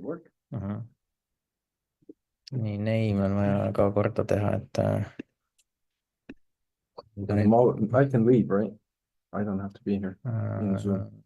work? nii, name on vaja ka korda teha, et I can leave, right? I don't have to be here in Zoom.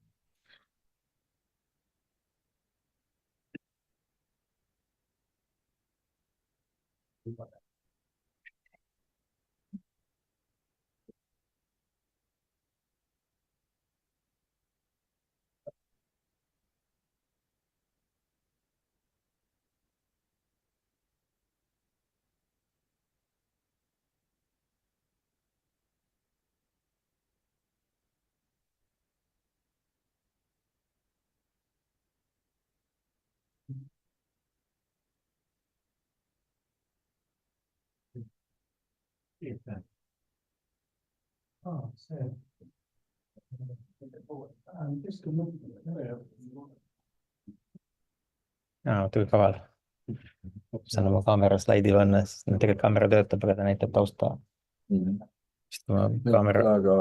tuli kaval. Saan oma kaamera slaidi panna, sest tegelikult kaamera töötab, aga ta näitab tausta. Vist ma kaamera. Aga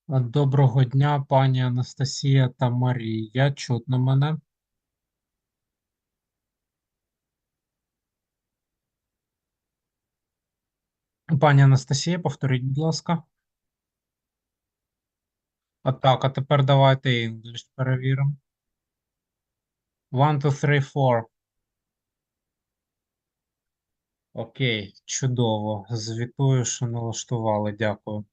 Доброго дня, пані Анастасія та Марія. Чутно мене? Пані Анастасія, повторіть, будь ласка. Так, а тепер давайте English перевіримо. 1, 2, 3, 4. Окей, чудово. Звітую, що налаштували. Дякую.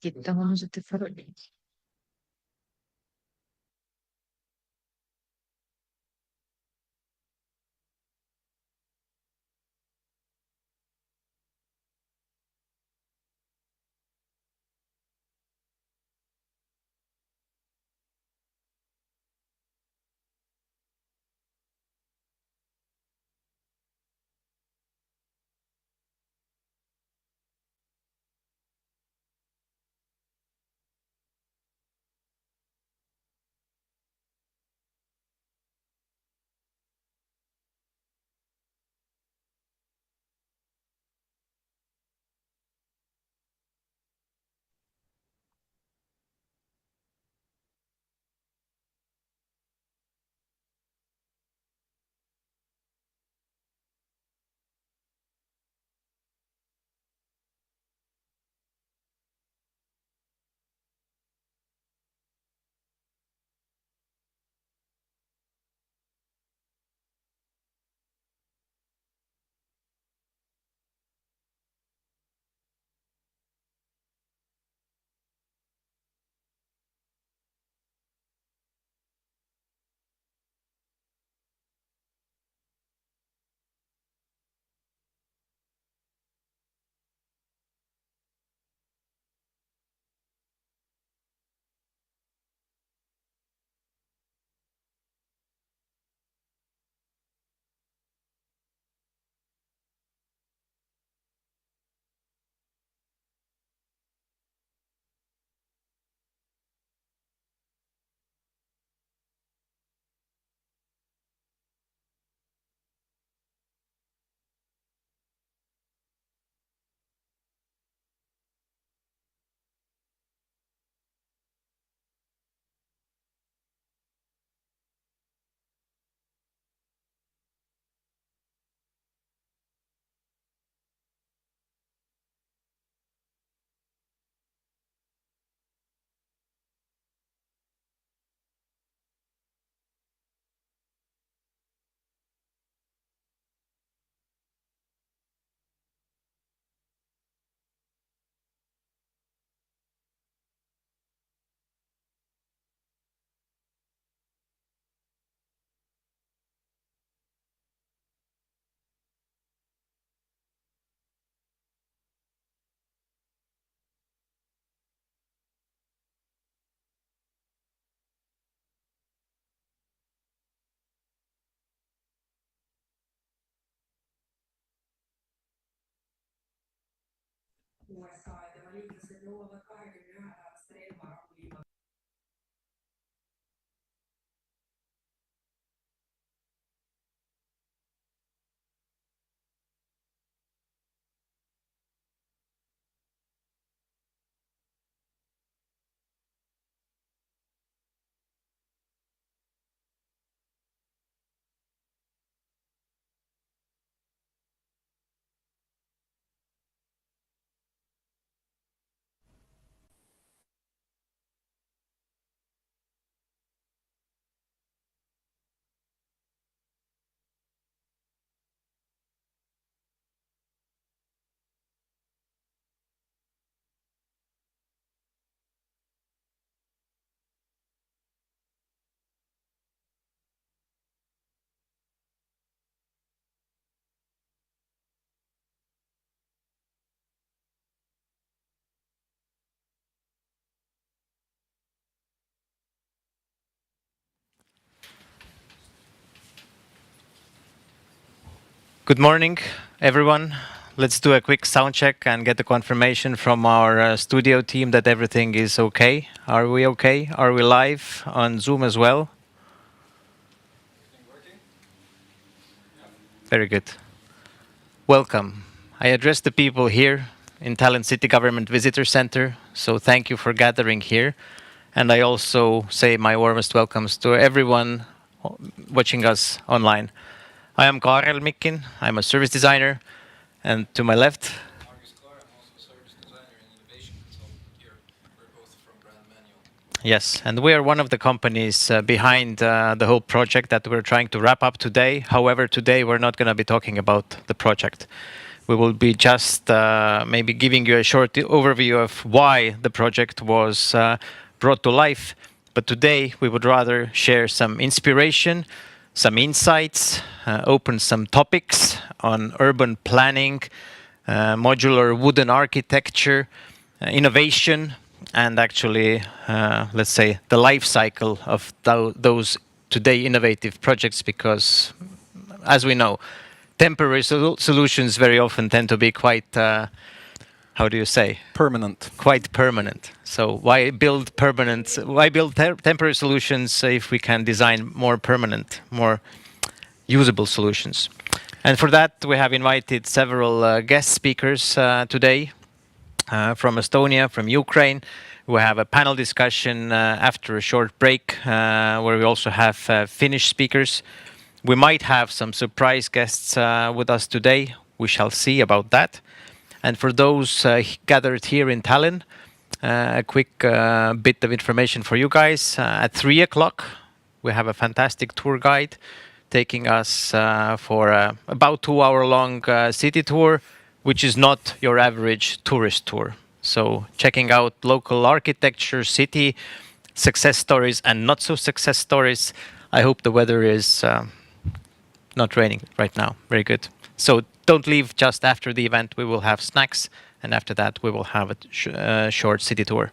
Che stavano tutte farole. Good morning, everyone. Let's do a quick sound check and get the confirmation from our studio team that everything is okay. Are we okay? Are we live on Zoom as well? Very good. Welcome. I address the people here in Tallinn City Government Visitor Center, so thank you for gathering here. And I also say my warmest welcomes to everyone watching us online. I am Kaarel Mikkin, I'm a service designer, and to my left, I'm also a service designer and innovation consultant here. We're both from Brand Manual. yes, and we are one of the companies behind the whole project that we're trying to wrap up today. However, today we're not going to be talking about the project. We will be just maybe giving you a short overview of why the project was brought to life. But today we would rather share some inspiration, some insights, open some topics on urban planning, modular wooden architecture, innovation, and actually, let's say, the life cycle of those today innovative projects, because, as we know, temporary solutions very often tend to be quite, how do you say? Permanent. Quite permanent. So why build permanent? Why build temporary solutions if we can design more permanent, more usable solutions? And for that, we have invited several guest speakers today from Estonia, from Ukraine. We have a panel discussion after a short break where we also have Finnish speakers. We might have some surprise guests with us today. We shall see about that. And for those gathered here in Tallinn, a quick bit of information for you guys. At 3 o'clock, we have a fantastic tour guide taking us for about 2-hour-long city tour, which is not your average tourist tour. So checking out local architecture, city, success stories and not so success stories. I hope the weather is not raining right now. Very good. So don't leave just after the event. We will have snacks, and after that we will have a short city tour.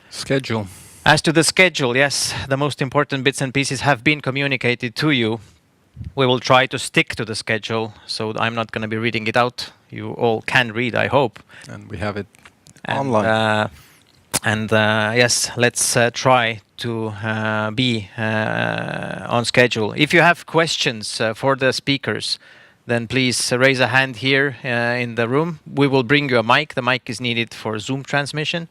Schedule. As to the schedule, yes, the most important bits and pieces have been communicated to you. We will try to stick to the schedule, so I'm not going to be reading it out. You all can read, I hope. And we have it online. Yes, let's try to be on schedule. If you have questions for the speakers, then please raise a hand here in the room. We will bring you a mic. The mic is needed for Zoom transmission.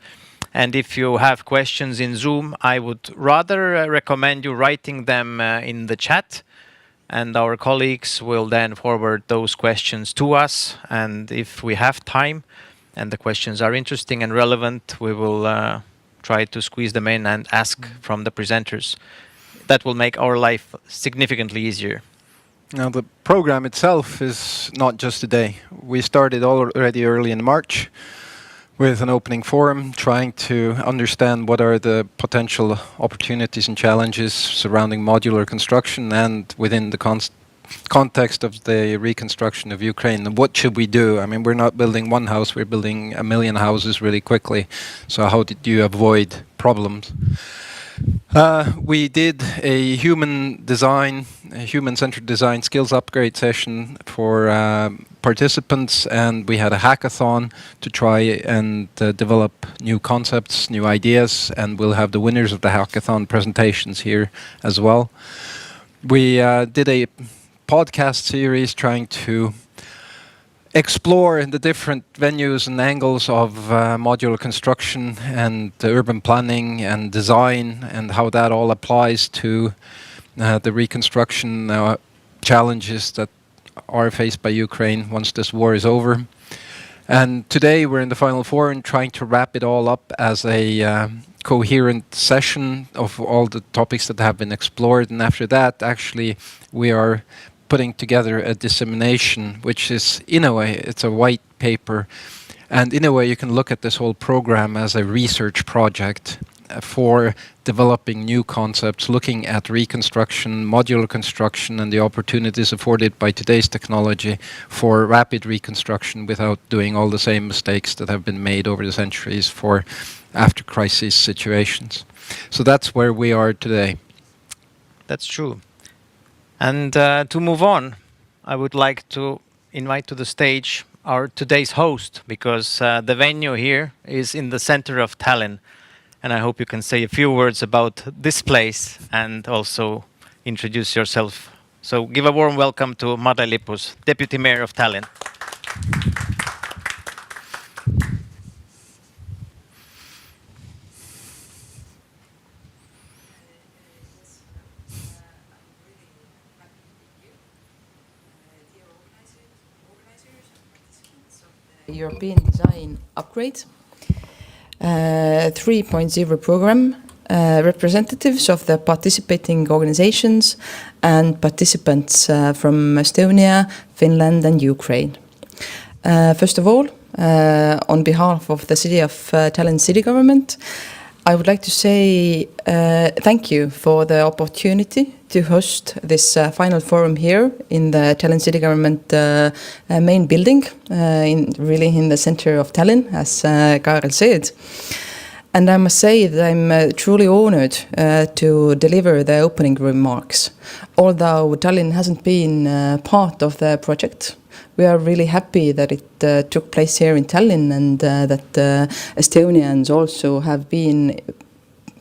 And if you have questions in Zoom, I would rather recommend you writing them in the chat. And our colleagues will then forward those questions to us. And if we have time and the questions are interesting and relevant, we will try to squeeze them in and ask from the presenters. That will make our life significantly easier. Now, the program itself is not just a day. We started already early in March with an opening forum, trying to understand what are the potential opportunities and challenges surrounding modular construction and within the context of the reconstruction of Ukraine. What should we do? I mean, we're not building one house, we're building 1 million houses really quickly. So how did you avoid problems? We did a human design human-centered design skills upgrade session for participants, and we had a hackathon to try and develop new concepts, new ideas, and we'll have the winners of the hackathon presentations here as well. We did a podcast series trying to explore the different venues and angles of modular construction and urban planning and design, and how that all applies to the reconstruction challenges that are faced by Ukraine once this war is over. And today we're in the final forum trying to wrap it all up as a coherent session of all the topics that have been explored. And after that, actually, we are putting together a dissemination, which is, in a way, it's a white paper. And in a way, you can look at this whole program as a research project for developing new concepts, looking at reconstruction, modular construction, and the opportunities afforded by today's technology for rapid reconstruction without doing all the same mistakes that have been made over the centuries for after-crisis situations. So that's where we are today. That's true. And to move on, I would like to invite to the stage our today's host, because the venue here is in the center of Tallinn. And I hope you can say a few words about this place and also introduce yourself. So give a warm welcome to Madle Lipus, Deputy Mayor of Tallinn. European Design Upgrade 3.0 program, representatives of the participating organizations and participants from Estonia, Finland and Ukraine. First of all, on behalf of the City of Tallinn City Government, I would like to say thank you for the opportunity to host this final forum here in the Tallinn City Government main building, in the center of Tallinn, as Karel said. And I must say that I'm truly honored to deliver the opening remarks. Although Tallinn hasn't been part of the project, we are really happy that it took place here in Tallinn, and that Estonians also have been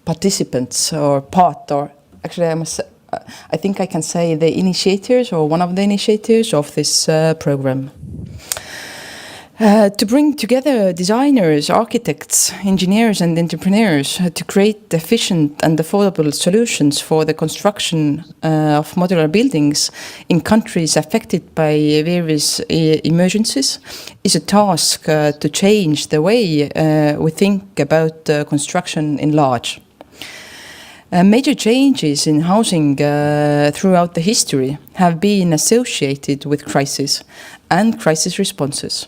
participants or part, or actually I think I can say the initiators or one of the initiators of this program. To bring together designers, architects, engineers and entrepreneurs to create efficient and affordable solutions for the construction of modular buildings in countries affected by various emergencies is a task to change the way we think about construction in large. Major changes in housing throughout the history have been associated with crisis and crisis responses.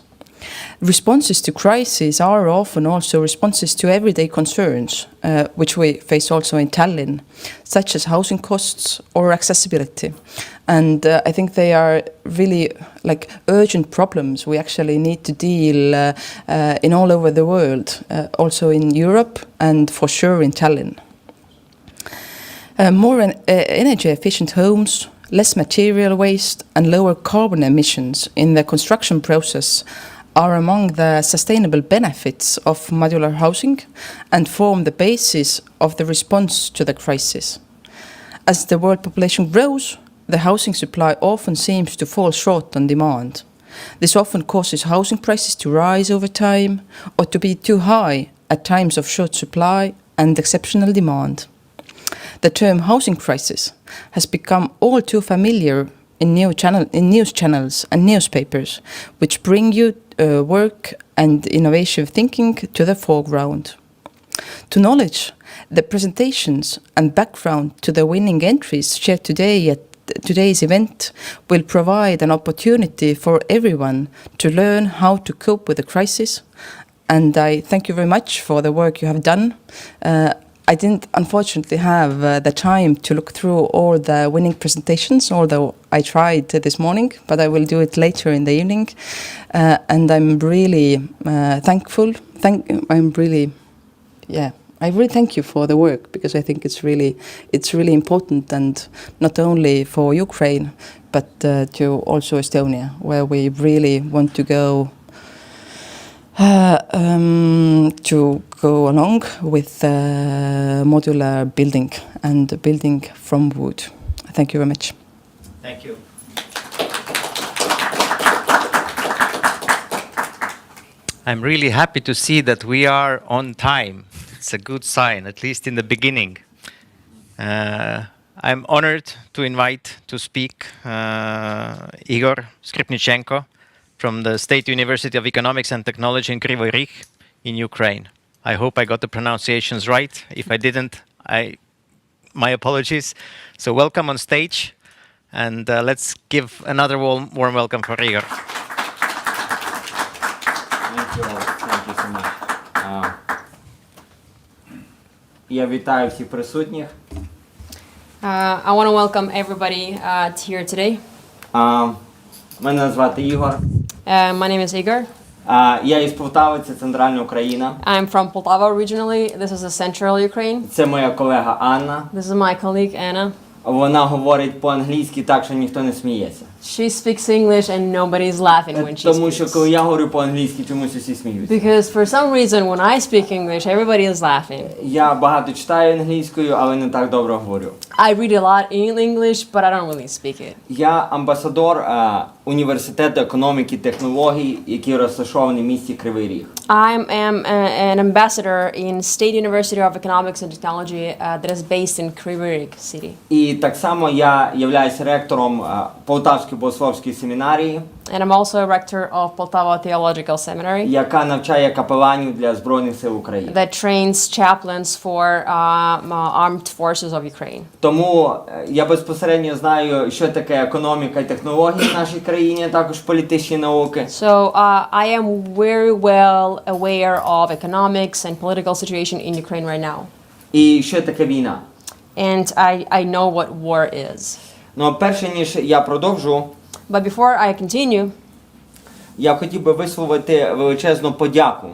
Responses to crisis are often also responses to everyday concerns, which we face also in Tallinn, such as housing costs or accessibility. And I think they are really like urgent problems we actually need to deal in all over the world, also in Europe and for sure in Tallinn. More energy efficient homes, less material waste and lower carbon emissions in the construction process are among the sustainable benefits of modular housing and form the basis of the response to the crisis. As the world population grows, the housing supply often seems to fall short on demand. This often causes housing prices to rise over time or to be too high at times of short supply and exceptional demand. The term housing crisis has become all too familiar in news channels and newspapers, which bring you work and innovative thinking to the foreground. To knowledge, the presentations and background to the winning entries shared today at today's event will provide an opportunity for everyone to learn how to cope with the crisis. And I thank you very much for the work you have done. I didn't unfortunately have the time to look through all the winning presentations, although I tried this morning, but I will do it later in the evening. And I'm really thankful. I'm I really thank you for the work because I think it's really important, and not only for Ukraine but to also Estonia, where we really want to go along with modular building and building from wood. Thank you very much. Thank you. I'm really happy to see that we are on time. It's a good sign, at least in the beginning. I'm honored to invite to speak Igor Skripnichenko from the State University of Economics and Technology in Kryvyi Rih in Ukraine. I hope I got the pronunciations right. If I didn't, my apologies. So welcome on stage, and let's give another warm welcome for Igor. Thank you so much. Я вітаю всіх присутніх. I want to welcome everybody here today. Мене звати Ігор. My name is Igor. Я із Полтави, це центральна Україна. I'm from Poltava originally. This is a central Ukraine. Це моя колега Анна. This is my colleague Anna. Вона говорить по-англійськи так, що ніхто не сміється. She speaks English and nobody is laughing when she Тому що коли speaks. я говорю по-англійськи, чомусь усі сміються. Because for some reason when I speak English, everybody is laughing. Я багато читаю англійською, але не так добре говорю. I read a lot in English, but I don't really speak it. Я амбасадор університету економіки і технологій, який розташований в місті Кривий Ріг. I am an ambassador in State University of Economics and Technology that is based in Kryvyi Rih city. І так само я являюся ректором Полтавської богословської семінарії, And I'm also a rector of Poltava Theological Seminary яка навчає капеланів для Збройних сил України. that trains chaplains for armed forces of Ukraine. Тому я безпосередньо знаю, що таке економіка і технології в нашій країні, а також політичні науки. So I am very well aware of economics and political situation in Ukraine right now. І що таке війна. And I know what war is. Ну, перше, ніж я продовжу, But before I continue, я хотів би висловити величезну подяку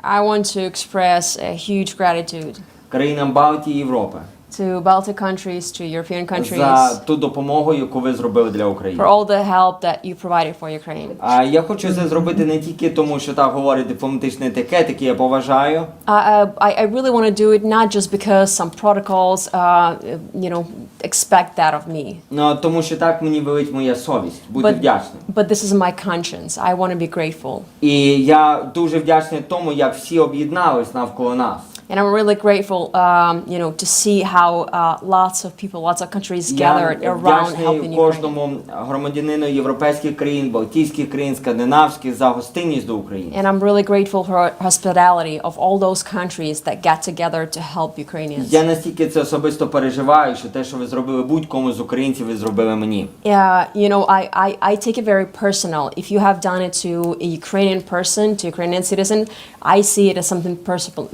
I want to express a huge gratitude країнам Балтії і Європи to Baltic countries, to European за countries, ту допомогу, яку ви зробили для України. for all the help that you provided for Ukraine. А я хочу це зробити не тільки тому, що так говорить дипломатичний етикет, який я поважаю, I really want to do it not just because some protocols, expect that of me, ну, тому що так мені велить моя совість, бути вдячним. but this is my conscience. I want to be grateful. І я дуже вдячний тому, як всі об'єднались навколо нас. And I'm really grateful, to see how lots of people, lots of countries gathered Я around вдячний helping Ukraine. кожному громадянину європейських країн, балтійських країн, скандинавських за гостинність до України. And I'm really grateful for hospitality of all those countries that got together to help Ukrainians. Я настільки це особисто переживаю, що те, що ви зробили будь-кому з українців, ви зробили мені. I take it very personal. If you have done it to a Ukrainian person, to a Ukrainian citizen, I see it as something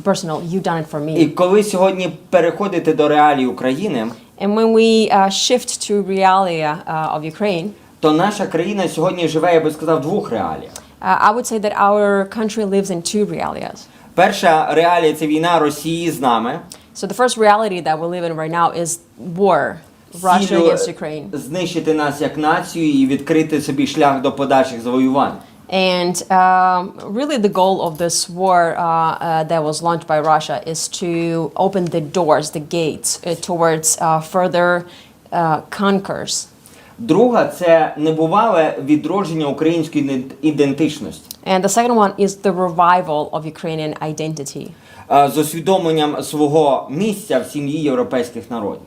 personal. You've done it for me. І коли сьогодні переходите до реалій України, And when we shift to reality of Ukraine, то наша країна сьогодні живе, я би сказав, в двох реаліях. I would say that our country lives in two realities. Перша реалія – це війна Росії з нами. So the first reality that we live in right now is war, Russia Ціллю against Ukraine. знищити нас як націю і відкрити собі шлях до подальших завоювань. And really the goal of this war that was launched by Russia is to open the doors, the gates towards further conquers. Друга – це небувале відродження української ідентичності. And the second one is the revival of Ukrainian identity. З усвідомленням свого місця в сім'ї європейських народів.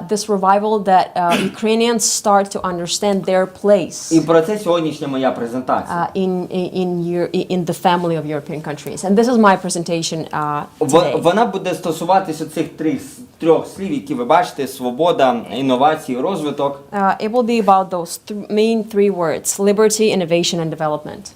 This revival that Ukrainians start to understand their place І про це сьогоднішня моя презентація. in the family of European countries. And this is my presentation today. Вона буде стосуватися цих трьох слів, які ви бачите: свобода, інновації, розвиток. It will be about those main three words: liberty, innovation, and development.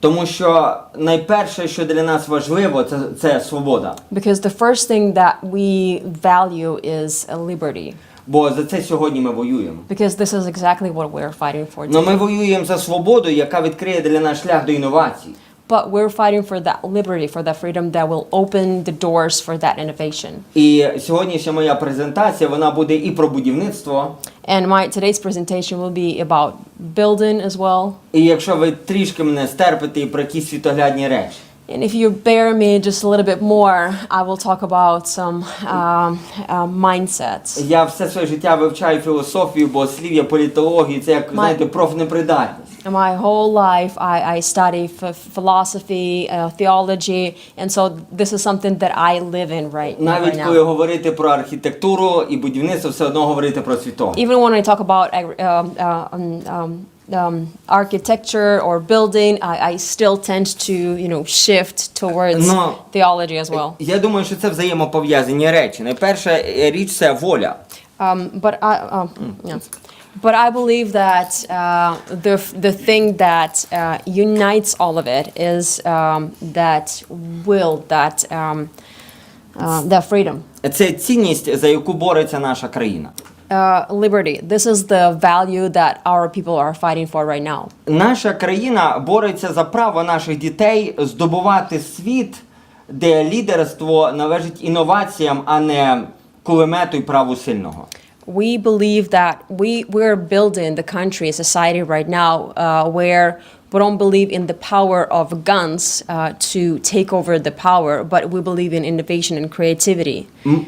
Тому що найперше, що для нас важливо, це свобода. Because the first thing that we value is liberty. Бо за це сьогодні ми воюємо. Because this is exactly what we're fighting for Но ми today. воюємо за свободу, яка відкриє для нас шлях до інновацій. but we're fighting for that liberty, for that freedom that will open the doors for that innovation. І сьогоднішня моя презентація, вона буде і про будівництво. And today's presentation will be about building as well. І якщо ви трішки мене стерпите і про якісь світоглядні речі. And if you bear me just a little bit more, I will talk about some mindsets. Я все своє життя вивчаю філософію, богослів'я, політологію, це як, знаєте, профнепридатність. My whole life, I study philosophy, theology, and so this is something that I live in right Навіть now. коли говорити про архітектуру і будівництво, все одно говорити про світогляд. Even when I talk about architecture or building, I still tend to, shift towards theology as well. Я думаю, що це взаємопов'язані речі. Найперша річ – це воля. But I believe that the thing that unites all of it is that will, that freedom. Це цінність, за яку бореться наша країна. Liberty. This is the value that our people are fighting for right now. Наша країна бореться за право наших дітей здобувати світ, де лідерство належить інноваціям, а не кулемету і праву сильного. We believe that we're building the country, society right now, where we don't believe in the power of guns to take over the power, but we believe in innovation and creativity.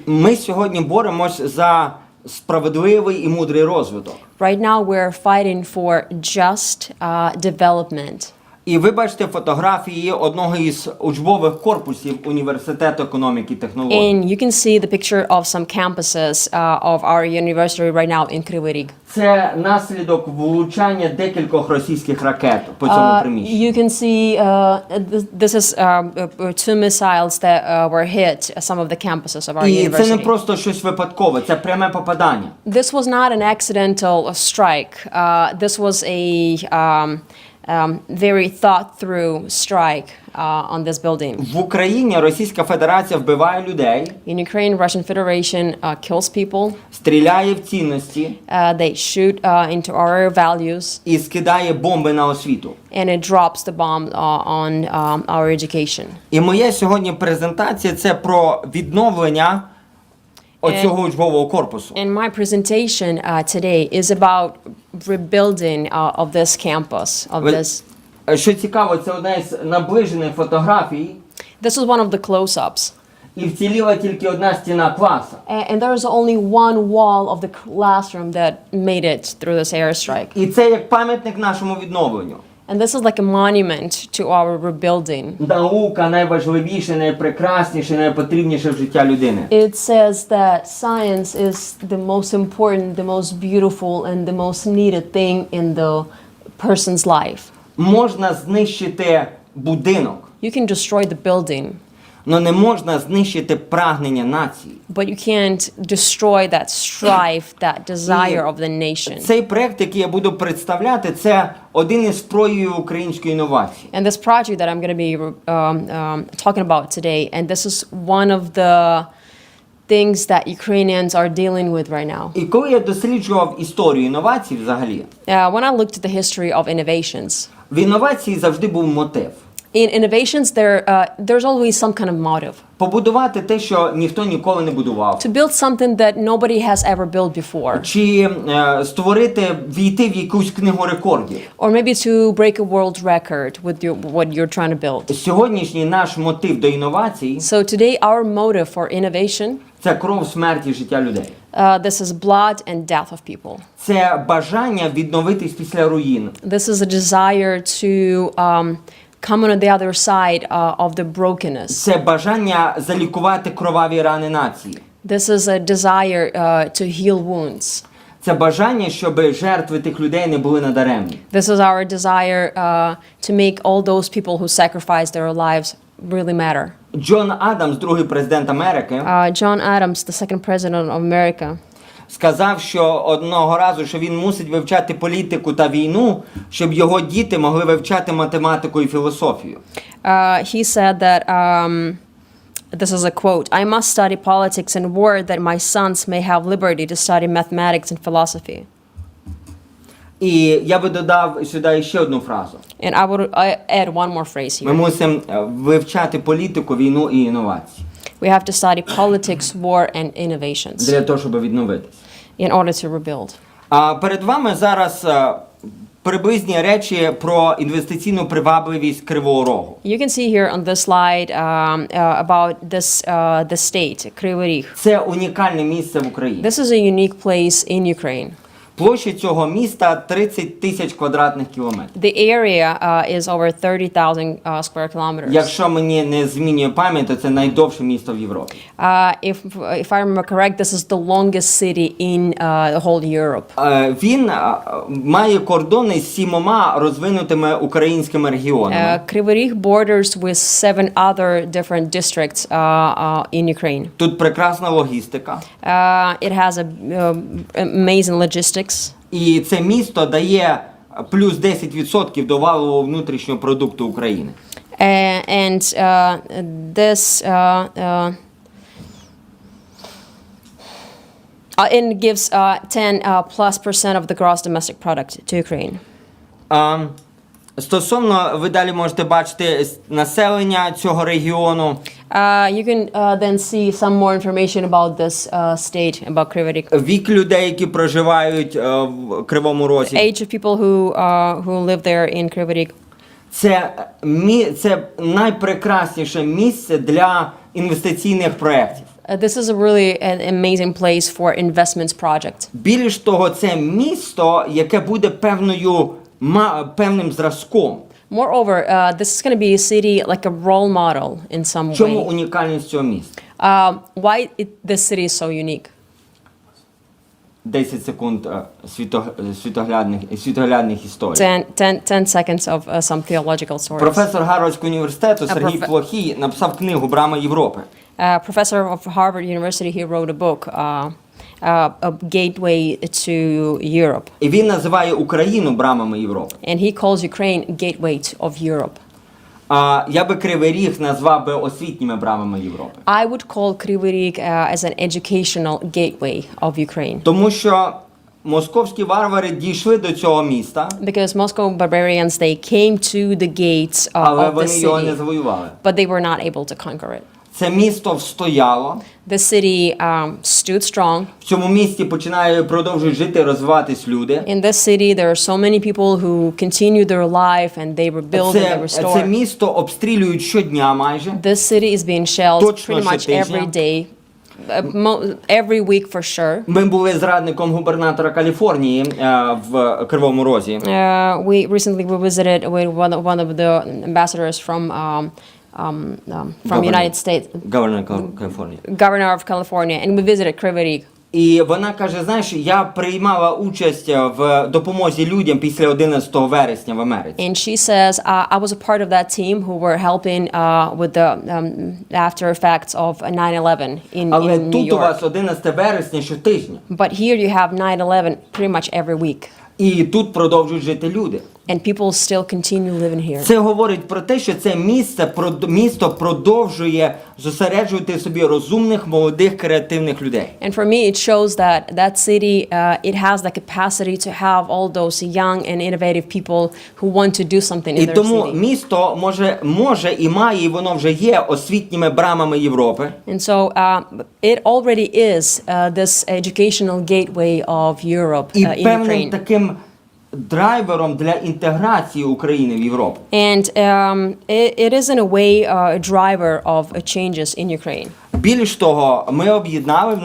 Ми сьогодні боремось за справедливий і мудрий розвиток. Right now we're fighting for just development. І ви бачите фотографії одного із учбових корпусів Університету економіки і технологій. And you can see the picture of some campuses of our university right now in Kryvyi Rih. Це наслідок влучання декількох російських ракет по цьому приміщенню. You can see this is two missiles that were hit some of the campuses of our І це не university. просто щось випадкове, це пряме попадання. This was not an accidental strike. This was a very thought through strike on this building. В Україні Російська Федерація вбиває людей, In Ukraine, Russian Federation kills people. стріляє в цінності They shoot into our values, і скидає бомби на освіту. and it drops the bomb on our education. І моя сьогодні презентація – це про відновлення оцього учбового корпусу. And my presentation today is about rebuilding of this campus, of this. Що цікаво, це одна із наближених фотографій, This is one of the close-ups. і вціліла тільки одна стіна класу. And there is only one wall of the classroom that made it through this airstrike. І це як пам'ятник нашому відновленню. And this is like a monument to our rebuilding. Наука найважливіше, найпрекрасніше, найпотрібніше в життя людини. It says that science is the most important, the most beautiful, and the most needed thing in the person's life. Можна знищити будинок, You can destroy the building, але не можна знищити прагнення нації. but you can't destroy that strife, that desire of the nation. Цей проект, який я буду представляти, це один із проявів української інновації. And this project that I'm going to be talking about today, and this is one of the things that Ukrainians are dealing with right now. І коли я досліджував історію інновацій взагалі, When I looked at the history of innovations, в інновації завжди був мотив. in innovations there's always some kind of motive. Побудувати те, що ніхто ніколи не будував. To build something that nobody has ever built before. Чи створити, війти в якусь книгу рекордів. Or maybe to break a world record with what you're trying to build. Сьогоднішній наш мотив до інновацій So today our motive for innovation, це кров, смерть і життя людей. this is blood and death of people. Це бажання відновитись після руїн. This is a desire to come on the other side of the brokenness. Це бажання залікувати кроваві рани нації. This is a desire to heal wounds. Це бажання, щоб жертви тих людей не були надаремні. This is our desire to make all those people who sacrifice their lives really matter. Джон Адамс, другий президент Америки, John Adams, the second president of America, сказав, що одного разу, що він мусить вивчати політику та війну, щоб його діти могли вивчати математику і філософію. he said that, this is a quote, "I must study politics and war that my sons may have liberty to study mathematics and philosophy." І я би додав сюди ще одну фразу. And I would add one more phrase Ми here. мусимо вивчати політику, війну і інновації We have to study politics, war, and innovations для того, щоб відновитися. in order to rebuild. А перед вами зараз приблизні речі про інвестиційну привабливість Кривого Рогу. You can see here on this slide about the state, Kryvyi Rih. Це унікальне місце в Україні. This is a unique place in Ukraine. Площа цього міста 30 тисяч квадратних кілометрів. The area is over 30,000 square kilometers. Якщо мені не змінює пам'ять, то це найдовше місто в Європі. If I remember correct, this is the longest city in the whole Europe. Він має кордони з 7 розвинутими українськими регіонами. Kryvyi Rih borders with 7 other different districts in Ukraine. Тут прекрасна логістика. It has amazing logistics. І це місто дає плюс 10% до валового внутрішнього продукту України. And this it gives 10+% of the gross domestic product to Ukraine. Стосовно, ви далі можете бачити населення цього регіону. You can then see some more information about this state, about Kryvyi Rih. Вік людей, які проживають в Кривому Розі. Age of people who live there in Kryvyi Rih. Це найпрекрасніше місце для інвестиційних проєктів. This is a really an amazing place for investments project. Більш того, це місто, яке буде певним зразком. Moreover, this is going to be a city like a role model in some Чому way. унікальність цього міста? Why this city is so unique? 10 секунд світоглядних історій. 10 seconds of some theological stories. Професор Гарвардського університету Сергій Плохій написав книгу «Брама Європи». Professor of Harvard University, he wrote a book, A Gateway to Europe. І він називає Україну брамами Європи. And he calls Ukraine gateway of Europe. Я би Кривий Ріг назвав би освітніми брамами Європи. I would call Kryvyi Rih as an educational gateway of Ukraine. Тому що московські варвари дійшли до цього міста, Because Moscow barbarians, they came to the gates але of the вони його не city, завоювали. but they were not able to conquer it. Це місто встояло. The city stood strong. В цьому місті продовжують жити, розвиватись люди. In this city, there are so many people who continue their life and they rebuild and they Це restore. місто обстрілюють щодня майже. This city is being shelled Точно pretty much щотижня. every day, every week for sure. Ми були з радником губернатора Каліфорнії в Кривому Розі. We recently visited with one of the ambassadors from United States, governor of California, and we visited Kryvyi Rih. І вона каже, знаєш, я приймала участь в допомозі людям після 11 вересня в Америці. And she says, I was a part of that team who were helping with the after effects of 9/11 in Але New тут у York. вас 11 вересня щотижня. But here you have 9/11 pretty much every week. І тут продовжують жити люди. And people still continue living here. Це говорить про те, що це місто продовжує зосереджувати в собі розумних, молодих, креативних людей. And for me, it shows that that city, it has the capacity to have all those young and innovative people who want to do something in І their тому city. місто може і має, і воно вже є освітніми брамами Європи. And so it already is this educational gateway of Europe І in певним Ukraine. таким драйвером для інтеграції України в Європу. And it is in a way a driver of changes in Ukraine. Більш того, ми об'єднали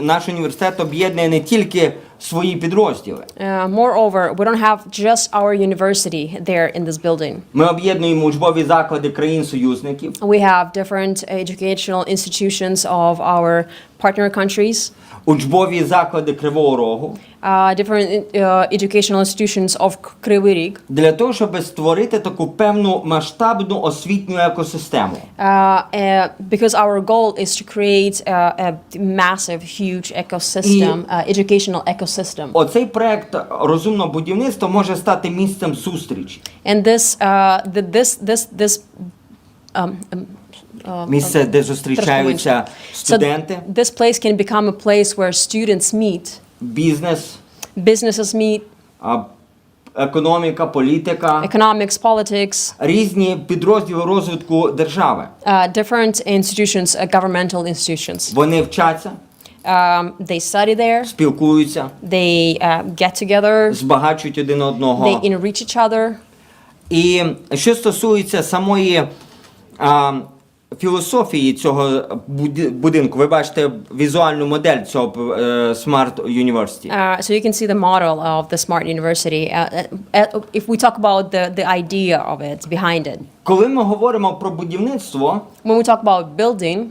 наш університет об'єднує не тільки свої підрозділи. Moreover, we don't have just our university there in this building. Ми об'єднуємо учбові заклади країн-союзників. We have different educational institutions of our partner countries. Учбові заклади Кривого Рогу. Different educational institutions of Kryvyi Rih. Для того, щоб створити таку певну масштабну освітню екосистему. Because our goal is to create a massive, huge ecosystem, educational ecosystem. Оцей проект розумного будівництва може стати місцем зустрічі. And Місце, де зустрічаються студенти, this place can become a place where students meet, бізнес, businesses meet, економіка, політика, economics, politics, різні підрозділи розвитку держави. different institutions, governmental institutions. Вони вчаться, They study there, спілкуються, they get together, збагачують один одного. they enrich each other. І що стосується самої філософії цього будинку, ви бачите візуальну модель цього Smart University. So you can see the model of the smart university. If we talk about the idea of it, behind it. Коли ми говоримо про будівництво, When we talk about building,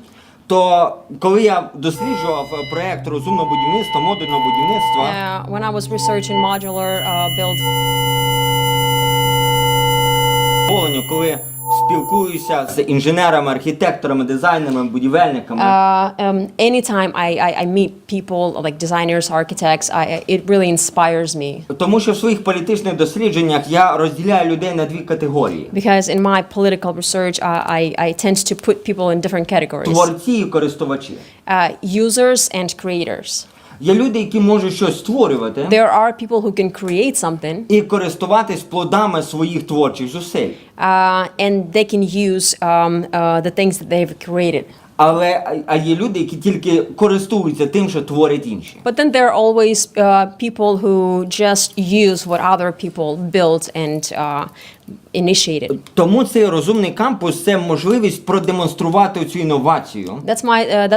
то коли я досліджував проект розумного будівництва, модульного будівництва, when I was researching modular build, коли спілкуюся з інженерами, архітекторами, дизайнерами, будівельниками, anytime I meet people like designers, architects, it really inspires me. тому що в своїх політичних дослідженнях я розділяю людей на дві категорії: Because in my political research, I tend to put people in different categories. творці і користувачі. Users and creators. Є люди, які можуть щось створювати There are people who can create something, і користуватись плодами своїх творчих зусиль. and they can use the things that they've created. Але є люди, які тільки користуються тим, що творять інші. But then there are always people who just use what other people built and initiated. Тому цей розумний кампус – це можливість продемонструвати цю інновацію. That's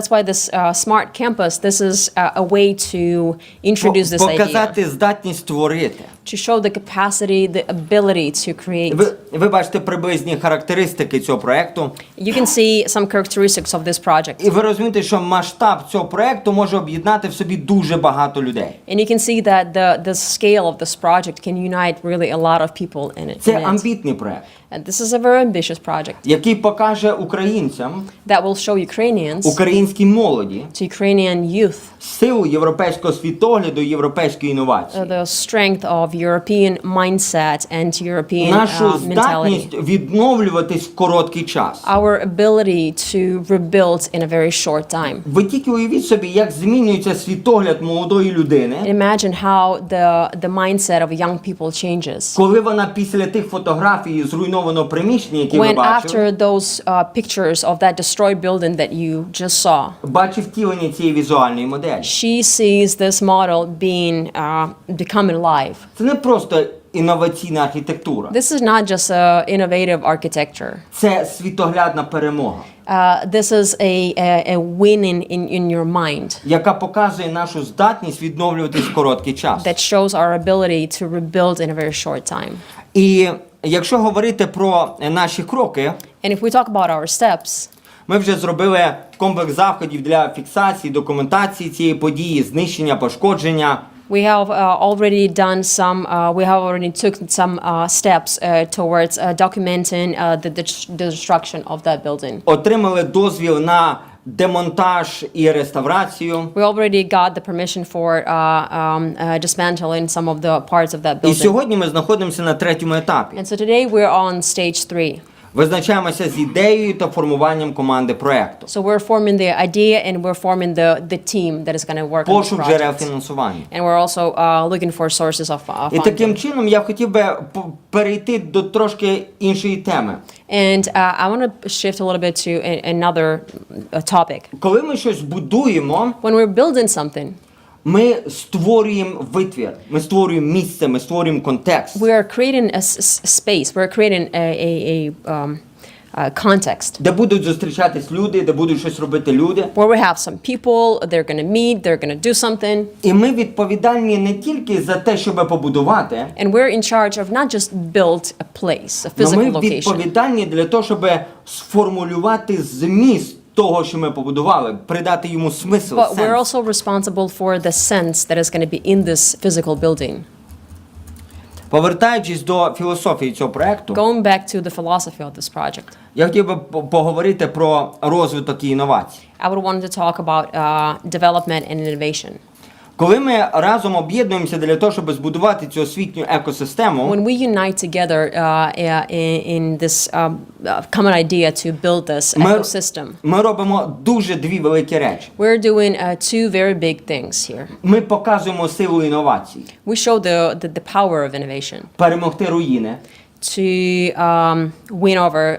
why this smart campus, this is a way to introduce this idea, Показати здатність творити. to show the capacity, the ability to create. Ви бачите приблизні характеристики цього проекту. You can see some characteristics of this project. І ви розумієте, що масштаб цього проекту може об'єднати в собі дуже багато людей. And you can see that the scale of this project can unite really a lot of people in it. Це амбітний проект, And this is a very ambitious project який покаже українцям, that will show Ukrainians, українській молоді, to Ukrainian youth, силу європейського світогляду і європейської інновації. the strength of European mindset and European Нашу mentality. здатність відновлюватись в короткий час. Our ability to rebuild in a very short time. Ви тільки уявіть собі, як змінюється світогляд молодої людини, Imagine how the mindset of young people changes. коли вона після тих фотографій зруйнованого приміщення, які ви When бачили, after those pictures of that destroyed building that you just saw, бачив втілення цієї візуальної моделі. she sees this model being becoming live. Це не просто інноваційна архітектура. This is not just a innovative architecture. Це світоглядна перемога, This is a winning in your mind яка показує нашу здатність відновлюватись в короткий час. that shows our ability to rebuild in a very short time. І якщо говорити про наші кроки, And if we talk about our steps, ми вже зробили комплекс заходів для фіксації, документації цієї події, знищення, пошкодження. we have already done some. We have already took some steps towards documenting the destruction of that building. Отримали дозвіл на демонтаж і реставрацію. We already got the permission for dismantling some of the parts of that І building. сьогодні ми знаходимося на третьому етапі. And so today we're on stage 3. Визначаємося з ідеєю та формуванням команди проекту. So we're forming the idea and we're forming the team that is going to work on this Пошук джерел project. фінансування. And we're also looking for sources of І таким funding. чином я хотів би перейти до трошки іншої теми. And I want to shift a little bit to another topic. Коли ми щось будуємо, When we're building something, ми створюємо витвір, ми створюємо місце, ми створюємо контекст. we are creating a space. We're creating a context Де будуть зустрічатись люди, де будуть щось робити люди. where we have some people. They're going to meet. They're going to do something. І ми відповідальні не тільки за те, щоб побудувати, And we're in charge of not just build a place, a але physical ми location, відповідальні для того, щоб сформулювати зміст того, що ми побудували, придати йому смисл, but we're сенс. also responsible for the sense that is going to be in this physical building. Повертаючись до філософії цього проекту, Going back to the philosophy of this project, я хотів би поговорити про розвиток і інновації. I would want to talk about development and innovation. Коли ми разом об'єднуємося для того, щоб збудувати цю освітню екосистему, When we unite together in this common idea to build this ecosystem, ми робимо дуже дві великі речі. we're doing two very big things here. Ми показуємо силу інновацій, We show the power of innovation перемогти руїни, to win over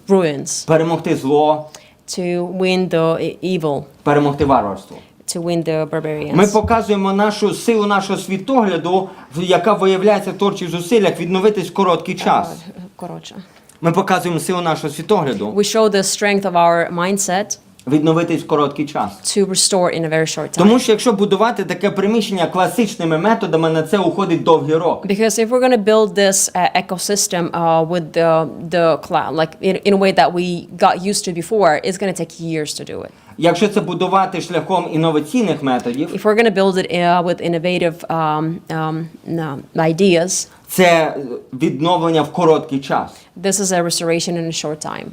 ruins, перемогти зло, to win the evil, перемогти варварство. to win the barbarians. Ми показуємо нашу силу нашого світогляду, яка виявляється в творчих зусиллях відновитись в короткий час. Коротше. Ми показуємо силу нашого світогляду We show the strength of our mindset відновитись в короткий час. to restore in a very short time. Тому що якщо будувати таке приміщення класичними методами, на це уходить довгий рок. Because if we're going to build this ecosystem with the cloud, like in a way that we got used to before, it's going to take years to do it. Якщо це будувати шляхом інноваційних методів, If we're going to build it with innovative ideas, це відновлення в короткий час. this is a restoration in a short time.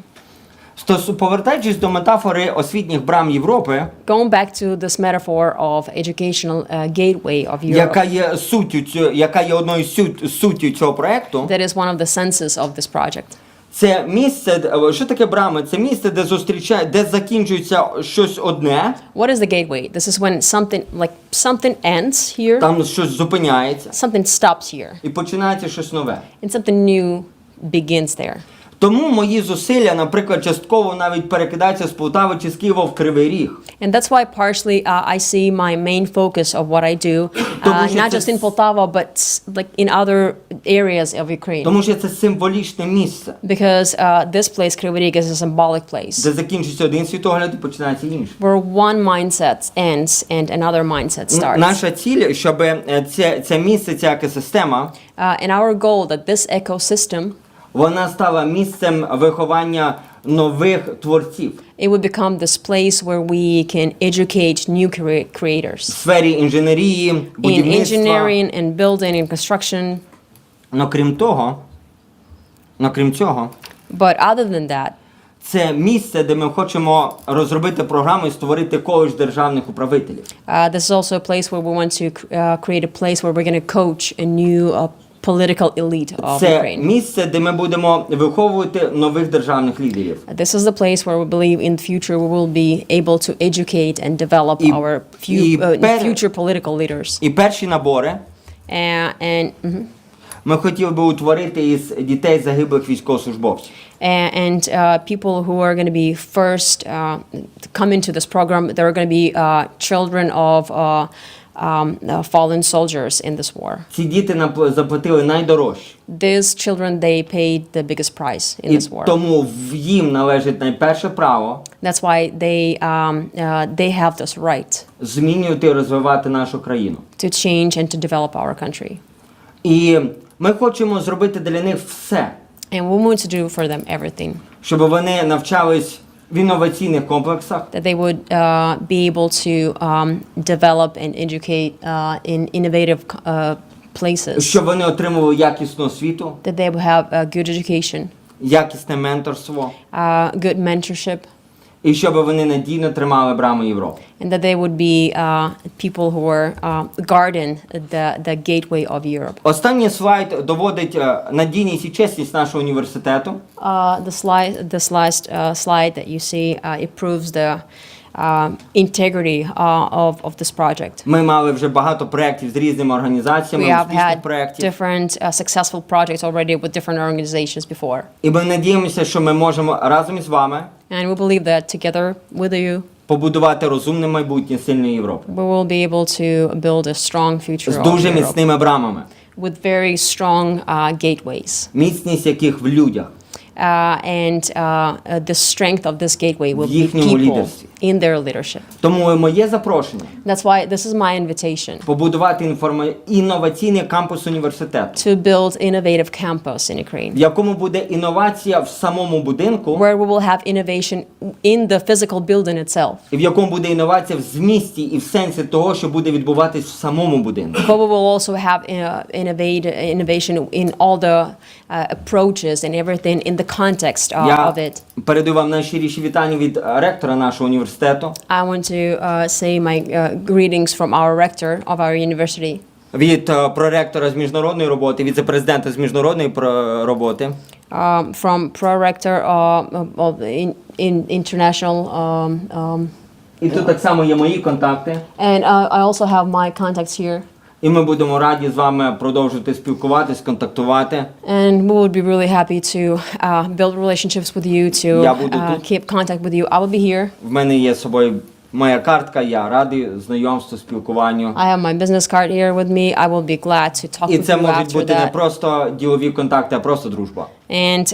Повертаючись до метафори освітніх брам Європи, Going back to this metaphor of educational gateway of яка Europe, є одною суттю цього проекту, that is one of the senses of this project. це місце, що таке брами? Це місце, де закінчується щось одне, What is the gateway? This is when something ends here, там щось зупиняється, something stops here, і починається щось нове. and something new begins there. Тому мої зусилля, наприклад, частково навіть перекидаються з Полтави чи з Києва в Кривий Ріг. And that's why partially I see my main focus of what I do, not just in Poltava, but like in other areas of Ukraine. Тому що це символічне місце, Because this place, Kryvyi Rih, is a symbolic place, де закінчується один світогляд і починається інший. where one mindset ends and another mindset starts. Наша ціль, щоб це місце, ця екосистема, And our goal that this ecosystem, вона стала місцем виховання нових творців it would become this place where we can educate new в creators сфері інженерії, in будівництва. engineering and building and construction. Но крім цього, But other than that, це місце, де ми хочемо розробити програму і створити коледж державних управителів. this is also a place where we want to create a place where we're going to coach a new political elite of Це Ukraine. місце, де ми будемо виховувати нових державних лідерів. This is the place where we believe in the future we will be able to educate and develop І- our і future political leaders. І перші набори ми хотіли би утворити із дітей загиблих військовослужбовців. And people who are going to be first to come into this program, there are going to be children of fallen soldiers in this war. Ці діти нам заплатили найдорожче. These children, they paid the biggest price in І this war. тому їм належить найперше право That's why they have this right змінювати і розвивати нашу країну. to change and to develop our country. І ми хочемо зробити для них все, And we want to do for them everything, щоб вони навчались в інноваційних комплексах, that they would be able to develop and educate in innovative places, щоб вони отримували якісну освіту, that they would have a good education, якісне менторство, good mentorship, і щоб вони надійно тримали брами Європи. and that they would be people who are guarding the gateway of Europe. Останній слайд доводить надійність і чесність нашого університету. This last slide that you see, it proves the integrity of this project. Ми мали вже багато проєктів з різними організаціями, We have успішних had проєктів. different successful projects already with different organizations before. І ми надіємося, що ми можемо разом із вами And we believe that together with you, побудувати розумне майбутнє сильної Європи. we will be able to build a strong future З of дуже Europe міцними брамами, with very strong gateways. міцність яких в людях, And the strength of this gateway will В be їхньому people лідерстві. in their leadership. Тому моє запрошення That's why this is my invitation побудувати інноваційний кампус університету, to build innovative campus in Ukraine, в якому буде інновація в самому будинку, where we will have innovation in the physical building itself, і в якому буде інновація в змісті і в сенсі того, що буде відбуватись в самому будинку. but we will also have innovation in all the approaches and everything in the context of Я it. передаю вам найщиріші вітання від ректора нашого університету. університету, I want to say my greetings from our rector of our university, від проректора з міжнародної роботи, віце-президента з міжнародної роботи, from pro-rector of international. І тут так само є мої контакти. And I also have my contacts here. І ми будемо раді з вами продовжувати спілкуватись, контактувати. And we would be really happy to build relationships with you, to keep contact with you. I will be here. В мене є з собою моя картка, я радий знайомству, спілкуванню. I have my business card here with me. I will be glad to talk І with це you можуть after бути не that. просто ділові контакти, а просто дружба. And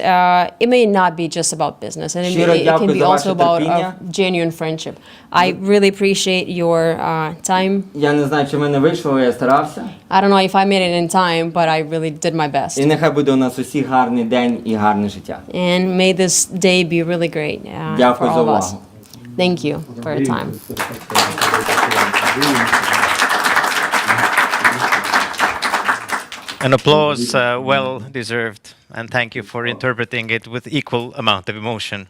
it may not be just about business, and Щиро it can дякую be за ваше also about терпіння. a genuine friendship. I really appreciate your time. Я не знаю, чи в мене вийшло, але я старався. I don't know if I made it in time, but I really did my best. І нехай буде у нас усіх гарний день і гарне життя. And may this day be really great for Дякую за all of us. увагу. Thank you for your time. An applause well deserved, and thank you for interpreting it with equal amount of emotion.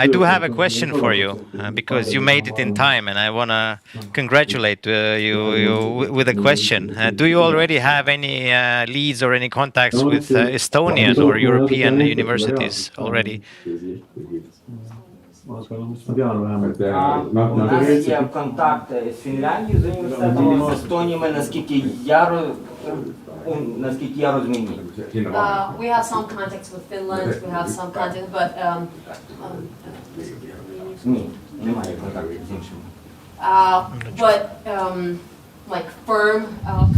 I do have a question for you because you made it in time, and I want to congratulate you with a question. Do you already have any leads or any contacts with Estonian or European universities already? У нас є контакти з Фінляндією, з університетом, з Естонії, наскільки я розумію. We have some contacts with Finland. We have some contacts, but Ні, немає контактів з іншими. but like firm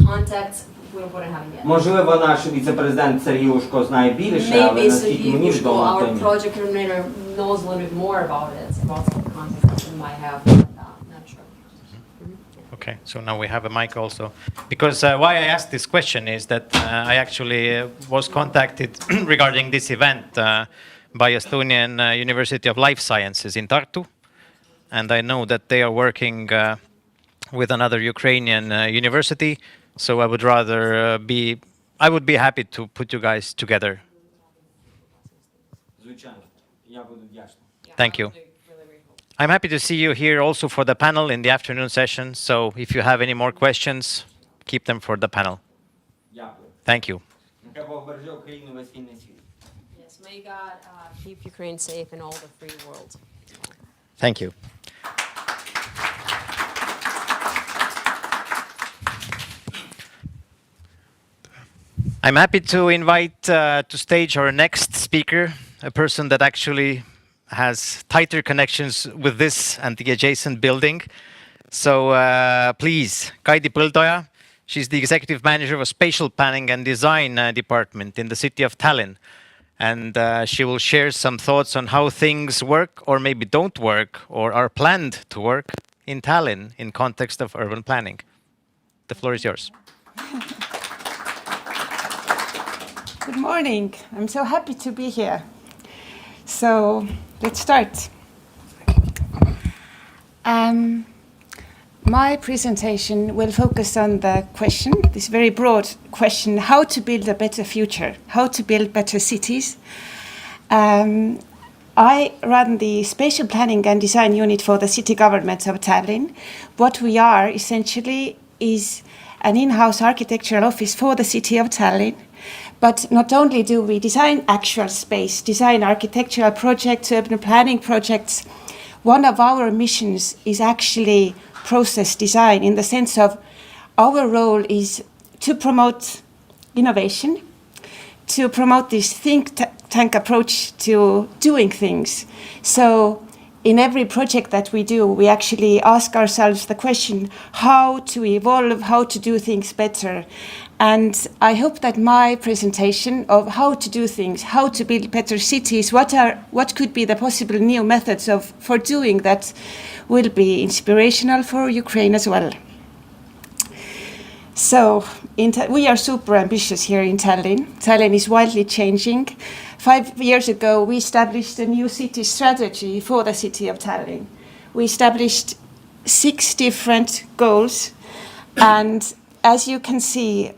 contacts, we wouldn't have it yet. Можливо, наш віце-президент Сергій Ушко знає більше, але Maybe наскільки мені Sergei відомо, our то ні. project coordinator knows a little bit more about it, about some contacts that we might have. But, not sure. Okay, so now we have a mic also. Because why I asked this question is that I actually was contacted regarding this event by Estonian University of Life Sciences in Tartu. And I know that they are working with another Ukrainian university. So I would rather I would be happy to put you guys together. Звичайно, я буду вдячний. Thank you. I'm happy to see you here also for the panel in the afternoon session. So if you have any more questions, keep them for the panel. Дякую. Thank you. Нехай Бог береже Україну весь вільний світ. Yes, may God keep Ukraine safe in all the free world. Thank you. I'm happy to invite to stage our next speaker, a person that actually has tighter connections with this and the adjacent building. So please, Kaidi Põldoja. She's the executive manager of a spatial planning and design department in the city of Tallinn. And she will share some thoughts on how things work or maybe don't work or are planned to work in Tallinn in context of urban planning. The floor is yours. Good morning. I'm so happy to be here. So let's start. My presentation will focus on the question, this very broad question, how to build a better future, how to build better cities. I run the Spatial Planning and Design Unit for the City Government of Tallinn. What we are essentially is an in-house architectural office for the City of Tallinn. But not only do we design actual space, design architectural projects, urban planning projects, one of our missions is actually process design, in the sense of our role is to promote innovation, to promote this think tank approach to doing things. So in every project that we do, we actually ask ourselves the question, how to evolve, how to do things better. And I hope that my presentation of how to do things, how to build better cities, what could be the possible new methods for doing that will be inspirational for Ukraine as well. So we are super ambitious here in Tallinn. Tallinn is wildly changing. 5 years ago, we established a new city strategy for the city of Tallinn. We established 6 different goals, and as you can see,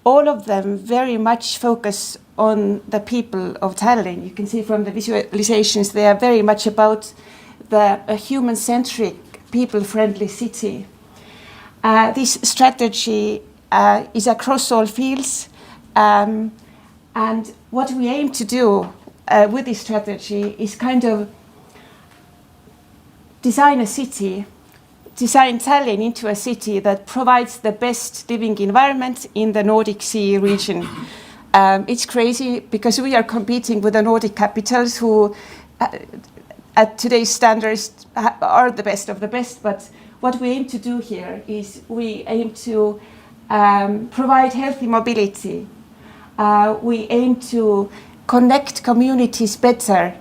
all of them very much focus on the people of Tallinn. You can see from the visualizations they are very much about a human-centric, people-friendly city. This strategy is across all fields, and what we aim to do with this strategy is kind of design Tallinn into a city that provides the best living environment in the Nordic Sea region. It's crazy because we are competing with the Nordic capitals who, at today's standards, are the best of the best. But what we aim to do here is we aim to provide healthy mobility. We aim to connect communities better.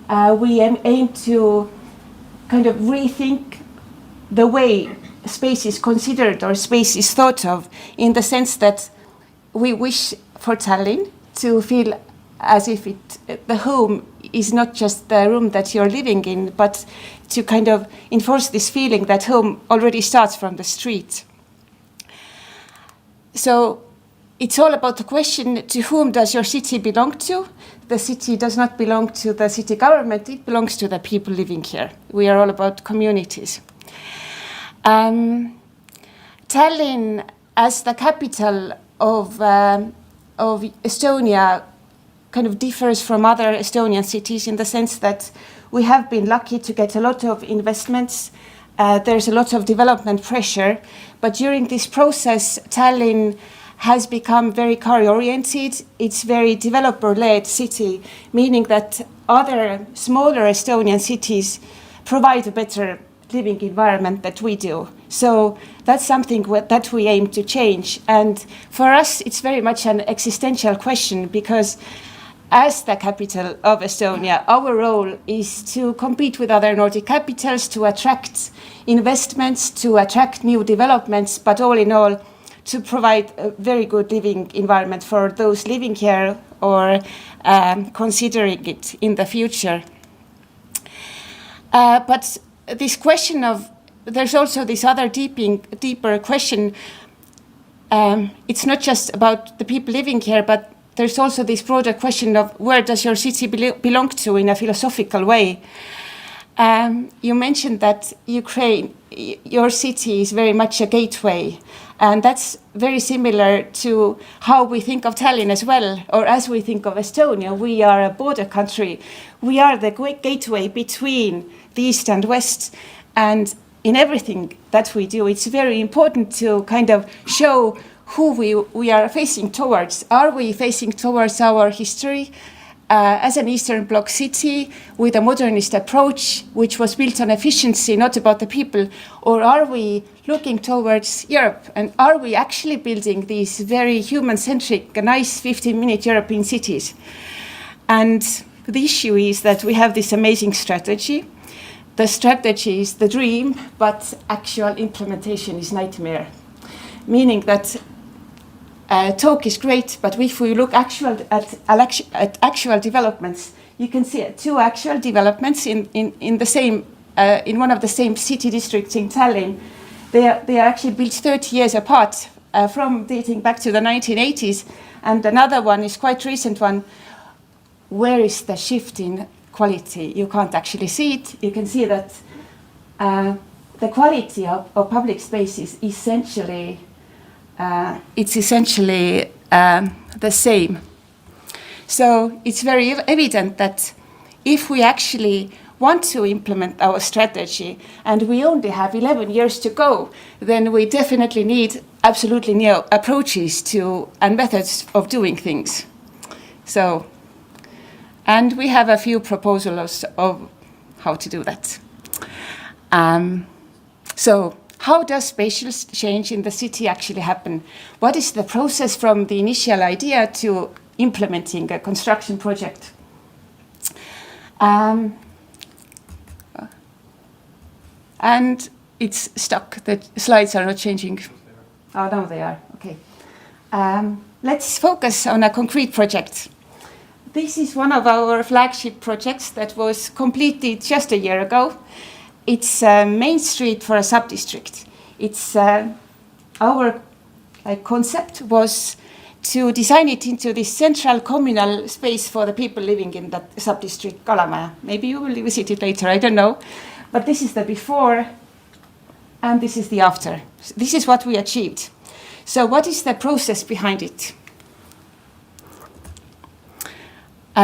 We aim to kind of rethink the way space is considered or space is thought of, in the sense that we wish for Tallinn to feel as if the home is not just the room that you're living in, but to kind of enforce this feeling that home already starts from the street. So it's all about the question, to whom does your city belong to? The city does not belong to the city government, it belongs to the people living here. We are all about communities. Tallinn, as the capital of Estonia, kind of differs from other Estonian cities in the sense that we have been lucky to get a lot of investments. There's a lot of development pressure, but during this process, Tallinn has become very car-oriented. It's very developer-led city, meaning that other smaller Estonian cities provide a better living environment that we do. So that's something that we aim to change. And for us, it's very much an existential question, because as the capital of Estonia, our role is to compete with other Nordic capitals, to attract investments, to attract new developments, but all in all, to provide a very good living environment for those living here or considering it in the future. But this question of, there's also this other deeper question. It's not just about the people living here, but there's also this broader question of where does your city belong to in a philosophical way. You mentioned that Ukraine, your city is very much a gateway, and that's very similar to how we think of Tallinn as well, or as we think of Estonia. We are a border country. We are the gateway between the East and West, and in everything that we do, it's very important to kind of show who we are facing towards. Are we facing towards our history as an Eastern Bloc city with a modernist approach, which was built on efficiency, not about the people? Or are we looking towards Europe? And are we actually building these very human-centric, nice 15-minute European cities? And the issue is that we have this amazing strategy. The strategy is the dream, but actual implementation is nightmare. Meaning that talk is great, but if we look at actual developments, you can see two actual developments in one of the same city districts in Tallinn. They are actually built 30 years apart, from dating back to the 1980s, and another one is quite recent one. Where is the shift in quality? You can't actually see it. You can see that the quality of public space is essentially the same. So it's very evident that if we actually want to implement our strategy and we only have 11 years to go, then we definitely need absolutely new approaches to and methods of doing things. So, and we have a few proposals of how to do that. So how does spatial change in the city actually happen? What is the process from the initial idea to implementing a construction project? And it's stuck. The slides are not changing. Oh, now they are. Okay. Let's focus on a concrete project. This is one of our flagship projects that was completed just a year ago. It's Main Street for a sub-district. It's our concept was to design it into this central communal space for the people living in that sub-district Kalamaja. Maybe you will visit it later, I don't know. But this is the before and this is the after. This is what we achieved. So what is the process behind it?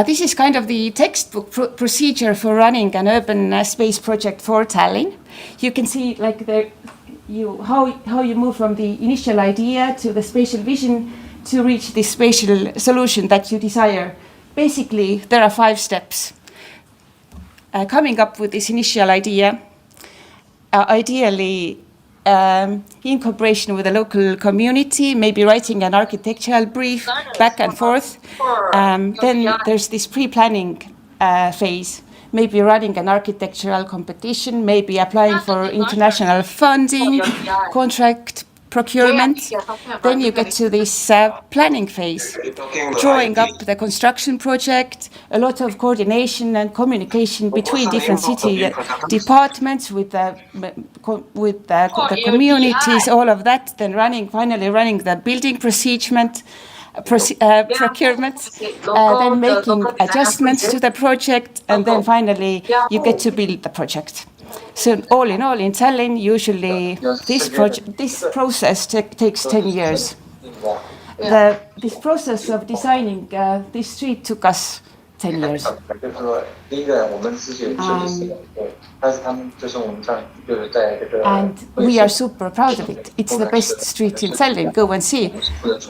This is kind of the textbook procedure for running an urban space project for Tallinn. You can see like how you move from the initial idea to the spatial vision to reach the spatial solution that you desire. Basically, there are 5 steps. Coming up with this initial idea, ideally in cooperation with the local community, maybe writing an architectural brief back and forth. Then there's this pre-planning phase, maybe running an architectural competition, maybe applying for international funding, contract procurement. Then you get to this planning phase, drawing up the construction project, a lot of coordination and communication between different city departments with the communities, all of that. Then finally running the building procurement, then making adjustments to the project, and then finally you get to build the project. So all in all, in Tallinn, usually this process takes 10 years. This process of designing this street took us 10 years. And we are super proud of it. It's the best street in Tallinn, go and see.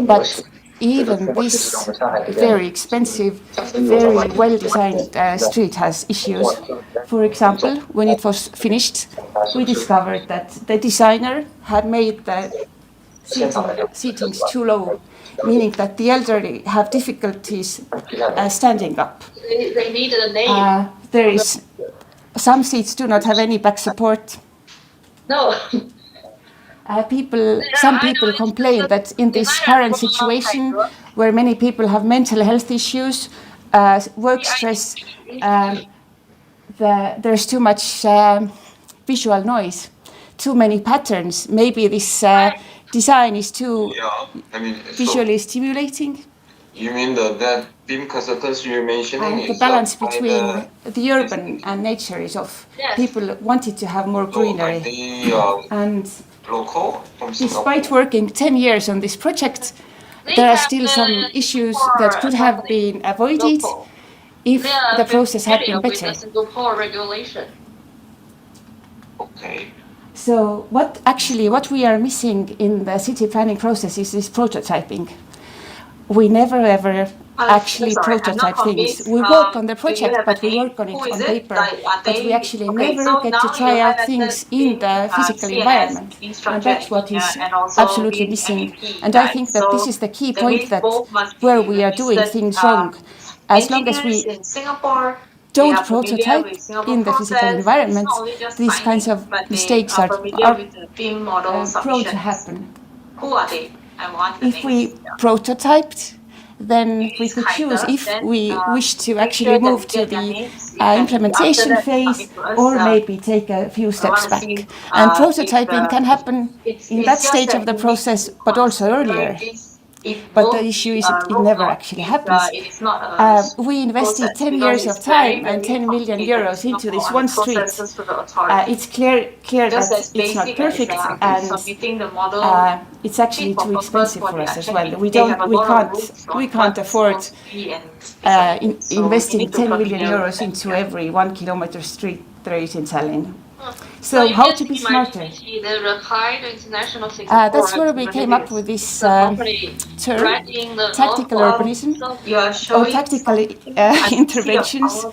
But even this very expensive, very well-designed street has issues. For example, when it was finished, we discovered that the designer had made the seatings too low, meaning that the elderly have difficulties standing up. They need a name. Some seats do not have any back support. No. Some people complain that in this current situation, where many people have mental health issues, work stress, there's too much visual noise, too many patterns. Maybe this design is too visually stimulating. You mean that beam consultants you're mentioning? And the balance between the urban and nature is off. Yes. People wanted to have more greenery. And despite working 10 years on this project, there are still some issues that could have been avoided if the process had been better. Okay. So what we are missing in the city planning process is this prototyping. We never ever actually prototype things. We work on the project, but we work on it on paper. But we actually never get to try out things in the physical environment. And that's what is absolutely missing. And I think that this is the key point, that where we are doing things wrong. As long as we don't prototype in the physical environment, these kinds of mistakes are prone to happen. If we prototyped, then we could choose if we wish to actually move to the implementation phase, or maybe take a few steps back. And prototyping can happen in that stage of the process, but also earlier. But the issue is it never actually happens. We invested 10 years of time and 10 million euros into this one street. It's clear that it's not perfect, and it's actually too expensive for us as well. We can't afford investing 10 million euros into every 1 kilometer street there is in Tallinn. So how to be smarter? That's where we came up with this term, tactical urbanism, or tactical interventions.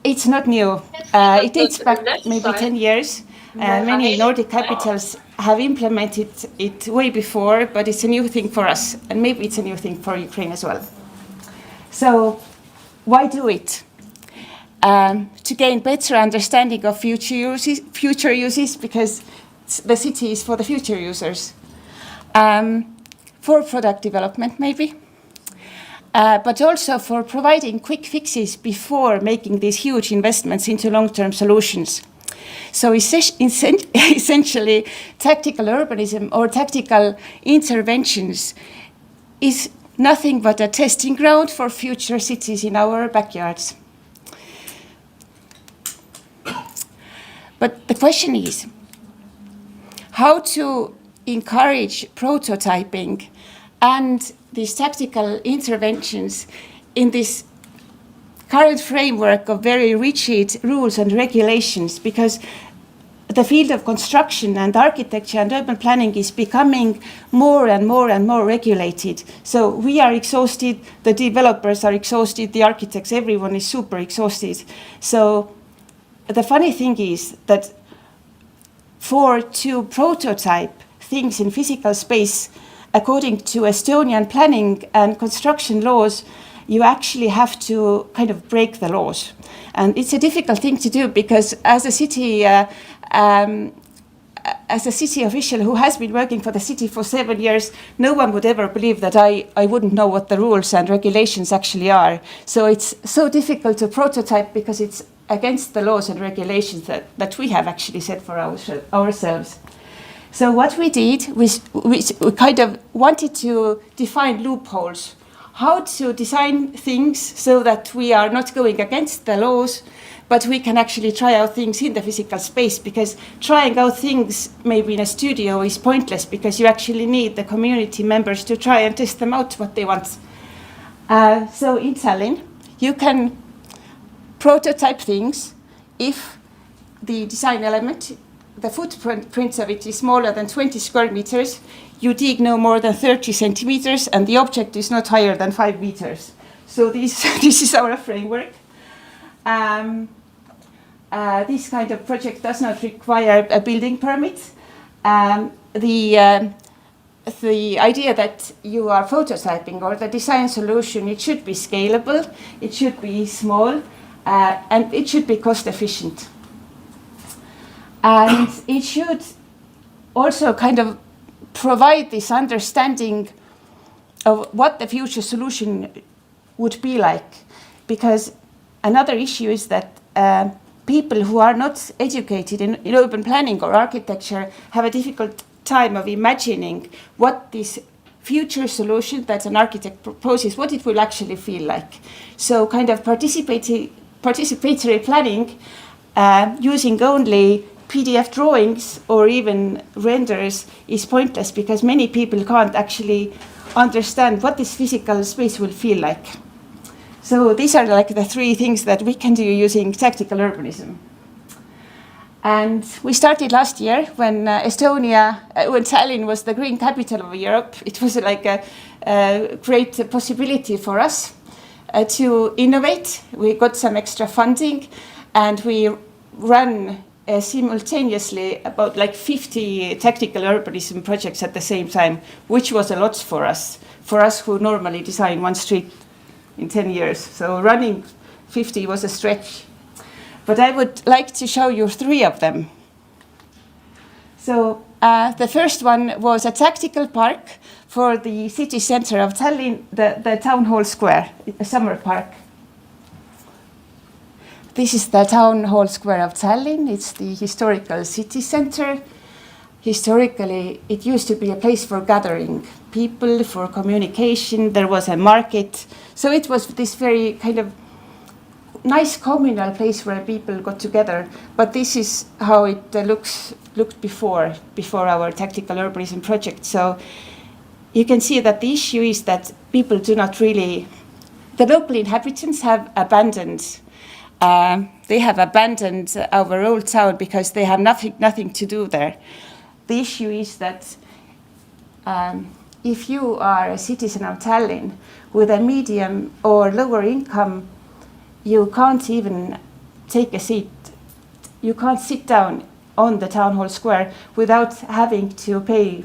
It's not new. It dates back maybe 10 years. Many Nordic capitals have implemented it way before, but it's a new thing for us, and maybe it's a new thing for Ukraine as well. So why do it? To gain better understanding of future uses, because the city is for the future users. For product development, maybe. But also for providing quick fixes before making these huge investments into long-term solutions. So essentially, tactical urbanism or tactical interventions is nothing but a testing ground for future cities in our backyards. But the question is how to encourage prototyping and these tactical interventions in this current framework of very rigid rules and regulations, because the field of construction and architecture and urban planning is becoming more and more and more regulated. So we are exhausted, the developers are exhausted, the architects, everyone is super exhausted. So the funny thing is that to prototype things in physical space, according to Estonian planning and construction laws, you actually have to kind of break the laws. And it's a difficult thing to do because as a city official who has been working for the city for 7 years, no one would ever believe that I wouldn't know what the rules and regulations actually are. So it's so difficult to prototype because it's against the laws and regulations that we have actually set for ourselves. So what we did was we kind of wanted to define loopholes, how to design things so that we are not going against the laws, but we can actually try out things in the physical space, because trying out things maybe in a studio is pointless because you actually need the community members to try and test them out what they want. So in Tallinn, you can prototype things if the design element, the footprint of it is smaller than 20 square meters, you dig no more than 30 centimeters, and the object is not higher than 5 meters. So this is our framework. This kind of project does not require a building permit. The idea that you are prototyping or the design solution, it should be scalable, it should be small, and it should be cost efficient. And it should also kind of provide this understanding of what the future solution would be like. Because another issue is that people who are not educated in urban planning or architecture have a difficult time of imagining what this future solution that an architect proposes, what it will actually feel like. So kind of participatory planning using only PDF drawings or even renders is pointless because many people can't actually understand what this physical space will feel like. So these are like the 3 things that we can do using tactical urbanism. And we started last year when when Tallinn was the green capital of Europe. It was like a great possibility for us to innovate. We got some extra funding and we ran simultaneously about like 50 tactical urbanism projects at the same time, which was a lot for us who normally design one street in 10 years. So running 50 was a stretch. But I would like to show you 3 of them. So the first one was a tactical park for the city center of Tallinn, the town hall square, a summer park. This is the town hall square of Tallinn. It's the historical city center. Historically, it used to be a place for gathering people, for communication. There was a market. So it was this very kind of nice communal place where people got together. But this is how it looked before our tactical urbanism project. So you can see that the issue is that people do not really, the local inhabitants have abandoned our old town because they have nothing to do there. The issue is that if you are a citizen of Tallinn with a medium or lower income, you can't even take a seat. You can't sit down on the town hall square without having to pay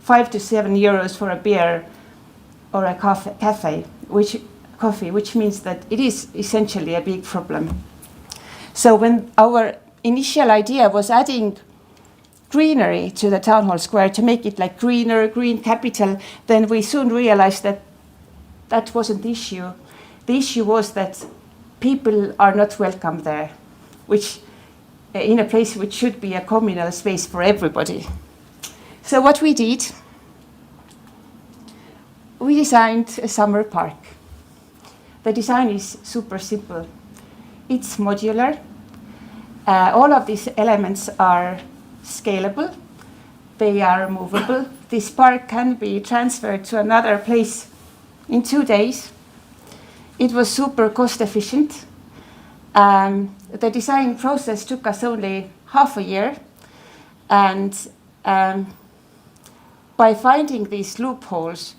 5 to 7 euros for a beer or a coffee, which means that it is essentially a big problem. So when our initial idea was adding greenery to the town hall square to make it like green capital, then we soon realized that that wasn't the issue. The issue was that people are not welcome there, which in a place which should be a communal space for everybody. So what we did, we designed a summer park. The design is super simple. It's modular. All of these elements are scalable. They are movable. This park can be transferred to another place in 2 days. It was super cost efficient. The design process took us only half a year. And by finding these loopholes,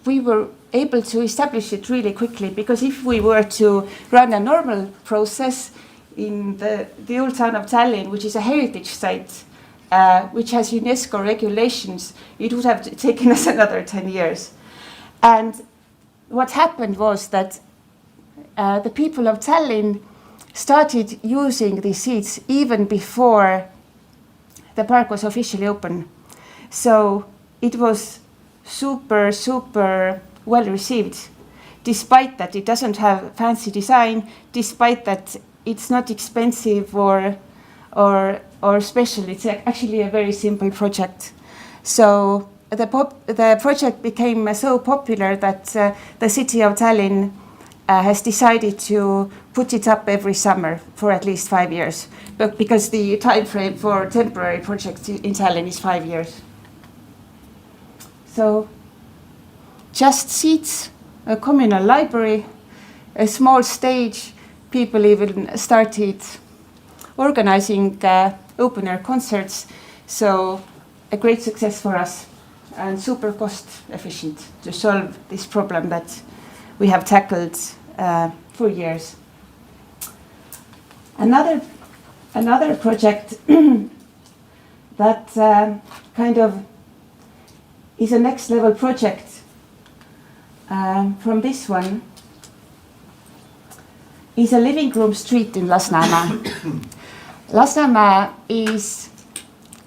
we were able to establish it really quickly, because if we were to run a normal process in the old town of Tallinn, which is a heritage site, which has UNESCO regulations, it would have taken us another 10 years. And what happened was that the people of Tallinn started using these seats even before the park was officially open. So it was super, super well received, despite that it doesn't have fancy design, despite that it's not expensive or special. It's actually a very simple project. So the project became so popular that the city of Tallinn has decided to put it up every summer for at least 5 years, but because the time frame for temporary projects in Tallinn is 5 years. So just seats, a communal library, a small stage. People even started organizing open air concerts. So a great success for us and super cost efficient to solve this problem that we have tackled for years. Another project that kind of is a next level project from this one is a living room street in Lasnamäe. Lasnamäe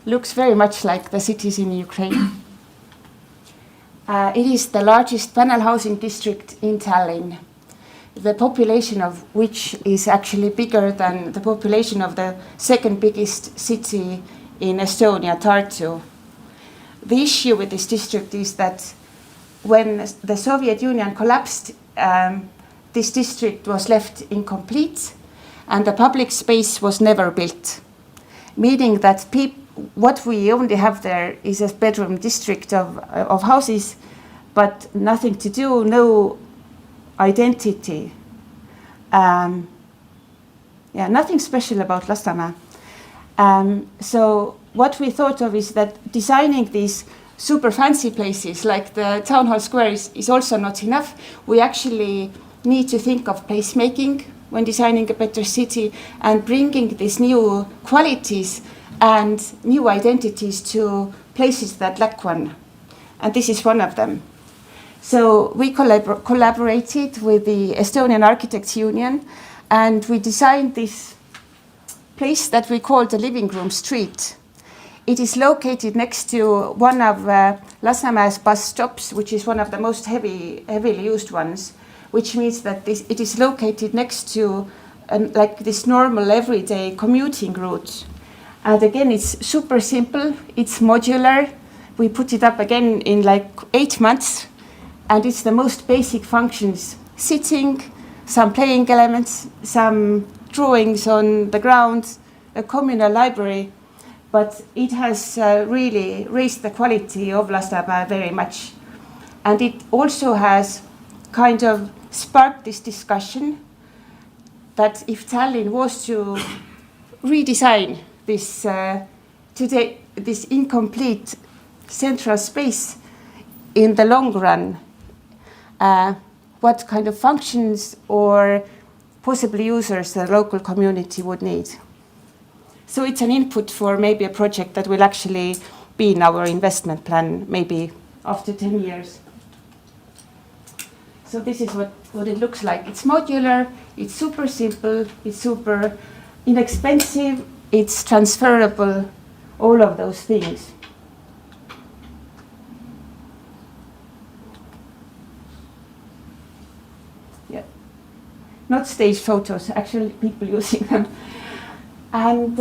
looks very much like the cities in Ukraine. It is the largest panel housing district in Tallinn, the population of which is actually bigger than the population of the second biggest city in Estonia, Tartu. The issue with this district is that when the Soviet Union collapsed, this district was left incomplete and the public space was never built, meaning that what we only have there is a bedroom district of houses, but nothing to do, no identity. Nothing special about Lasnamäe. So what we thought of is that designing these super fancy places like the town hall square is also not enough. We actually need to think of placemaking when designing a better city and bringing these new qualities and new identities to places that lack one. And this is one of them. So we collaborated with the Estonian Architects Union and we designed this place that we call the Living Room Street. It is located next to one of Lasnamäe's bus stops, which is one of the most heavily used ones, which means that it is located next to like this normal everyday commuting route. And again, it's super simple, it's modular. We put it up again in like 8 months, and it's the most basic functions: sitting, some playing elements, some drawings on the ground, a communal library. But it has really raised the quality of Lasnamäe very much. And it also has kind of sparked this discussion that if Tallinn was to redesign this this incomplete central space in the long run, what kind of functions or possible users the local community would need. So it's an input for maybe a project that will actually be in our investment plan maybe after 10 years. So this is what it looks like. It's modular, it's super simple, it's super inexpensive, it's transferable, all of those things. Yeah, not stage photos, actually people using them. And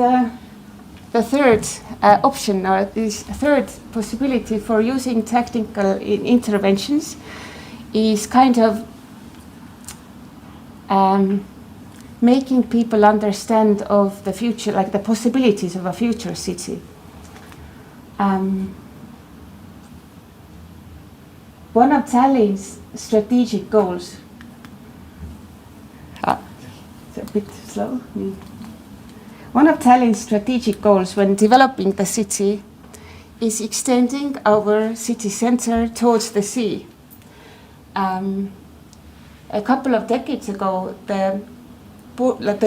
the third option, or this third possibility for using technical interventions, is kind of making people understand of the future, like the possibilities of a future city. One of Tallinn's strategic goals, it's a bit slow. One of Tallinn's strategic goals when developing the city is extending our city center towards the sea. A couple of decades ago, the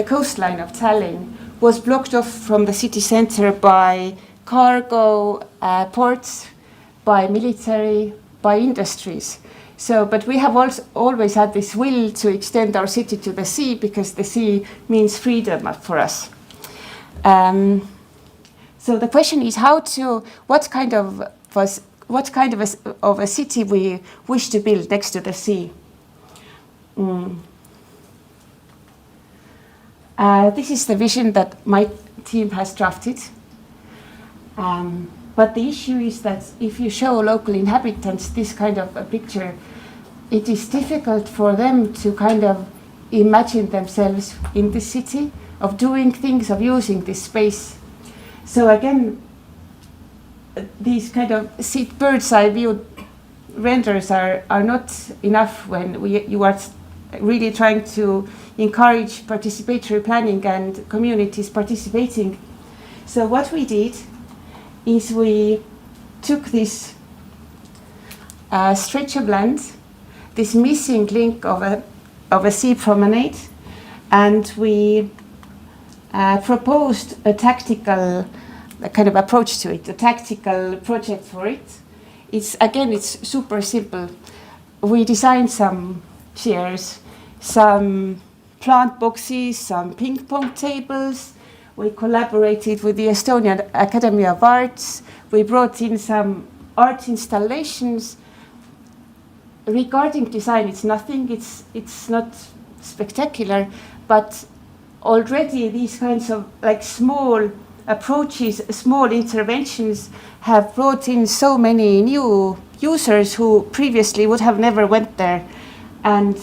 coastline of Tallinn was blocked off from the city center by cargo ports, by military, by industries. So, but we have also always had this will to extend our city to the sea, because the sea means freedom for us. So the question is what kind of a city we wish to build next to the sea. This is the vision that my team has drafted. But the issue is that if you show local inhabitants this kind of a picture, it is difficult for them to kind of imagine themselves in this city, of doing things, of using this space. So again, these kind of bird's eye view renders are not enough when you are really trying to encourage participatory planning and communities participating. So what we did is we took this stretch of land, this missing link of a sea promenade, and we proposed a tactical kind of approach to it, a tactical project for it. It's super simple. We designed some chairs, some plant boxes, some ping pong tables. We collaborated with the Estonian Academy of Arts. We brought in some art installations. Regarding design, it's nothing. It's not spectacular, but already these kinds of like small approaches, small interventions have brought in so many new users who previously would have never went there. And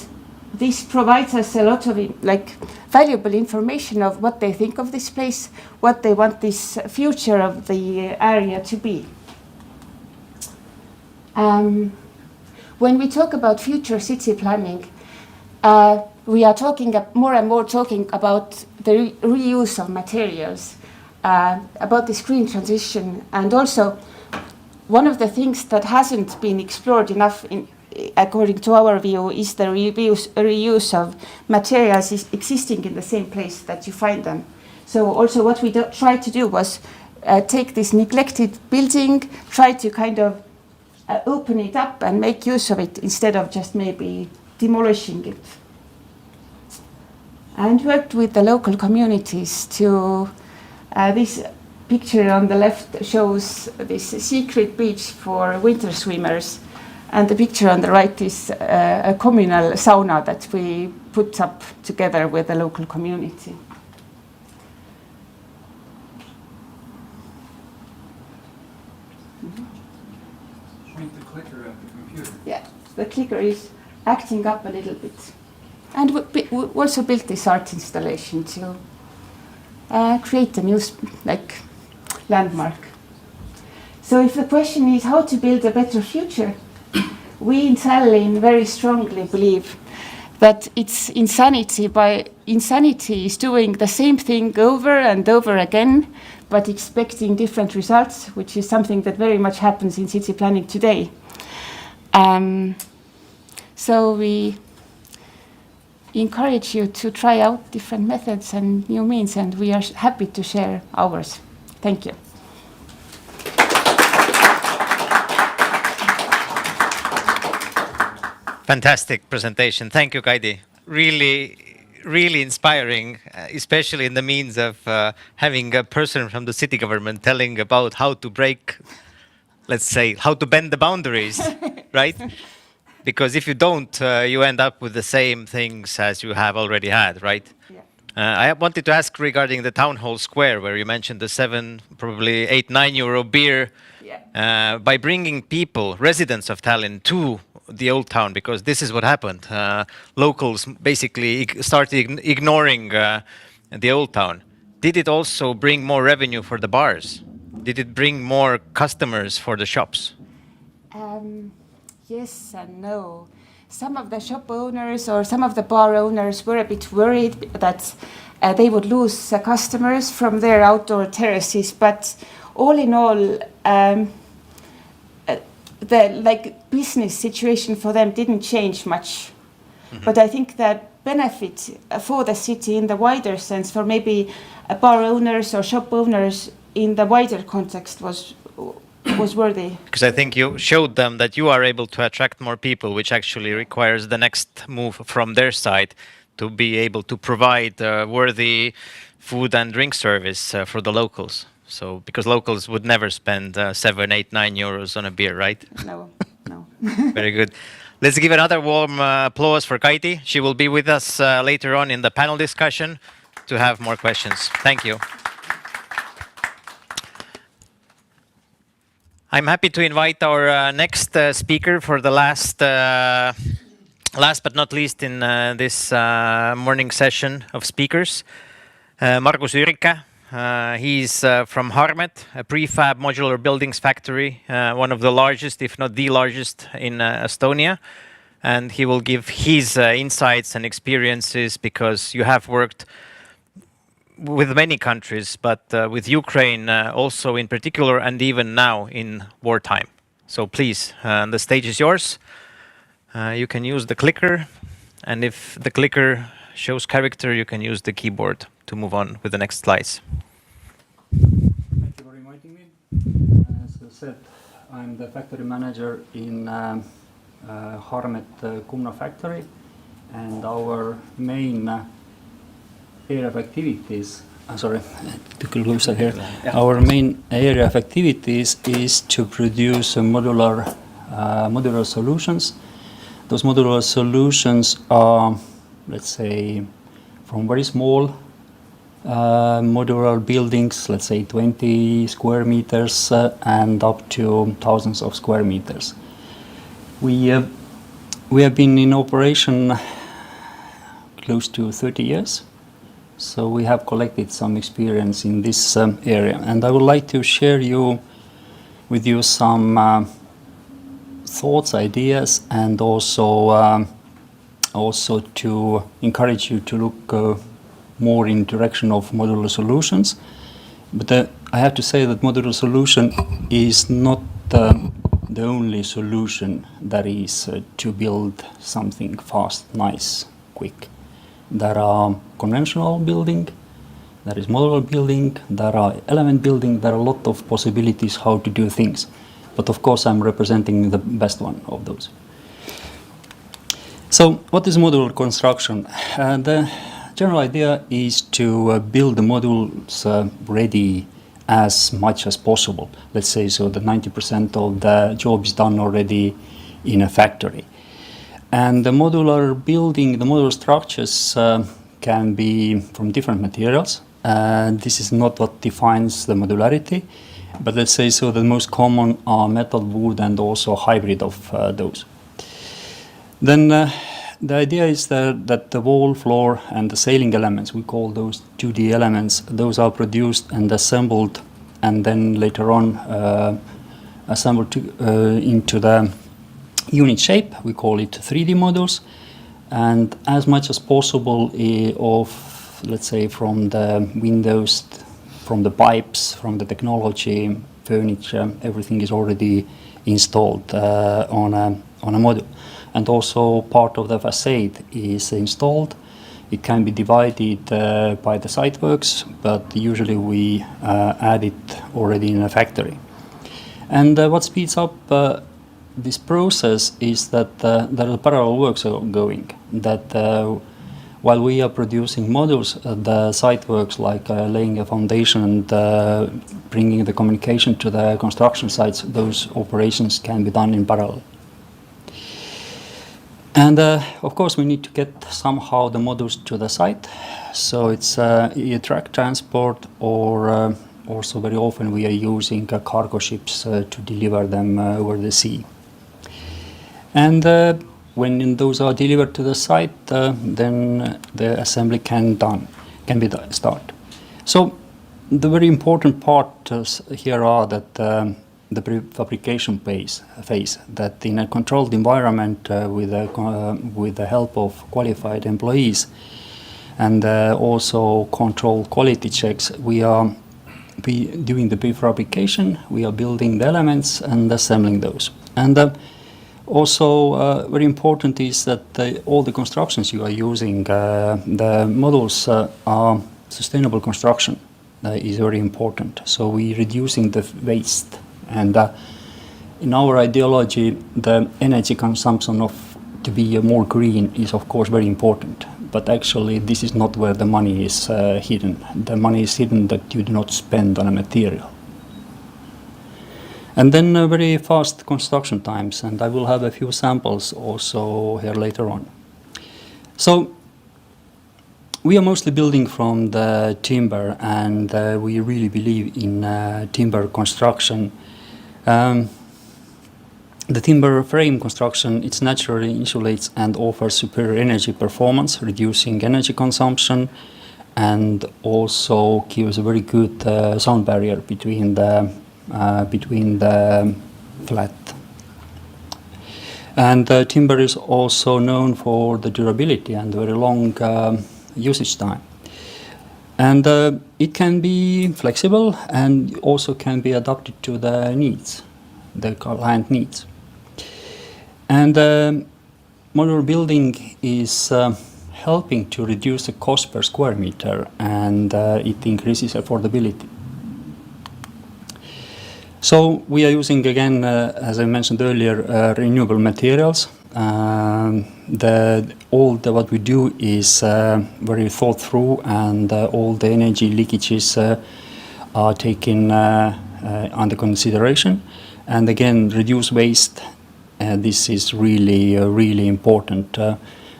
this provides us a lot of valuable information of what they think of this place, what they want this future of the area to be. When we talk about future city planning, we are talking more and more about the reuse of materials, about this green transition, and also one of the things that hasn't been explored enough, according to our view, is the reuse of materials existing in the same place that you find them. So also what we tried to do was take this neglected building, try to kind of open it up and make use of it instead of just maybe demolishing it. And worked with the local communities to, this picture on the left shows this secret beach for winter swimmers. And the picture on the right is a communal sauna that we put up together with the local community. Point the clicker at the computer. Yeah, the clicker is acting up a little bit. And we also built this art installation to create a new landmark. So if the question is how to build a better future, we in Tallinn very strongly believe that it's insanity is doing the same thing over and over again, but expecting different results, which is something that very much happens in city planning today. So we encourage you to try out different methods and new means, and we are happy to share ours. Thank you. Fantastic presentation. Thank you, Kaidi. Really inspiring, especially in the means of having a person from the city government telling about how to break, let's say, how to bend the boundaries, right? Because if you don't, you end up with the same things as you have already had, right? Yeah. I wanted to ask regarding the town hall square, where you mentioned the 7, probably 8, 9 euro beer. By bringing people, residents of Tallinn, to the old town, because this is what happened. Locals basically started ignoring the old town. Did it also bring more revenue for the bars? Did it bring more customers for the shops? Yes and no. Some of the shop owners or some of the bar owners were a bit worried that they would lose customers from their outdoor terraces, but all in all, the business situation for them didn't change much. But I think that benefit for the city in the wider sense, for maybe bar owners or shop owners in the wider context, was worthy. Because I think you showed them that you are able to attract more people, which actually requires the next move from their side to be able to provide worthy food and drink service for the locals. So, because locals would never spend 7, 8, 9 euros on a beer, right? No. Very good. Let's give another warm applause for Kaiti. She will be with us later on in the panel discussion to have more questions. Thank you. I'm happy to invite our next speaker for the last but not least in this morning session of speakers, Margus Ürika. He's from Harmet, a prefab modular buildings factory, one of the largest, if not the largest, in Estonia. And he will give his insights and experiences, because you have worked with many countries, but with Ukraine also in particular, and even now in wartime. So please, the stage is yours. You can use the clicker, and if the clicker shows character, you can use the keyboard to move on with the next slides. Thank you for inviting me. As I said, I'm the factory manager in Harmet Kumna factory, and our main area of activities. Our main area of activities is to produce modular solutions. Those modular solutions are, let's say, from very small modular buildings, let's say 20 square meters, and up to thousands of square meters. We have been in operation close to 30 years. So we have collected some experience in this area, and I would like to share with you some thoughts, ideas, and also to encourage you to look more in direction of modular solutions. But I have to say that modular solution is not the only solution that is to build something fast, nice, quick. There are conventional building, there is modular building, there are element building, there are a lot of possibilities how to do things. But of course I'm representing the best one of those. So what is modular construction? The general idea is to build the modules ready as much as possible. Let's say so that 90% of the job is done already in a factory. And the modular building, the modular structures can be from different materials. This is not what defines the modularity, but let's say so the most common are metal, wood, and also hybrid of those. Then the idea is that the wall, floor, and the ceiling elements, we call those 2D elements, those are produced and assembled, and then later on assembled into the unit shape. We call it 3D models, and as much as possible of, let's say, from the windows, from the pipes, from the technology, furniture, everything is already installed on a module. And also part of the facade is installed. It can be divided by the site works, but usually we add it already in a factory. And what speeds up this process is that there are parallel works going, that while we are producing modules, the site works like laying a foundation and bringing the communication to the construction sites, those operations can be done in parallel. And of course, we need to get somehow the modules to the site. So it's either track transport or also very often we are using cargo ships to deliver them over the sea. And when those are delivered to the site, then the assembly can be started. So the very important part here are that the prefabrication phase, that in a controlled environment with the help of qualified employees and also controlled quality checks, we are doing the prefabrication, we are building the elements and assembling those. And also very important is that all the constructions you are using, the models are sustainable construction is very important. So we're reducing the waste. And in our ideology, the energy consumption to be more green is of course very important. But actually this is not where the money is hidden. The money is hidden that you do not spend on a material. And then very fast construction times, and I will have a few samples also here later on. So we are mostly building from the timber, and we really believe in timber construction. The timber frame construction, it naturally insulates and offers superior energy performance, reducing energy consumption, and also gives a very good sound barrier between the flat. And timber is also known for the durability and very long usage time. And it can be flexible and also can be adapted to the needs, the client needs. And modular building is helping to reduce the cost per square meter, and it increases affordability. So we are using, again, as I mentioned earlier, renewable materials. What we do is very thought through, and all the energy leakages are taken under consideration. And again, reduce waste. This is really, really important.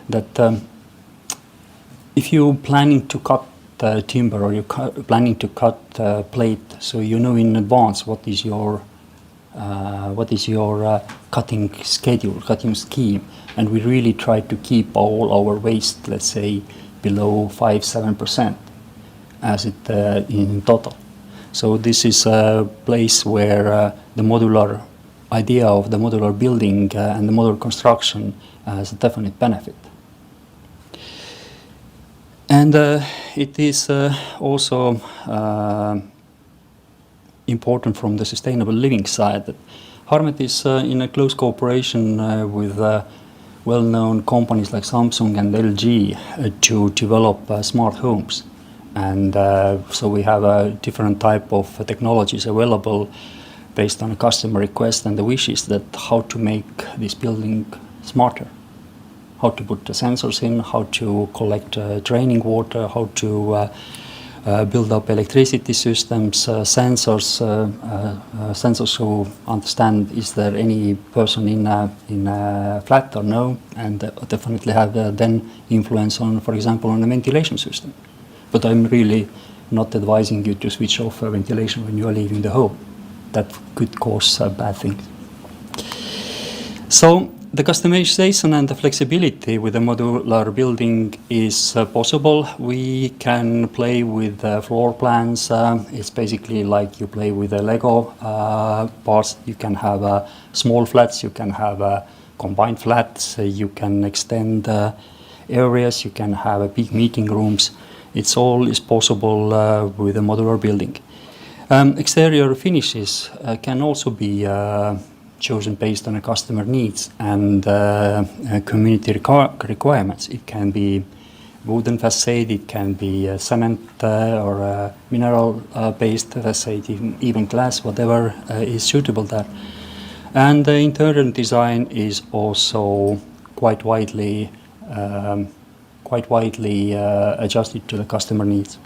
That if you're planning to cut timber or you're planning to cut plate, so you know in advance what is your cutting schedule, cutting scheme, and we really try to keep all our waste, let's say, below 5-7% as it in total. So this is a place where the modular idea of the modular building and the modular construction has a definite benefit. And it is also important from the sustainable living side that Harmet is in a close cooperation with well-known companies like Samsung and LG to develop smart homes. And so we have a different type of technologies available based on a customer request and the wishes that how to make this building smarter. How to put the sensors in, how to collect draining water, how to build up electricity systems, sensors who understand is there any person in a flat or no, and definitely have then influence on, for example, on the ventilation system. But I'm really not advising you to switch off ventilation when you are leaving the home. That could cause bad things. So the customization and the flexibility with a modular building is possible. We can play with floor plans. It's basically like you play with the Lego parts. You can have small flats, you can have combined flats, you can extend areas, you can have big meeting rooms. It's all is possible with a modular building. Exterior finishes can also be chosen based on a customer needs and community requirements. It can be wooden facade, it can be cement or mineral-based facade, even glass, whatever is suitable there. And the interior design is also quite widely adjusted to the customer needs.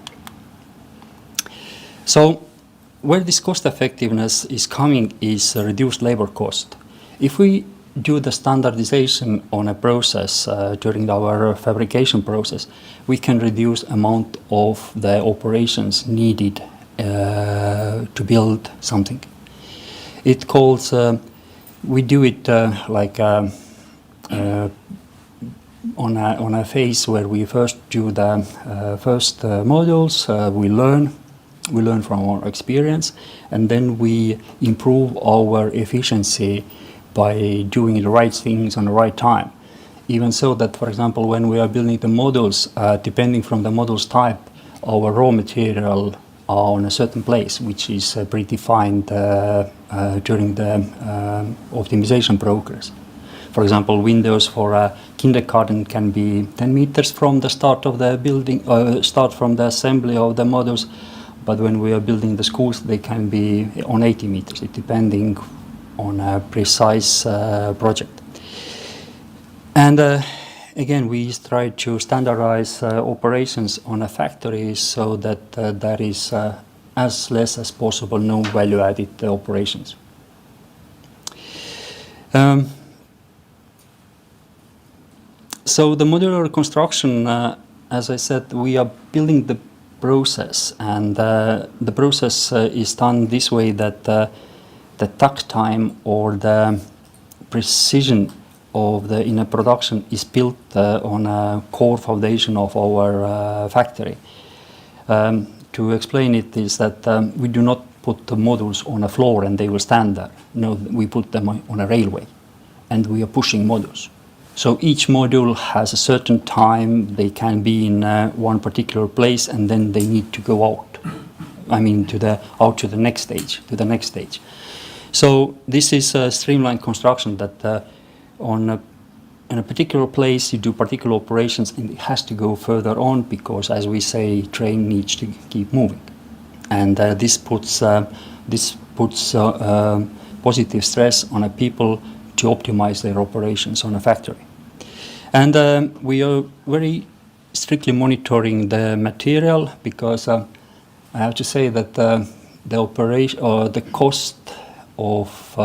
So where this cost effectiveness is coming is reduced labor cost. If we do the standardization on a process during our fabrication process, we can reduce amount of the operations needed to build something. It calls, we do it on a phase where we first do the first modules, we learn from our experience, and then we improve our efficiency by doing the right things on the right time. Even so that, for example, when we are building the modules, depending from the modules type, our raw material are on a certain place, which is predefined during the optimization progress. For example, windows for a kindergarten can be 10 meters from the start of the building, start from the assembly of the modules, but when we are building the schools, they can be on 80 meters, depending on a precise project. And again, we try to standardize operations on a factory so that there is as less as possible no value-added operations. So the modular construction, as I said, we are building the process, and the process is done this way that the takt time or the precision of the inner production is built on a core foundation of our factory. To explain it is that we do not put the modules on a floor and they will stand there. No, we put them on a railway and we are pushing modules. So each module has a certain time they can be in one particular place, and then they need to go out. I mean, to the next stage. So this is a streamlined construction that in a particular place you do particular operations, and it has to go further on because, as we say, train needs to keep moving, and this puts positive stress on a people to optimize their operations on a factory. And we are very strictly monitoring the material because I have to say that the operation or the cost of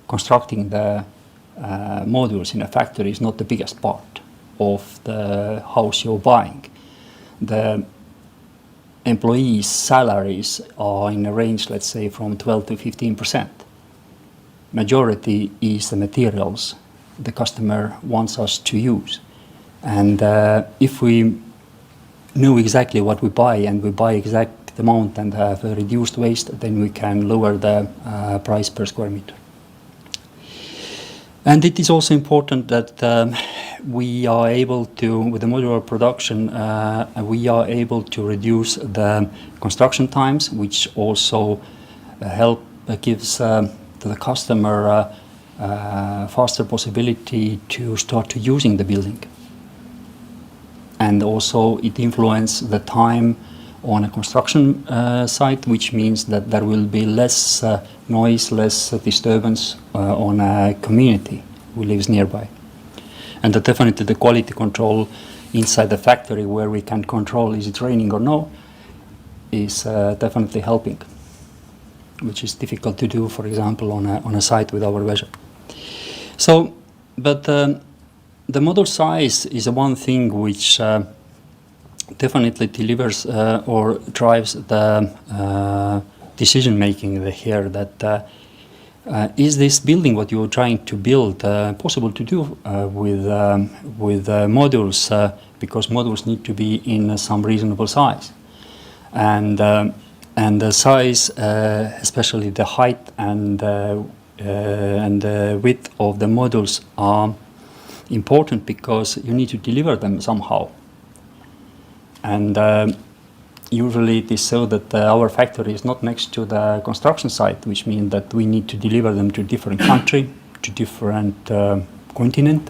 constructing the modules in a factory is not the biggest part of the house you're buying. The employees' salaries are in a range, let's say, from 12 to 15%. Majority is the materials the customer wants us to use. And if we know exactly what we buy and we buy exact amount and have a reduced waste, then we can lower the price per square meter. And it is also important that we are able to, with the modular production, we are able to reduce the construction times, which also gives to the customer faster possibility to start using the building. And also it influences the time on a construction site, which means that there will be less noise, less disturbance on a community who lives nearby. And definitely the quality control inside the factory, where we can control is it raining or no, is definitely helping, which is difficult to do, for example, on a site with our leisure. So, but the model size is one thing which definitely delivers or drives the decision making here. That is this building what you're trying to build possible to do with modules, because modules need to be in some reasonable size, and the size, especially the height and the width of the modules are important because you need to deliver them somehow. And usually it is so that our factory is not next to the construction site, which means that we need to deliver them to different country, to different continent.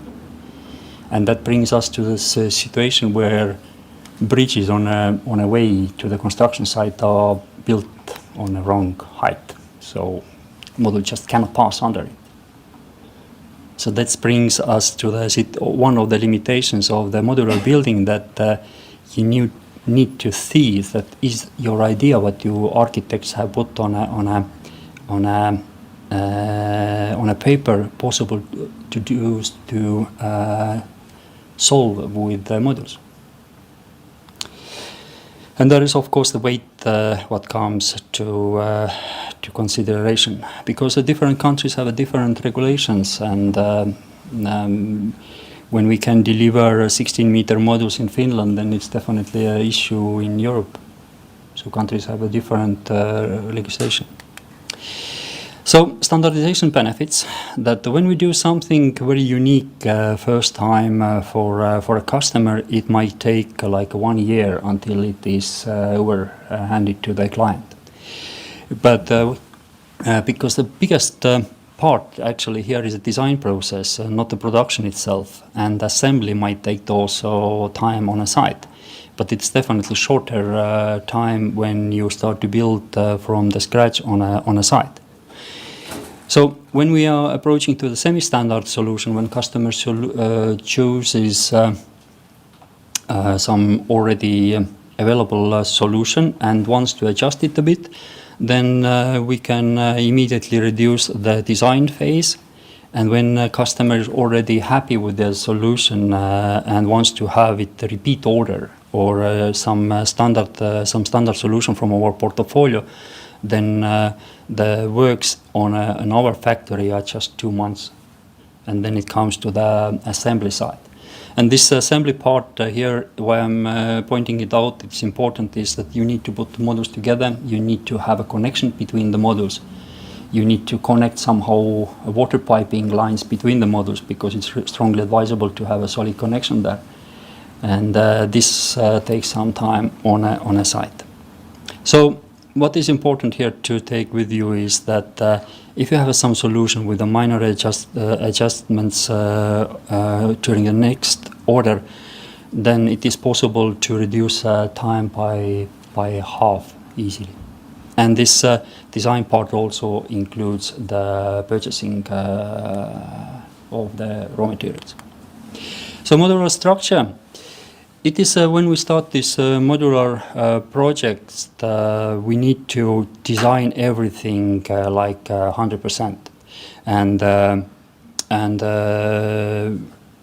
And that brings us to this situation where bridges on a way to the construction site are built on the wrong height. So model just cannot pass under it. So that brings us to one of the limitations of the modular building, that you need to see that is your idea what you architects have put on a paper possible introduced to solve with the modules. And there is, of course, the weight what comes to consideration, because the different countries have different regulations, and when we can deliver 16-meter modules in Finland, then it's definitely an issue in Europe. So countries have a different legislation. So standardization benefits that when we do something very unique first time for a customer, it might take like 1 year until it is handed to the client. But because the biggest part actually here is the design process, not the production itself, and assembly might take also time on a site. But it's definitely shorter time when you start to build from the scratch on a site. So when we are approaching to the semi-standard solution, when customers chooses some already available solution and wants to adjust it a bit, then we can immediately reduce the design phase. And when a customer is already happy with their solution and wants to have it repeat order or some standard solution from our portfolio, then the works on our factory are just 2 months, and then it comes to the assembly side. And this assembly part here, why I'm pointing it out, it's important, is that you need to put the modules together. You need to have a connection between the modules. You need to connect somehow water piping lines between the modules, because it's strongly advisable to have a solid connection there. And this takes some time on a site. So what is important here to take with you is that if you have some solution with a minor adjustments during the next order, then it is possible to reduce time by half easily. And this design part also includes the purchasing of the raw materials. So modular structure. It is when we start this modular projects, we need to design everything like 100%, and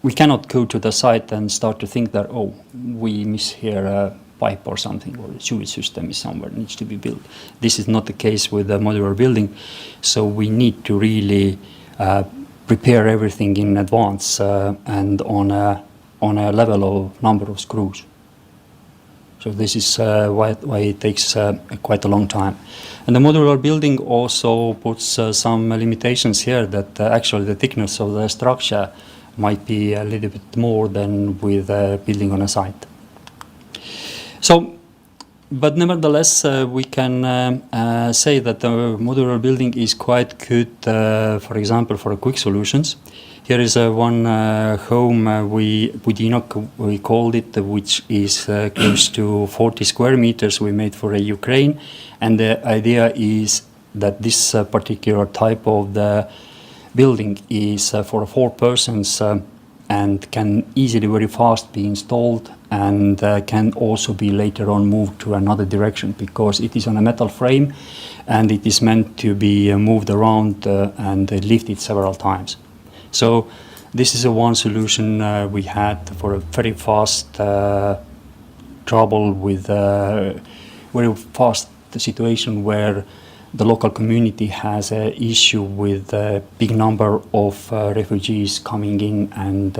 we cannot go to the site and start to think that, oh, we miss here a pipe or something, or the sewage system is somewhere, needs to be built. This is not the case with the modular building, so we need to really prepare everything in advance and on a level of number of screws. So this is why it takes quite a long time. And the modular building also puts some limitations here, that actually the thickness of the structure might be a little bit more than with building on a site. So, but nevertheless, we can say that the modular building is quite good, for example, for quick solutions. Here is one home, Budinok, we called it, which is close to 40 square meters we made for Ukraine. And the idea is that this particular type of the building is for 4 persons and can easily, very fast be installed, and can also be later on moved to another direction, because it is on a metal frame and it is meant to be moved around and lifted several times. So this is one solution we had for a very fast trouble with very fast situation where the local community has an issue with a big number of refugees coming in and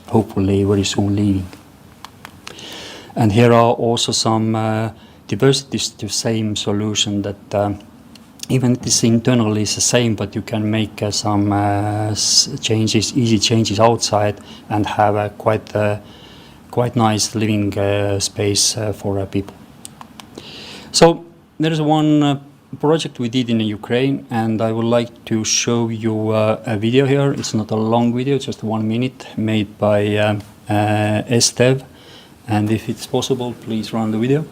hopefully very soon leaving. And here are also some diversities to same solution that even if this internally is the same, but you can make some changes, easy changes outside, and have a quite nice living space for people. So there is one project we did in Ukraine, and I would like to show you a video here. It's not a long video, just 1 minute, made by Estev. And if it's possible, please run the video.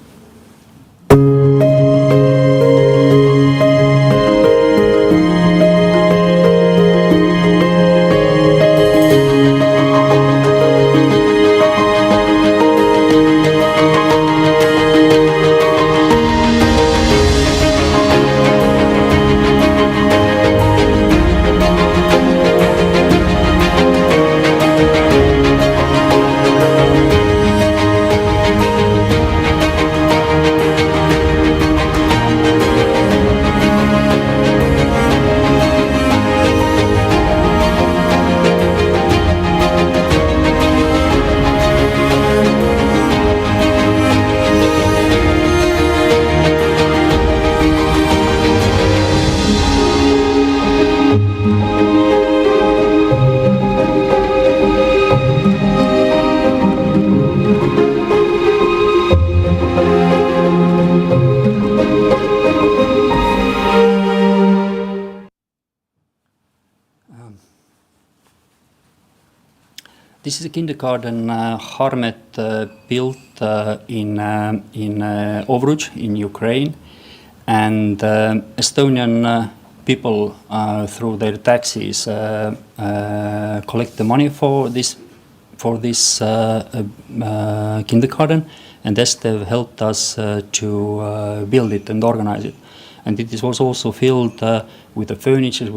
This is a kindergarten Harmet built in Ovruch in Ukraine, and Estonian people through their taxes collect the money for this kindergarten, and Estev helped us to build it and organize it. And it was also filled with the furniture,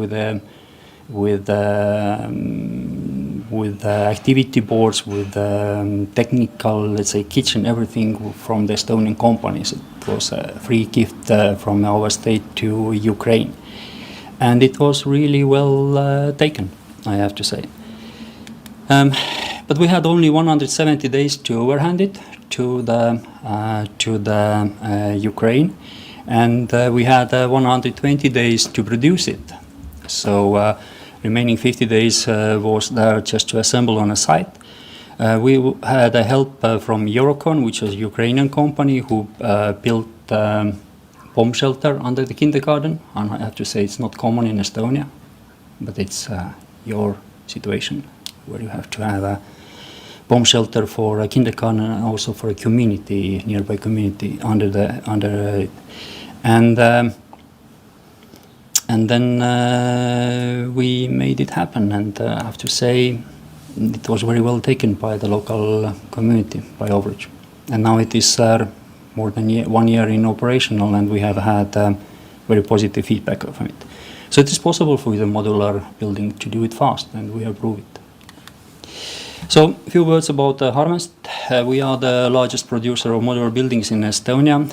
with activity boards, with technical, let's say, kitchen, everything from the Estonian companies. It was a free gift from our state to Ukraine. And it was really well taken, I have to say. But we had only 170 days to overhand it to the Ukraine, and we had 120 days to produce it. So remaining 50 days was there just to assemble on a site. We had a help from Eurocon, which was a Ukrainian company who built bomb shelter under the kindergarten. And I have to say it's not common in Estonia, but it's your situation where you have to have a bomb shelter for a kindergarten and also for a community, nearby community under it. And then we made it happen, and I have to say it was very well taken by the local community, by Ovruch. And now it is more than 1 year in operational, and we have had very positive feedback from it. So it is possible for the modular building to do it fast, and we have proved it. So a few words about Harvest. We are the largest producer of modular buildings in Estonia.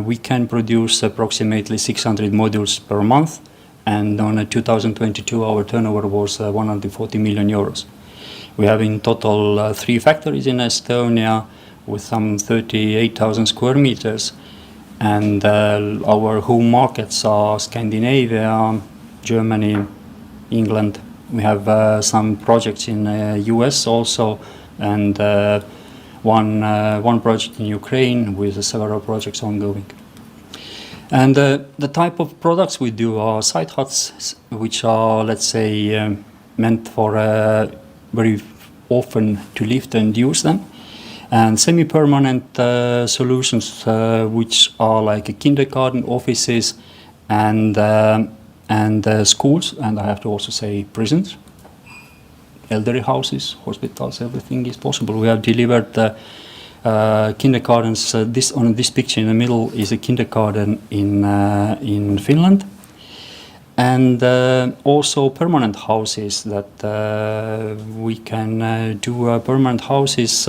We can produce approximately 600 modules per month, and on 2022 our turnover was 140 million euros. We have in total 3 factories in Estonia with some 38,000 square meters, and our home markets are Scandinavia, Germany, England. We have some projects in US also, and one project in Ukraine with several projects ongoing. And the type of products we do are site huts, which are, let's say, meant for very often to lift and use them, and semi-permanent solutions, which are like kindergarten, offices, and schools, and I have to also say prisons, elderly houses, hospitals, everything is possible. We have delivered kindergartens. On this picture in the middle is a kindergarten in Finland, and also permanent houses that we can do. Permanent houses,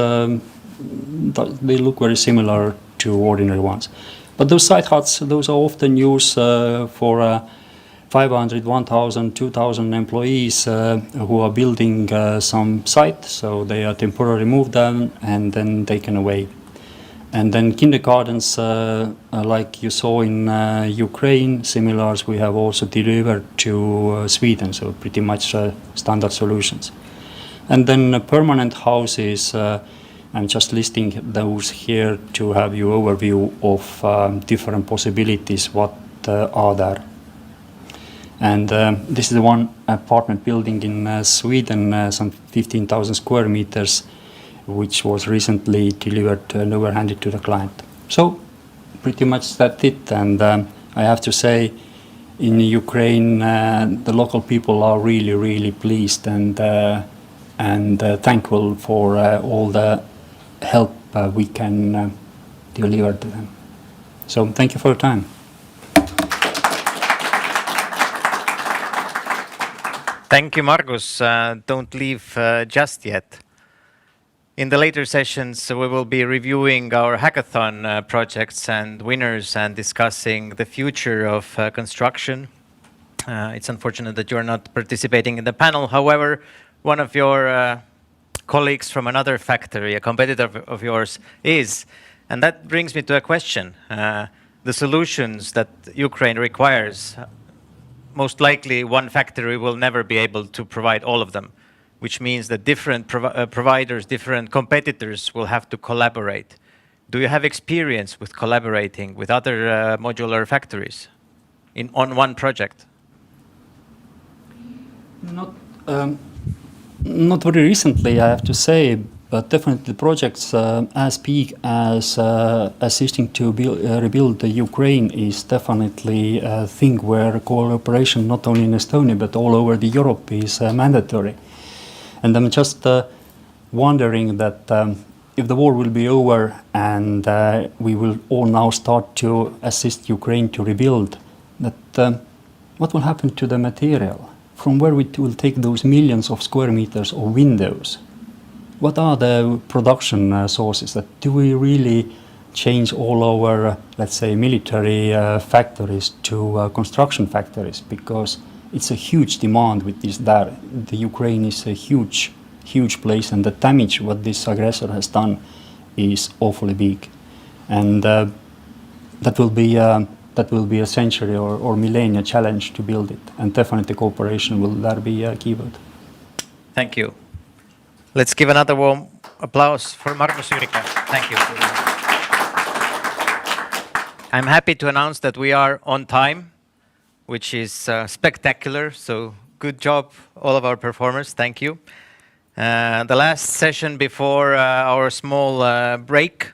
they look very similar to ordinary ones, but those site huts, those are often used for 500, 1,000, 2,000 employees who are building some site, so they are temporarily moved down and then taken away. And then kindergartens, like you saw in Ukraine, similars we have also delivered to Sweden, so pretty much standard solutions. And then permanent houses, I'm just listing those here to have you overview of different possibilities, what are there. And this is the one apartment building in Sweden, some 15,000 square meters, which was recently delivered and overhanded to the client. So pretty much that's it. And I have to say, in Ukraine, the local people are really, really pleased and thankful for all the help we can deliver to them. So thank you for your time. Thank you, Margus. Don't leave just yet. In the later sessions, we will be reviewing our hackathon projects and winners and discussing the future of construction. It's unfortunate that you're not participating in the panel. However, one of your colleagues from another factory, a competitor of yours, is. And that brings me to a question. The solutions that Ukraine requires, most likely one factory will never be able to provide all of them, which means that different providers, different competitors will have to collaborate. Do you have experience with collaborating with other modular factories on one project? Not Not very recently, I have to say, but definitely projects as big as assisting to rebuild the Ukraine is definitely a thing where cooperation not only in Estonia but all over the Europe is mandatory. And I'm just wondering that if the war will be over and we will all now start to assist Ukraine to rebuild, that what will happen to the material? From where we will take those millions of square meters of windows? What are the production sources? That do we really change all our, let's say, military factories to construction factories? Because it's a huge demand with this. That the Ukraine is a huge place, and the damage what this aggressor has done is awfully big, and that will be a century or millennia challenge to build it, and definitely cooperation will there be a keyword. Thank you. Let's give another warm applause for Margus Yrika. Thank you. I'm happy to announce that we are on time, which is spectacular. So good job, all of our performers. Thank you. The last session before our small break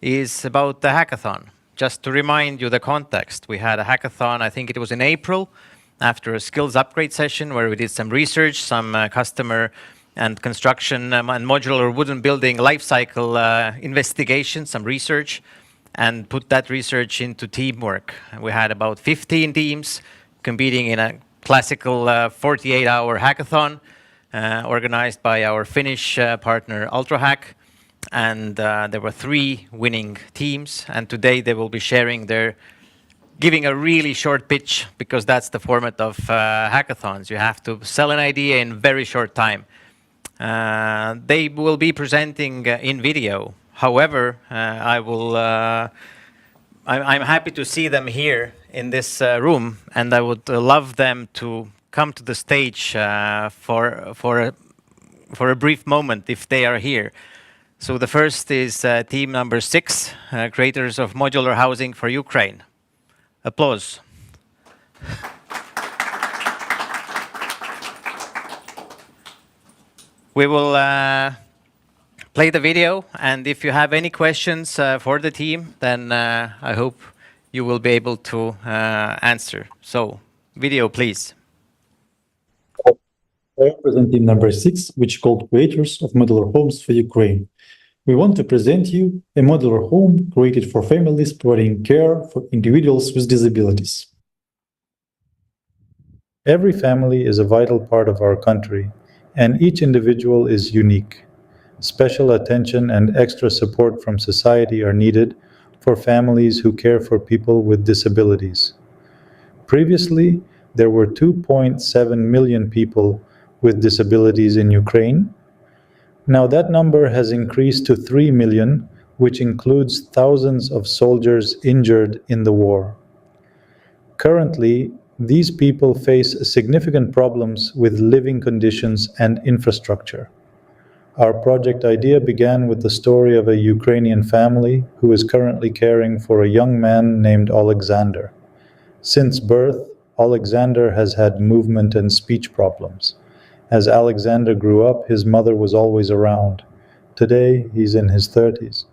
is about the hackathon. Just to remind you the context, we had a hackathon, I think it was in April, after a skills upgrade session where we did some research, some customer and construction and modular wooden building life cycle investigation, some research, and put that research into teamwork. We had about 15 teams competing in a classical 48-hour hackathon organized by our Finnish partner UltraHack. And there were 3 winning teams, and today they will be sharing giving a really short pitch, because that's the format of hackathons. You have to sell an idea in very short time. They will be presenting in video. However, I'm happy to see them here in this room, and I would love them to come to the stage for a brief moment if they are here. So the first is team number 6, creators of modular housing for Ukraine. Applause. We will play the video, and if you have any questions for the team, then I hope you will be able to answer. So, video, please. I represent team number 6, which is called Creators of Modular Homes for Ukraine. We want to present you a modular home created for families providing care for individuals with disabilities. Every family is a vital part of our country, and each individual is unique. Special attention and extra support from society are needed for families who care for people with disabilities. Previously, there were 2.7 million people with disabilities in Ukraine. Now that number has increased to 3 million, which includes thousands of soldiers injured in the war. Currently, these people face significant problems with living conditions and infrastructure. Our project idea began with the story of a Ukrainian family who is currently caring for a young man named Alexander. Since birth, Alexander has had movement and speech problems. As Alexander grew up, his mother was always around. Today, he's in his 30s.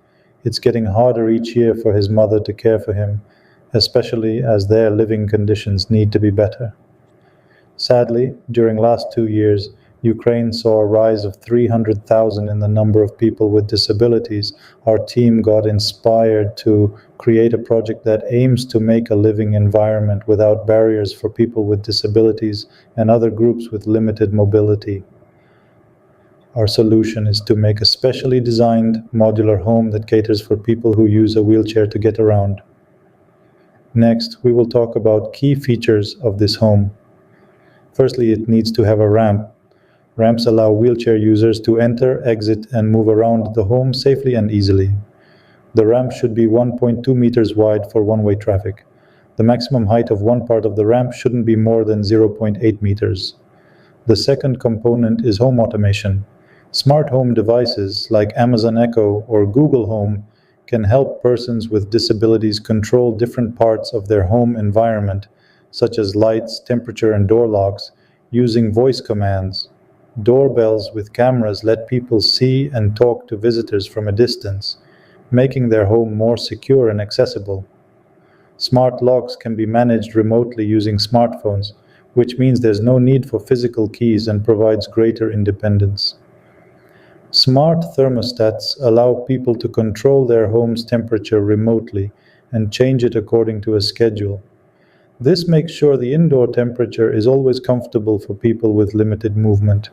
It's getting harder each year for his mother to care for him, especially as their living conditions need to be better. Sadly, during last 2 years, Ukraine saw a rise of 300,000 in the number of people with disabilities. Our team got inspired to create a project that aims to make a living environment without barriers for people with disabilities and other groups with limited mobility. Our solution is to make a specially designed modular home that caters for people who use a wheelchair to get around. Next, we will talk about key features of this home. Firstly, it needs to have a ramp. Ramps allow wheelchair users to enter, exit, and move around the home safely and easily. The ramp should be 1.2 meters wide for one-way traffic. The maximum height of one part of the ramp shouldn't be more than 0.8 meters. The second component is home automation. Smart home devices like Amazon Echo or Google Home can help persons with disabilities control different parts of their home environment, such as lights, temperature, and door locks, using voice commands. Doorbells with cameras let people see and talk to visitors from a distance, making their home more secure and accessible. Smart locks can be managed remotely using smartphones, which means there's no need for physical keys and provides greater independence. Smart thermostats allow people to control their home's temperature remotely and change it according to a schedule. This makes sure the indoor temperature is always comfortable for people with limited movement.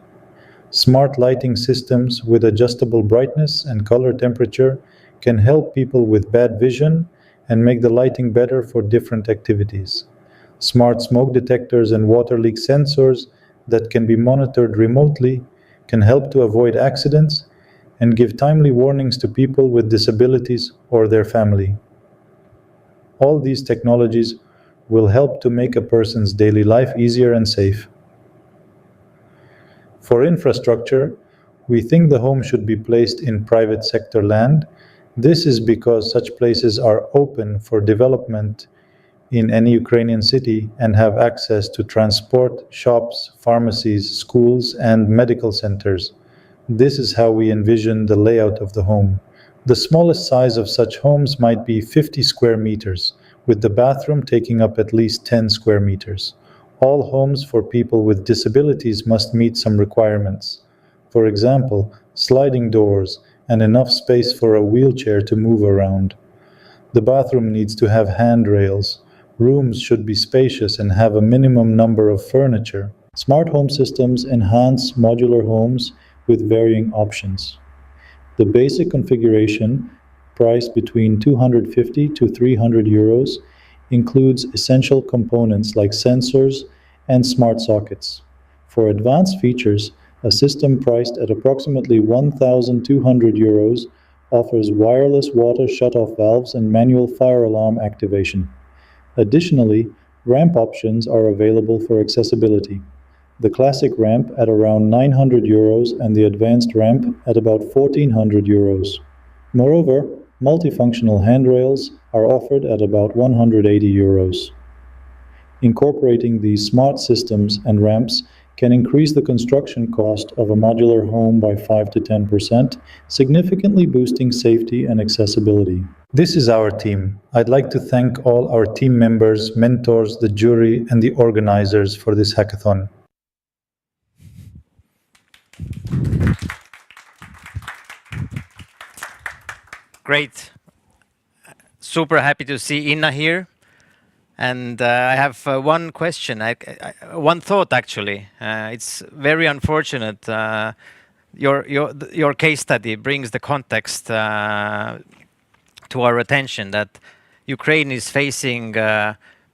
Smart lighting systems with adjustable brightness and color temperature can help people with bad vision and make the lighting better for different activities. Smart smoke detectors and water leak sensors that can be monitored remotely can help to avoid accidents and give timely warnings to people with disabilities or their family. All these technologies will help to make a person's daily life easier and safe. For infrastructure, we think the home should be placed in private sector land. This is because such places are open for development in any Ukrainian city and have access to transport, shops, pharmacies, schools, and medical centers. This is how we envision the layout of the home. The smallest size of such homes might be 50 square meters, with the bathroom taking up at least 10 square meters. All homes for people with disabilities must meet some requirements. For example, sliding doors and enough space for a wheelchair to move around. The bathroom needs to have handrails. Rooms should be spacious and have a minimum number of furniture. Smart home systems enhance modular homes with varying options. The basic configuration, priced between 250 to 300 euros, includes essential components like sensors and smart sockets. For advanced features, a system priced at approximately 1,200 euros offers wireless water shutoff valves and manual fire alarm activation. Additionally, ramp options are available for accessibility. The classic ramp at around 900 euros and the advanced ramp at about 1,400 euros. Moreover, multifunctional handrails are offered at about 180 euros. Incorporating these smart systems and ramps can increase the construction cost of a modular home by 5 to 10%, significantly boosting safety and accessibility. This is our team. I'd like to thank all our team members, mentors, the jury, and the organizers for this hackathon. Great. Super happy to see Inna here. And I have one question, one thought actually. It's very unfortunate. Your case study brings the context to our attention that Ukraine is facing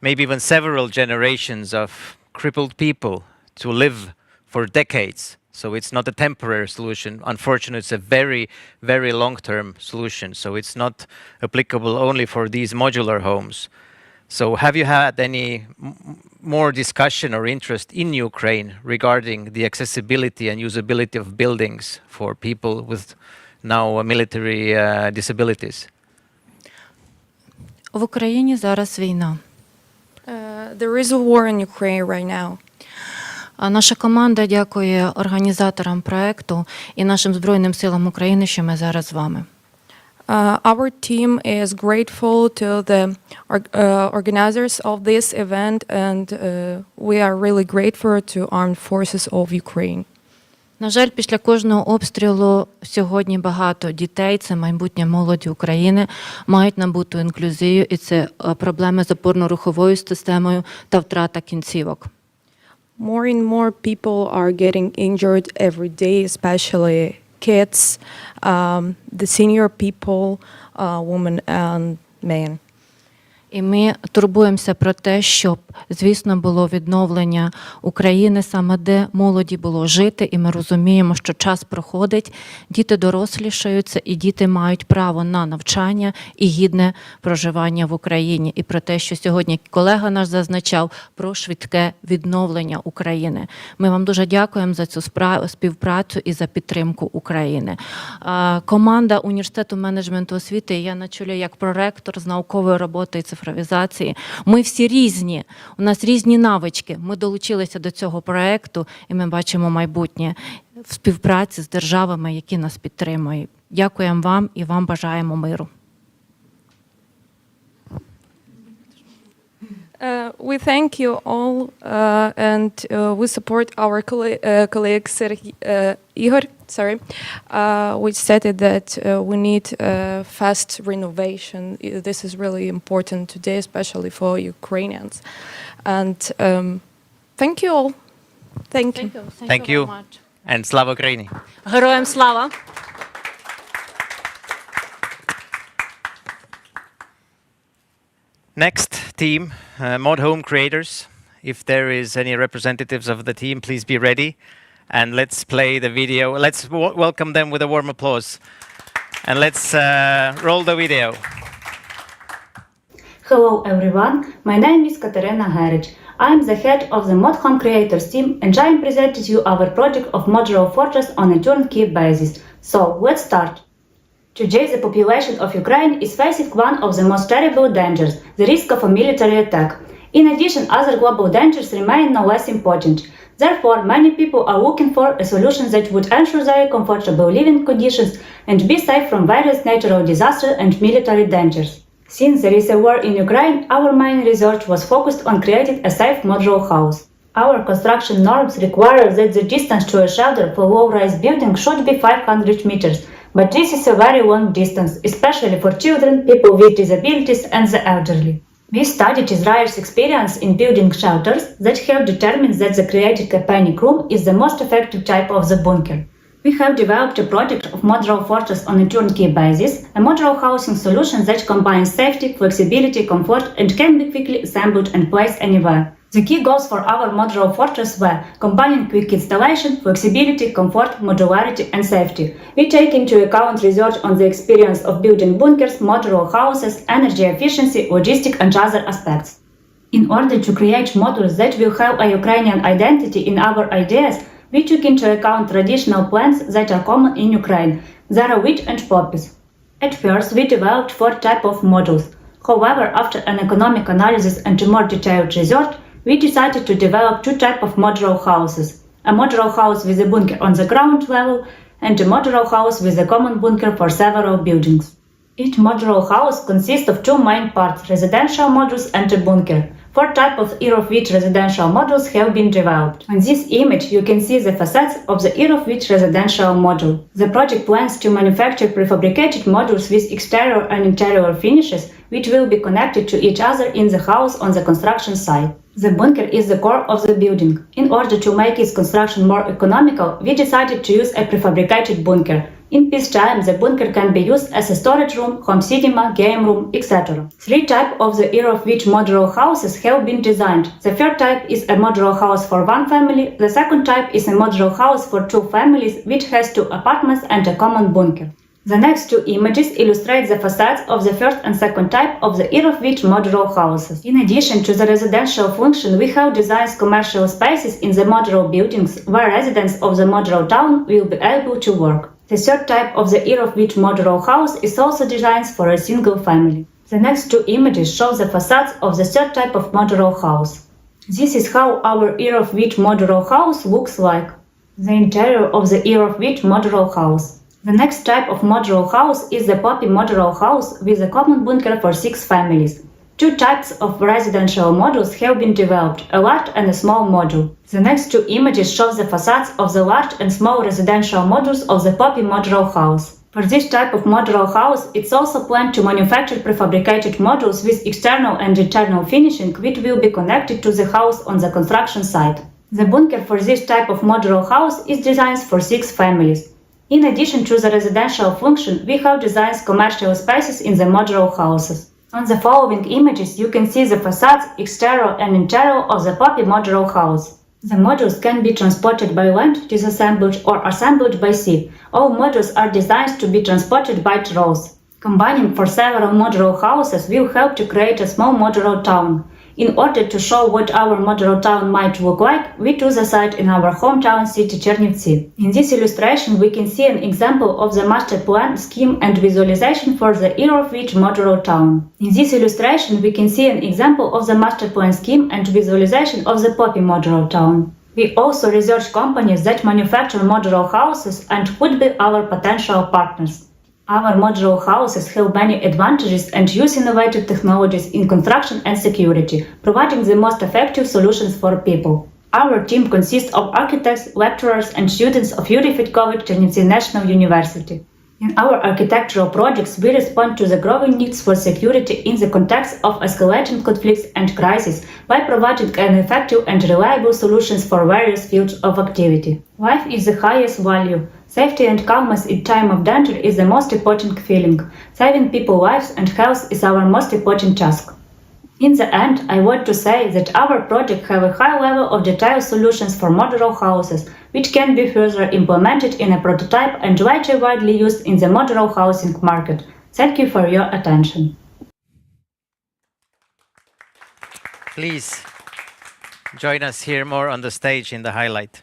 maybe even several generations of crippled people to live for decades. So it's not a temporary solution. Unfortunately, it's a very, very long-term solution. So it's not applicable only for these modular homes. So have you had any more discussion or interest in Ukraine regarding the accessibility and usability of buildings for people with now military disabilities? В Україні зараз війна. There is a war in Ukraine right now. Наша команда дякує організаторам проекту і нашим Збройним силам України, що ми зараз з вами. Our team is grateful to the organizers of this event, and we are really grateful to Armed Forces of Ukraine. На жаль, після кожного обстрілу сьогодні багато дітей, це майбутнє молоді України, мають набуту інклюзію, і це проблеми з опорно-руховою системою та втрата кінцівок. More and more people are getting injured every day, especially kids, the senior people, women and men. І ми турбуємося про те, щоб, звісно, було відновлення України, саме де молоді було жити, і ми розуміємо, що час проходить, діти дорослішаються, і діти мають право на навчання і гідне проживання в Україні. І про те, що сьогодні колега наш зазначав про швидке відновлення України. Ми вам дуже дякуємо за цю співпрацю і за підтримку України. Команда університету менеджменту освіти, я на чолі як проректор з наукової роботи і цифрової цифровізації. Ми всі різні, у нас різні навички. Ми долучилися до цього проекту, і ми бачимо майбутнє в співпраці з державами, які нас підтримують. Дякуємо вам і вам бажаємо миру. We thank you all, and we support our colleague Igor, which stated that we need fast renovation. This is really important today, especially for Ukrainians. And thank you all. Thank you. Thank you. And Slava Ukraini. Героям слава! Next team, Mod Home Creators. If there is any representatives of the team, please be ready. And let's play the video. Let's welcome them with a warm applause. And let's roll the video. Hello everyone, my name is Katerina Geric. I am the head of the Mod Home Creators team and I am presenting you our project of modular fortress on a turnkey basis. So let's start. Today the population of Ukraine is facing one of the most terrible dangers, the risk of a military attack. In addition, other global dangers remain no less important. Therefore, many people are looking for a solution that would ensure their comfortable living conditions and be safe from various natural disasters and military dangers. Since there is a war in Ukraine, our main research was focused on creating a safe modular house. Our construction norms require that the distance to a shelter for low-rise building should be 500 meters. But this is a very long distance, especially for children, people with disabilities and the elderly. We studied Israel's experience in building shelters that have determined that the created panic room is the most effective type of the bunker. We have developed a project of modular fortress on a turnkey basis, a modular housing solution that combines safety, flexibility, comfort, and can be quickly assembled and placed anywhere. The key goals for our modular fortress were combining quick installation, flexibility, comfort, modularity, and safety. We take into account research on the experience of building bunkers, modular houses, energy efficiency, logistics, and other aspects. In order to create modules that will have a Ukrainian identity in our ideas, we took into account traditional plans that are common in Ukraine. There are wheat and poppies. At first, we developed 4 types of modules. However, after an economic analysis and a more detailed research, we decided to develop 2 types of modular houses. A modular house with a bunker on the ground level and a modular house with a common bunker for several buildings. Each modular house consists of 2 main parts, residential modules and a bunker. 4 types of EROF-which residential modules have been developed. On this image, you can see the facades of the EROF-which residential module. The project plans to manufacture prefabricated modules with exterior and interior finishes, which will be connected to each other in the house on the construction site. The bunker is the core of the building. In order to make its construction more economical, we decided to use a prefabricated bunker. In peacetime, the bunker can be used as a storage room, home cinema, game room, etc. 3 types of the EROF-which modular houses have been designed. The first type is a modular house for 1 family. The second type is a modular house for 2 families, which has 2 apartments and a common bunker. The next 2 images illustrate the facades of the first and second type of the EROF-which modular houses. In addition to the residential function, we have designed commercial spaces in the modular buildings where residents of the modular town will be able to work. The third type of the EROF-which modular house is also designed for a single family. The next 2 images show the facades of the third type of modular house. This is how our EROF-which modular house looks like. The interior of the EROF-which modular house. The next type of modular house is the poppy modular house with a common bunker for 6 families. 2 types of residential modules have been developed, a large and a small module. The next 2 images show the facades of the large and small residential modules of the poppy modular house. For this type of modular house, it's also planned to manufacture prefabricated modules with external and internal finishing, which will be connected to the house on the construction site. The bunker for this type of modular house is designed for 6 families. In addition to the residential function, we have designed commercial spaces in the modular houses. On the following images, you can see the facades, exterior and interior of the poppy modular house. The modules can be transported by land, disassembled or assembled by sea. All modules are designed to be transported by trolls. Combining for several modular houses will help to create a small modular town. In order to show what our modular town might look like, we chose a site in our hometown city Chernivtsi. In this illustration, we can see an example of the master plan scheme and visualization for the Irovich modular town. In this illustration, we can see an example of the master plan scheme and visualization of the Poppy modular town. We also research companies that manufacture modular houses and could be our potential partners. Our modular houses have many advantages and use innovative technologies in construction and security, providing the most effective solutions for people. Our team consists of architects, lecturers, and students of Yuriy Fedkovich Chernivtsi National University. In our architectural projects, we respond to the growing needs for security in the context of escalating conflicts and crises by providing an effective and reliable solutions for various fields of activity. Life is the highest value. Safety and calmness in time of danger is the most important feeling. Saving people's lives and health is our most important task. In the end, I want to say that our project have a high level of detailed solutions for modular houses, which can be further implemented in a prototype and later widely used in the modular housing market. Thank you for your attention. Please join us here more on the stage in the highlight.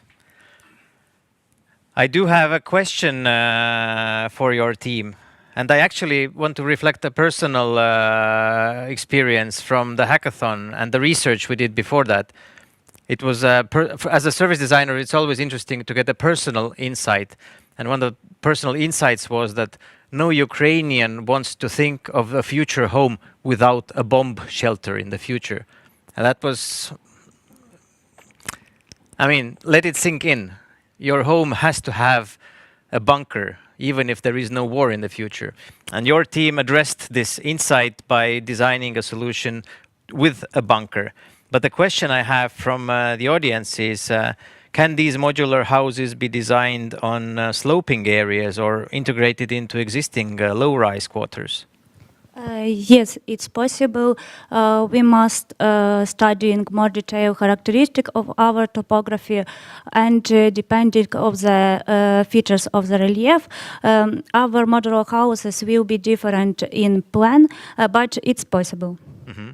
I do have a question for your team. And I actually want to reflect a personal experience from the hackathon and the research we did before that. It was, as a service designer, it's always interesting to get a personal insight. And one of the personal insights was that no Ukrainian wants to think of a future home without a bomb shelter in the future. And that was, I mean, let it sink in. Your home has to have a bunker, even if there is no war in the future. And your team addressed this insight by designing a solution with a bunker. But the question I have from the audience is, can these modular houses be designed on sloping areas or integrated into existing low-rise quarters? Yes, it's possible. We must studying more detailed characteristic of our topography and depending of the features of the relief. Our modular houses will be different in plan, but it's possible. Mm-hmm.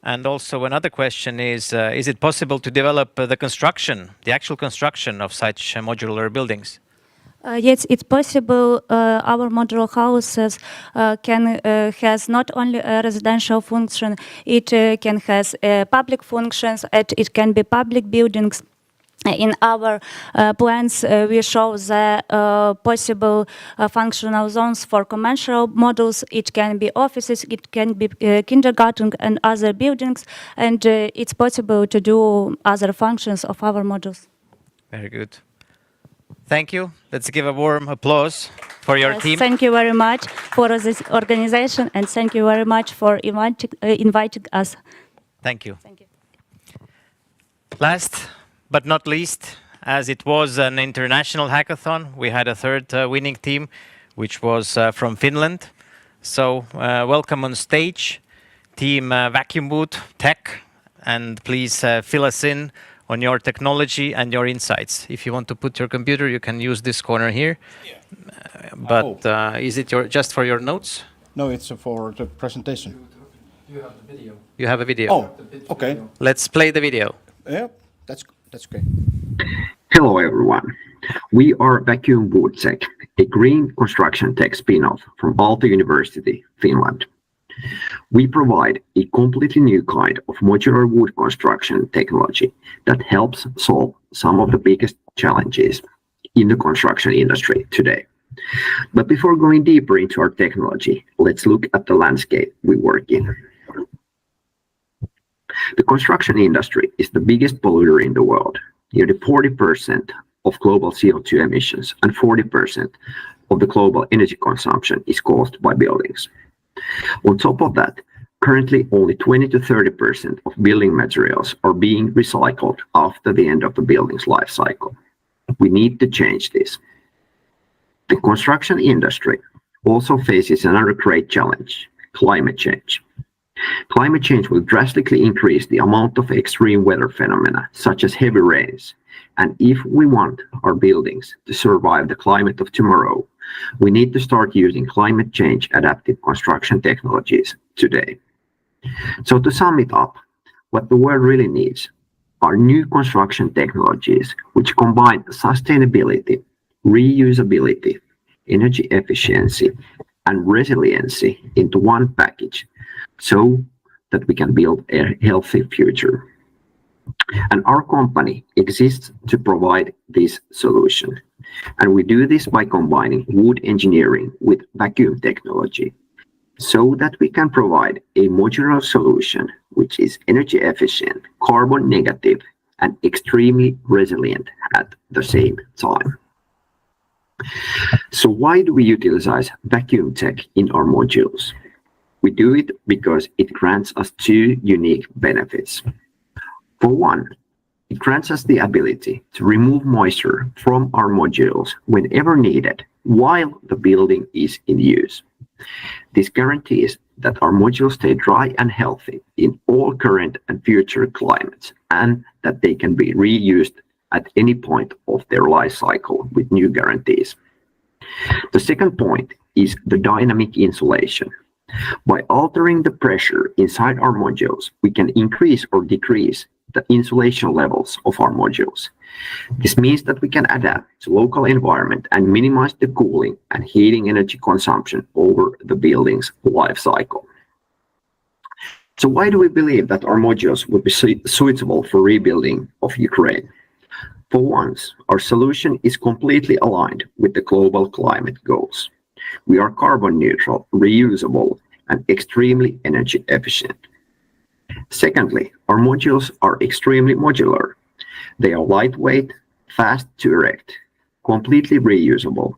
And also another question is it possible to develop the construction, the actual construction of such modular buildings? Yes, it's possible. Our modular houses can has not only a residential function, it can has public functions, it can be public buildings. In our plans, we show the possible functional zones for commercial models. It can be offices, it can be kindergarten and other buildings, and it's possible to do other functions of our models. Very good. Thank you. Let's give a warm applause for your team. Thank you very much for this organization, and thank you very much for inviting us. Thank you. Thank you. Last but not least, as it was an international hackathon, we had a third winning team, which was from Finland. So welcome on stage, Team Vacuum Boot Tech, and please fill us in on your technology and your insights. If you want to put your computer, you can use this corner here. Yeah. But is it just for your notes? No, it's for the presentation. You have the video. You have a video. Oh, okay. Let's play the video. Yeah, that's great. Hello everyone. We are Vacuum Boot Tech, a green construction tech spin-off from Aalto University, Finland. We provide a completely new kind of modular wood construction technology that helps solve some of the biggest challenges in the construction industry today. But before going deeper into our technology, let's look at the landscape we work in. The construction industry is the biggest polluter in the world. Nearly 40% of global CO2 emissions and 40% of the global energy consumption is caused by buildings. On top of that, currently only 20 to 30% of building materials are being recycled after the end of the building's life cycle. We need to change this. The construction industry also faces another great challenge: climate change. Climate change will drastically increase the amount of extreme weather phenomena, such as heavy rains. And if we want our buildings to survive the climate of tomorrow, we need to start using climate change adaptive construction technologies today. So to sum it up, what the world really needs are new construction technologies which combine sustainability, reusability, energy efficiency, and resiliency into one package so that we can build a healthy future. And our company exists to provide this solution. And we do this by combining wood engineering with vacuum technology so that we can provide a modular solution which is energy efficient, carbon negative, and extremely resilient at the same time. So why do we utilize vacuum tech in our modules? We do it because it grants us two unique benefits. For one, it grants us the ability to remove moisture from our modules whenever needed while the building is in use. This guarantees that our modules stay dry and healthy in all current and future climates, and that they can be reused at any point of their life cycle with new guarantees. The second point is the dynamic insulation. By altering the pressure inside our modules, we can increase or decrease the insulation levels of our modules. This means that we can adapt to local environment and minimize the cooling and heating energy consumption over the building's life cycle. So why do we believe that our modules would be suitable for rebuilding of Ukraine? For once, our solution is completely aligned with the global climate goals. We are carbon neutral, reusable, and extremely energy efficient. Secondly, our modules are extremely modular. They are lightweight, fast to erect, completely reusable,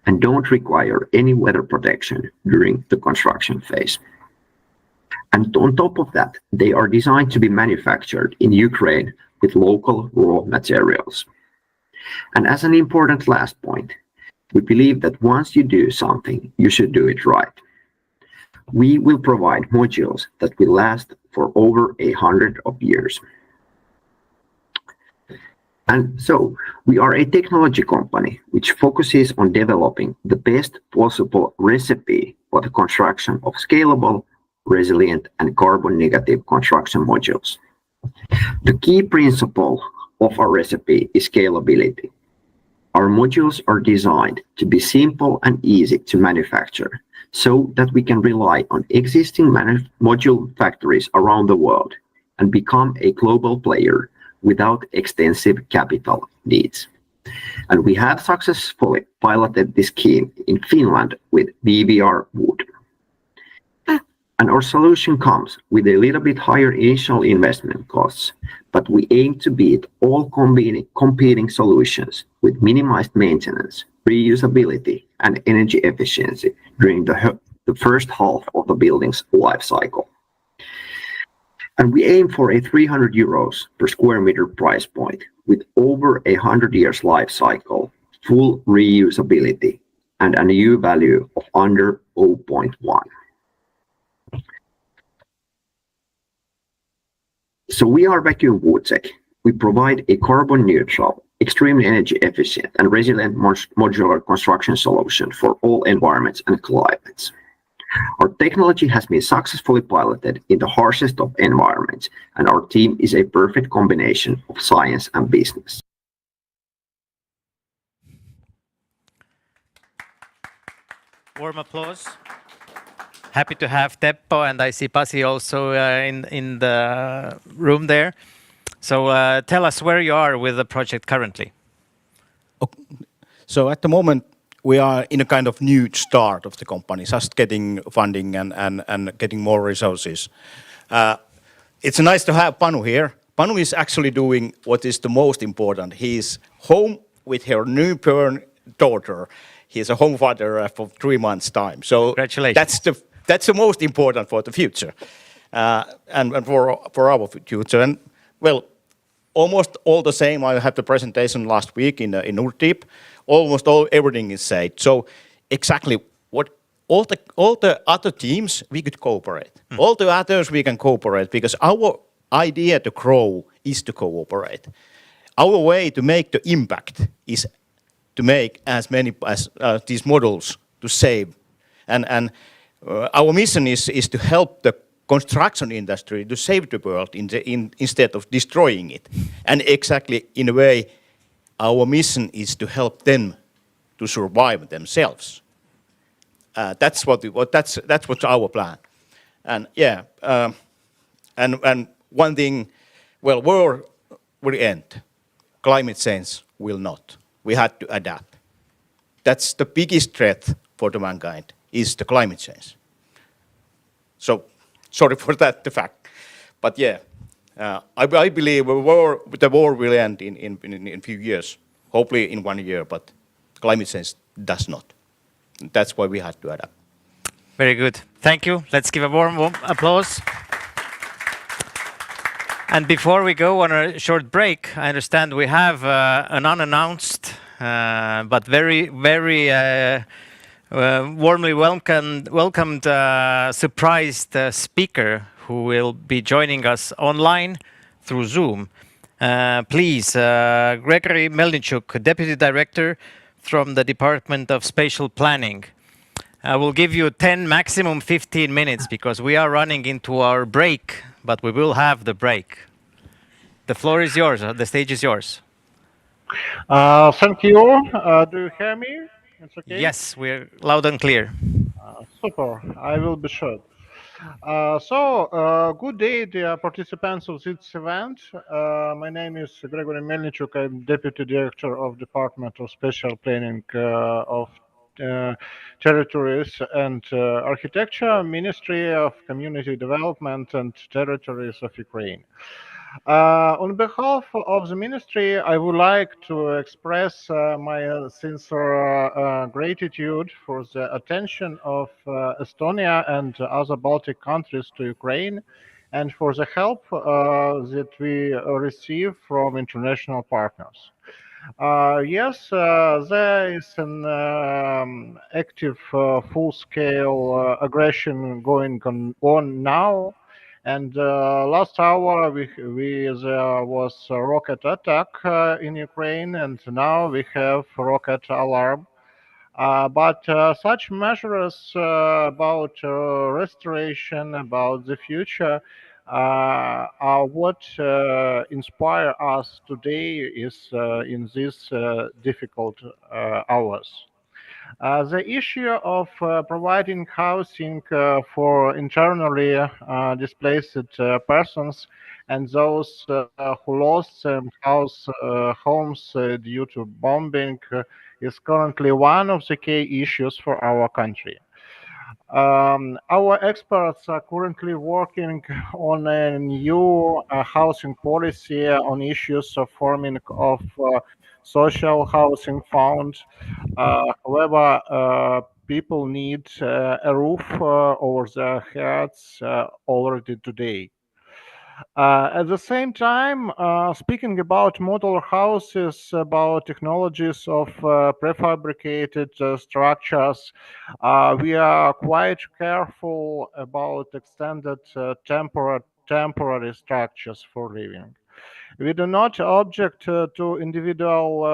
and don't require any weather protection during the construction phase. And on top of that, they are designed to be manufactured in Ukraine with local raw materials. And as an important last point, we believe that once you do something, you should do it right. We will provide modules that will last for over 100 years. And so we are a technology company which focuses on developing the best possible recipe for the construction of scalable, resilient, and carbon negative construction modules. The key principle of our recipe is scalability. Our modules are designed to be simple and easy to manufacture so that we can rely on existing module factories around the world and become a global player without extensive capital needs. And we have successfully piloted this scheme in Finland with BVR Wood. And our solution comes with a little bit higher initial investment costs, but we aim to beat all competing solutions with minimized maintenance, reusability, and energy efficiency during the first half of the building's life cycle. And we aim for a 300 euros per square meter price point with over 100 years life cycle, full reusability, and an EU value of under 0.1. So we are Vacuum Wood Tech. We provide a carbon neutral, extremely energy efficient, and resilient modular construction solution for all environments and climates. Our technology has been successfully piloted in the harshest of environments, and our team is a perfect combination of science and business. Warm applause. Happy to have Teppo, and I see Pasi also in the room there. So tell us where you are with the project currently. So at the moment, we are in a kind of new start of the company, just getting funding and getting more resources. It's nice to have Panu here. Panu is actually doing what is the most important. He's home with her newborn daughter. He's a home father for 3 months' time. So congratulations. That's the most important for the future and for our future. And well, almost all the same. I had the presentation last week in Norddeep. Almost everything is said. So exactly what all the other teams we could cooperate. All the others we can cooperate because our idea to grow is to cooperate. Our way to make the impact is to make as many as these models to save and our mission is to help the construction industry to save the world instead of destroying it. And exactly in a way, our mission is to help them to survive themselves. That's what's our plan. And yeah, and one thing, well, war will end. Climate change will not. We had to adapt. That's the biggest threat for the mankind, is the climate change. So, sorry for that, the fact. But yeah, I believe the war will end in a few years, hopefully in 1 year, but climate change does not. That's why we had to adapt. Very good. Thank you. Let's give a warm applause. And before we go on a short break, I understand we have an unannounced but very, very warmly welcomed surprised speaker who will be joining us online through Zoom. Please, Gregory Melnichuk, Deputy Director from the Department of Spatial Planning. I will give you 10, maximum 15 minutes because we are running into our break, but we will have the break. The floor is yours. The stage is yours. Thank you. Do you hear me? It's okay? Yes, we're loud and clear. Super. I will be short. Good day, dear participants of this event. My name is Gregory Melnichuk. I'm Deputy Director of Department of Spatial Planning of Territories and Architecture, Ministry of Community Development and Territories of Ukraine. On behalf of the ministry, I would like to express my sincere gratitude for the attention of Estonia and other Baltic countries to Ukraine and for the help that we receive from international partners. Yes, there is an active full-scale aggression going on now. And last hour there was a rocket attack in Ukraine, and now we have rocket alarm. But such measures about restoration, about the future, are what inspire us today is in these difficult hours. The issue of providing housing for internally displaced persons and those who lost their homes due to bombing is currently one of the key issues for our country. Our experts are currently working on a new housing policy on issues of forming of social housing fund. However, people need a roof over their heads already today. At the same time, speaking about modular houses, about technologies of prefabricated structures, we are quite careful about extended temporary structures for living. We do not object to individual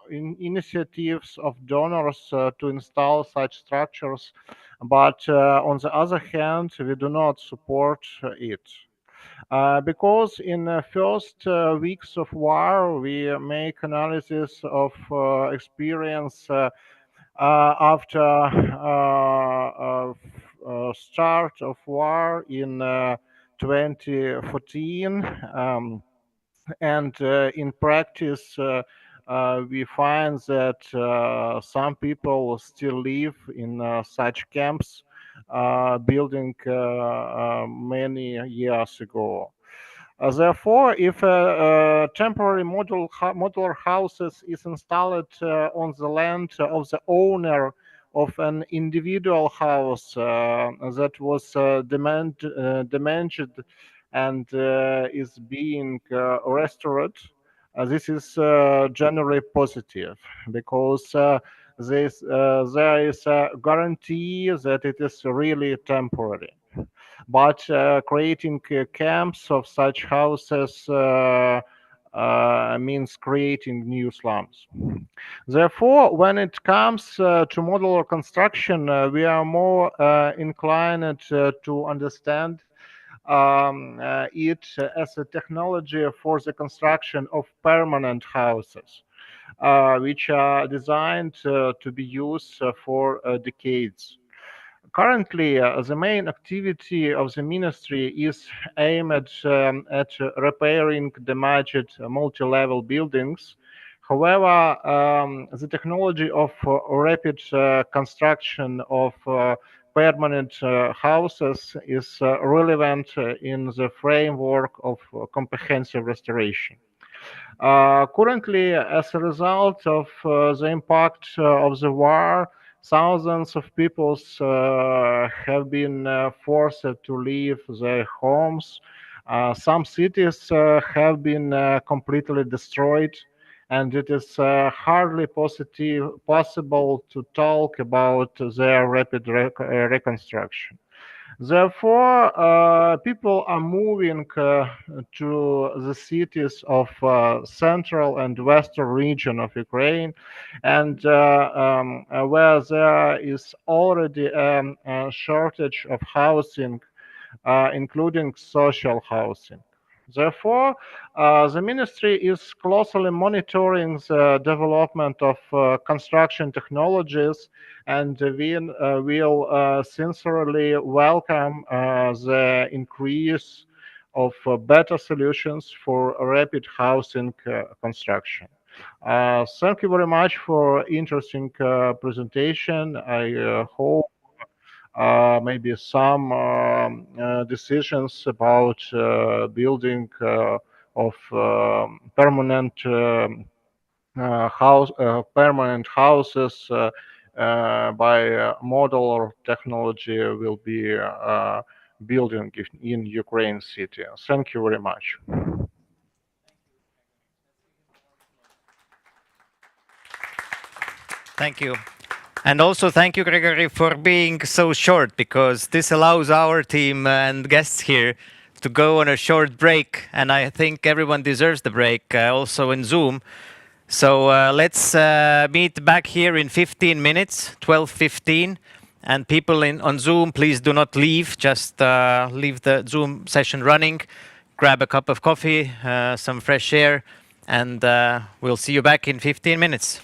initiatives of donors to install such structures, but on the other hand, we do not support it. Because in the first weeks of war, we make analysis of experience after start of war in 2014. And in practice, we find that some people still live in such camps building many years ago. Therefore, if temporary modular houses is installed on the land of the owner of an individual house that was damaged and is being restored, this is generally positive because there is a guarantee that it is really temporary. But creating camps of such houses means creating new slums. Therefore, when it comes to modular construction, we are more inclined to understand it as a technology for the construction of permanent houses, which are designed to be used for decades. Currently, the main activity of the ministry is aimed at repairing damaged multi-level buildings. However, the technology of rapid construction of permanent houses is relevant in the framework of comprehensive restoration. Currently, as a result of the impact of the war, thousands of people have been forced to leave their homes. Some cities have been completely destroyed, and it is hardly possible to talk about their rapid reconstruction. Therefore, people are moving to the cities of central and western region of Ukraine, and where there is already a shortage of housing, including social housing. Therefore, the ministry is closely monitoring the development of construction technologies, and we will sincerely welcome the increase of better solutions for rapid housing construction. Thank you very much for interesting presentation. I hope maybe some decisions about building of permanent houses by modular technology will be building in Ukraine city. Thank you very much. Thank you. And also thank you, Gregory, for being so short, because this allows our team and guests here to go on a short break. And I think everyone deserves the break, also in Zoom. So let's meet back here in 15 minutes, 12:15. And people on Zoom, please do not leave. Just leave the Zoom session running. Grab a cup of coffee, some fresh air, and we'll see you back in 15 minutes.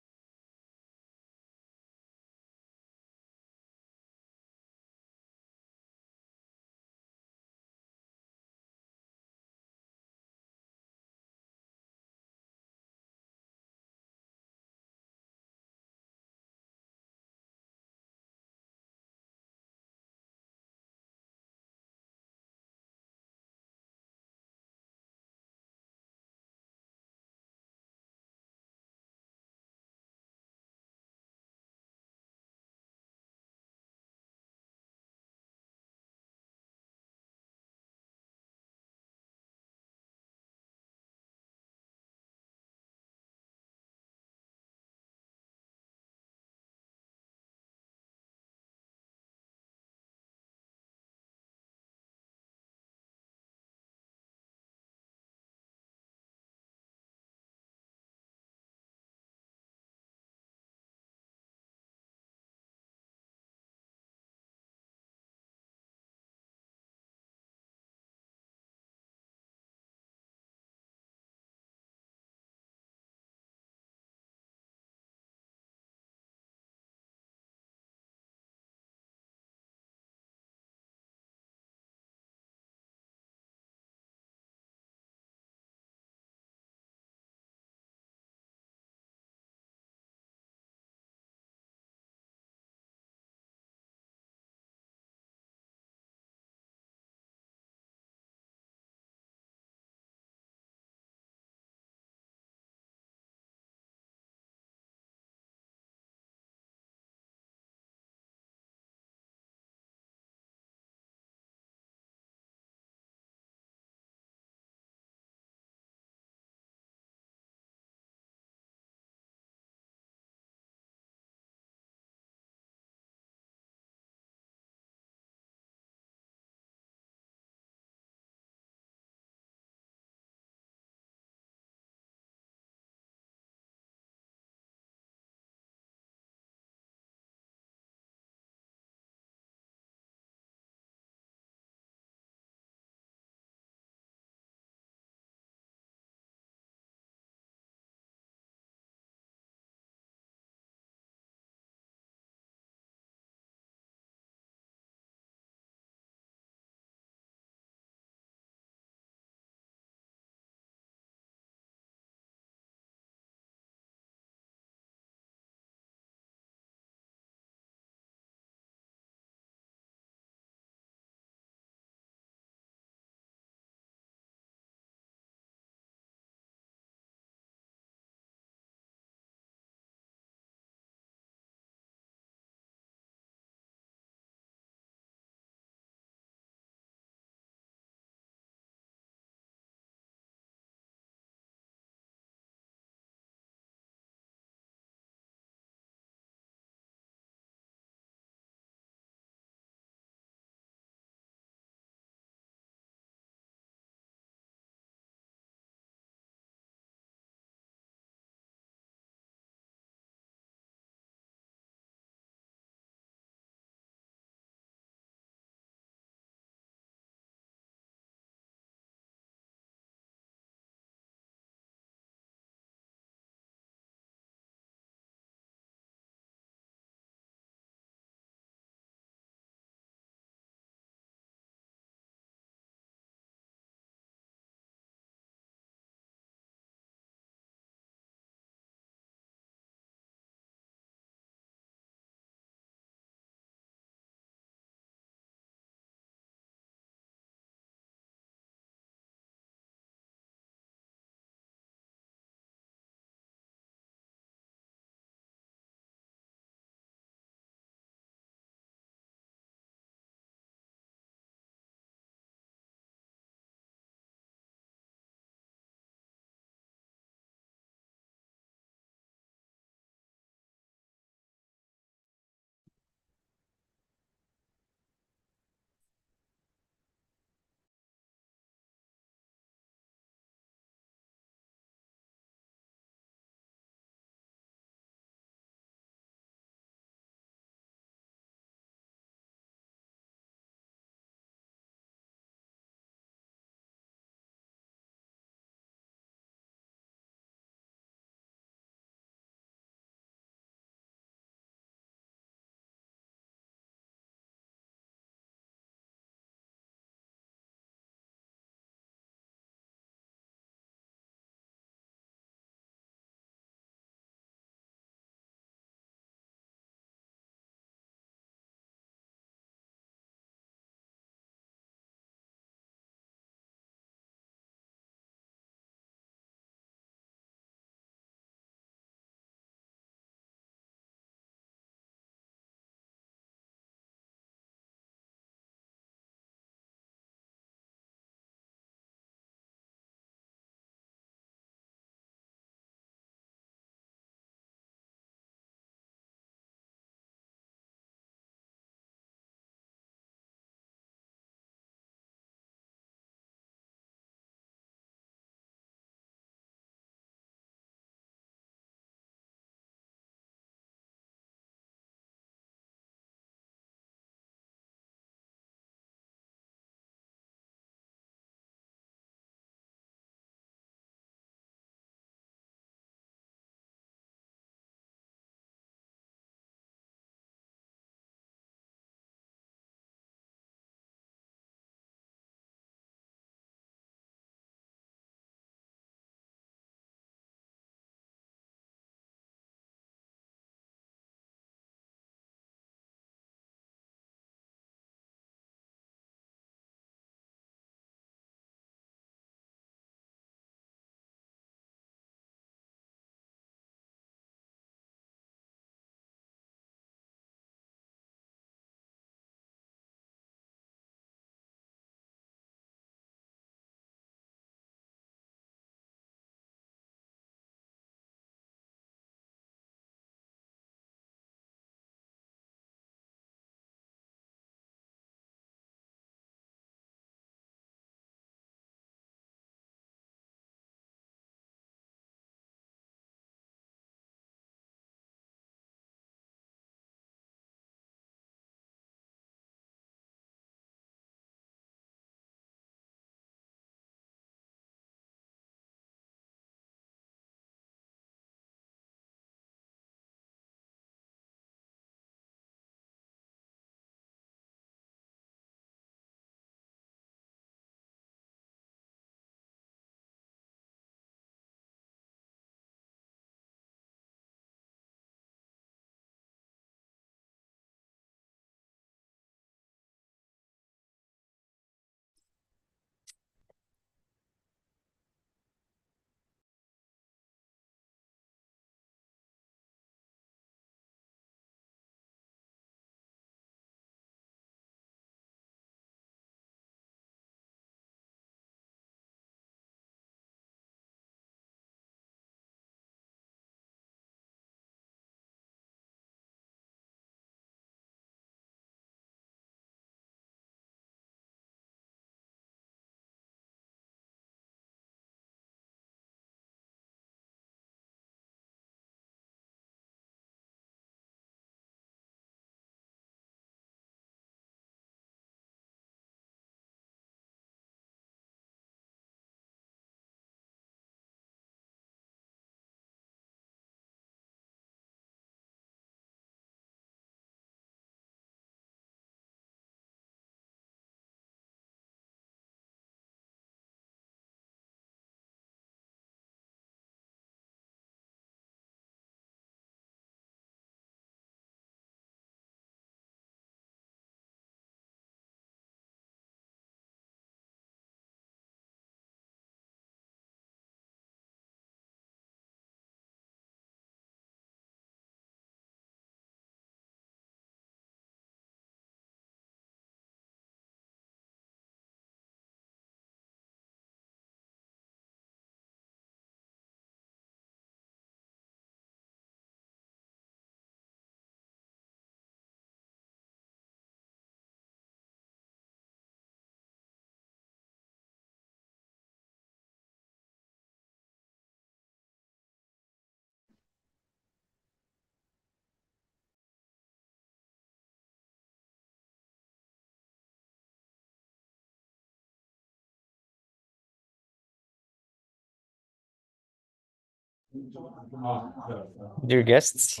Dear guests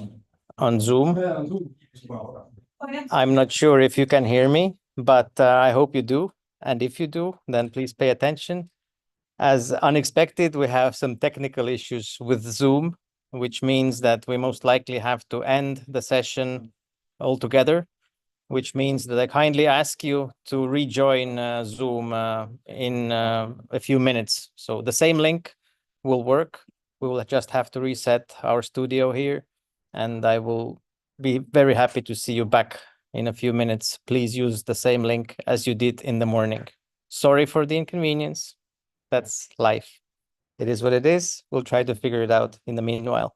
on Zoom, I'm not sure if you can hear me, but I hope you do. And if you do, then please pay attention. As unexpected, we have some technical issues with Zoom, which means that we most likely have to end the session altogether, which means that I kindly ask you to rejoin Zoom in a few minutes. So the same link will work. We will just have to reset our studio here, and I will be very happy to see you back in a few minutes. Please use the same link as you did in the morning. Sorry for the inconvenience. That's life. It is what it is. We'll try to figure it out in the meanwhile.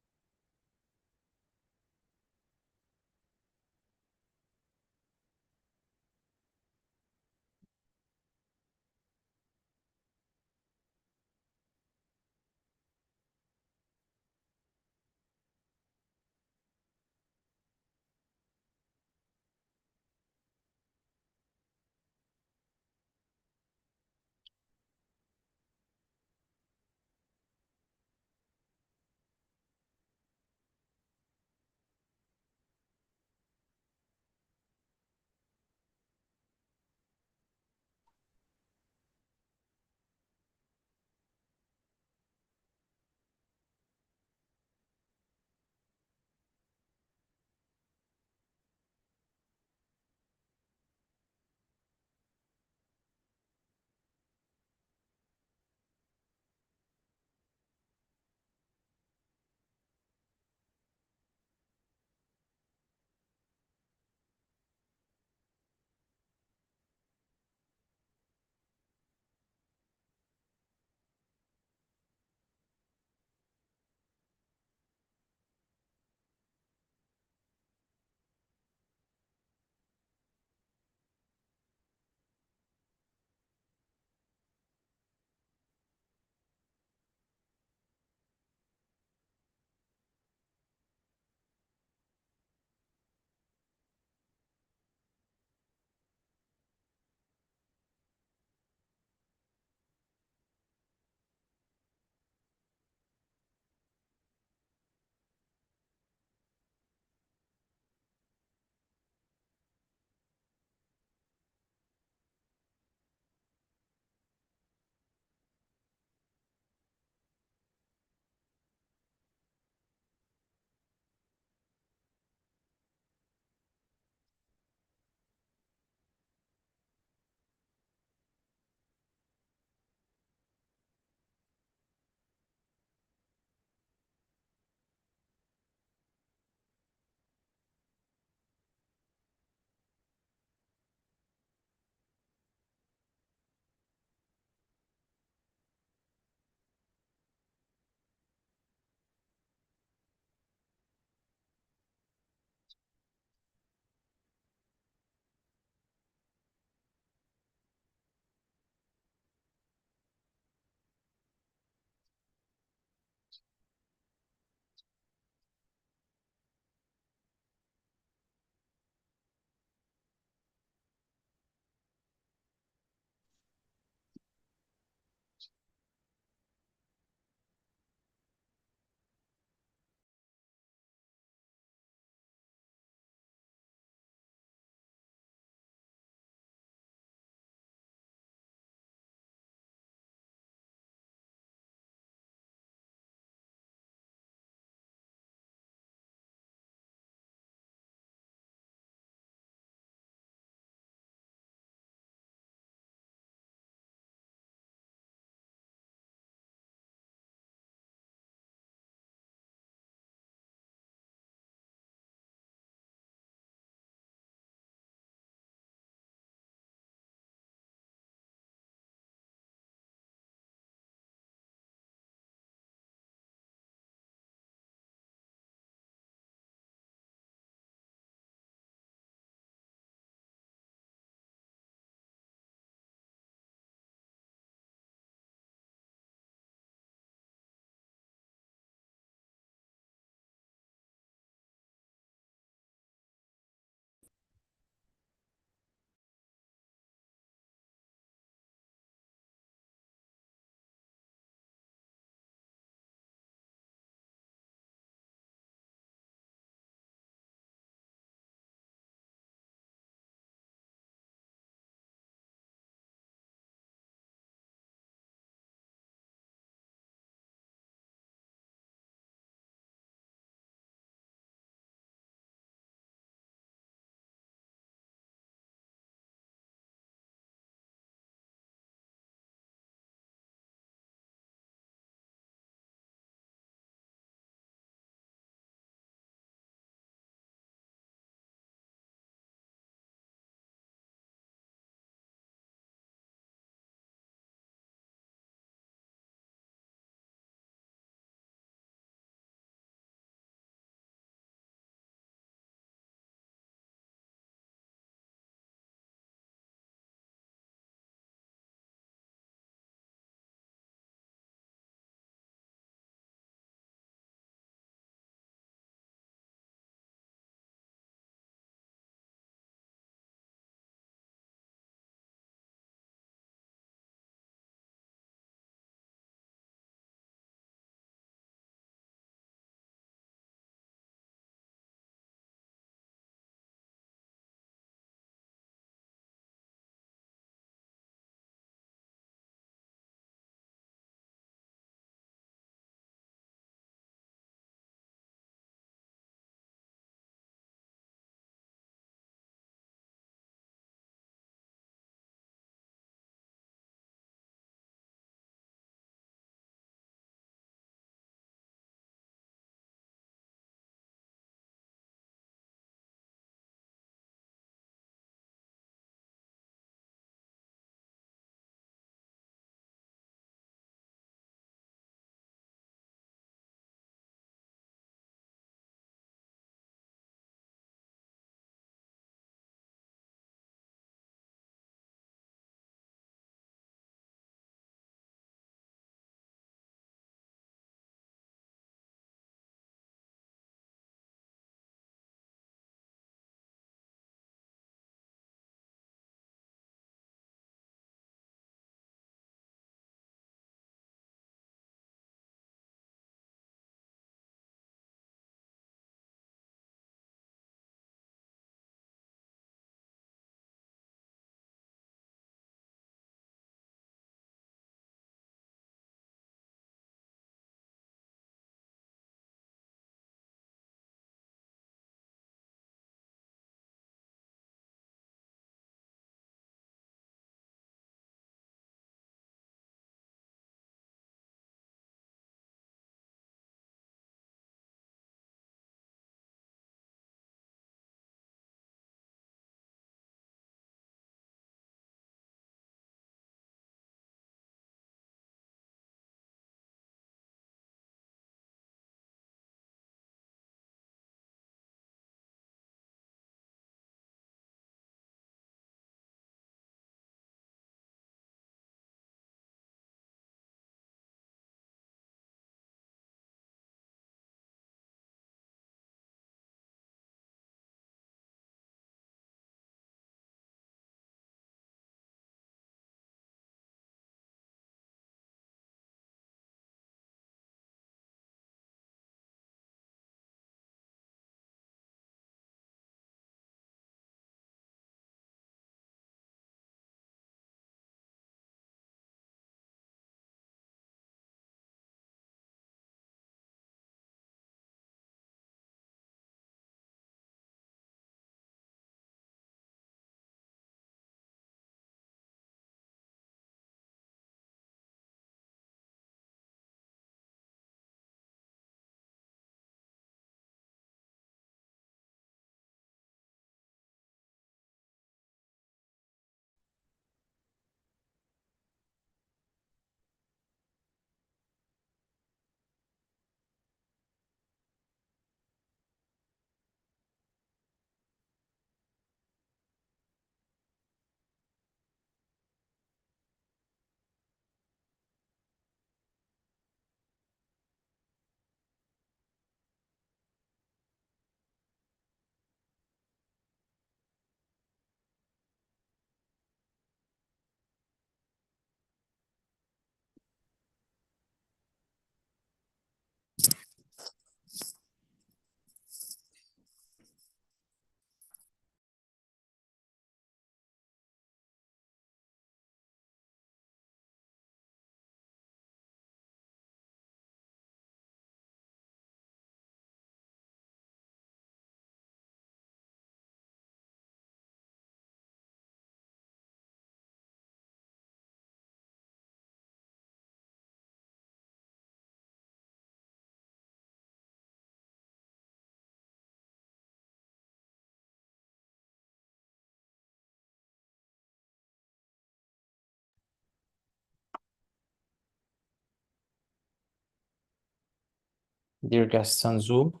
dear guests on Zoom.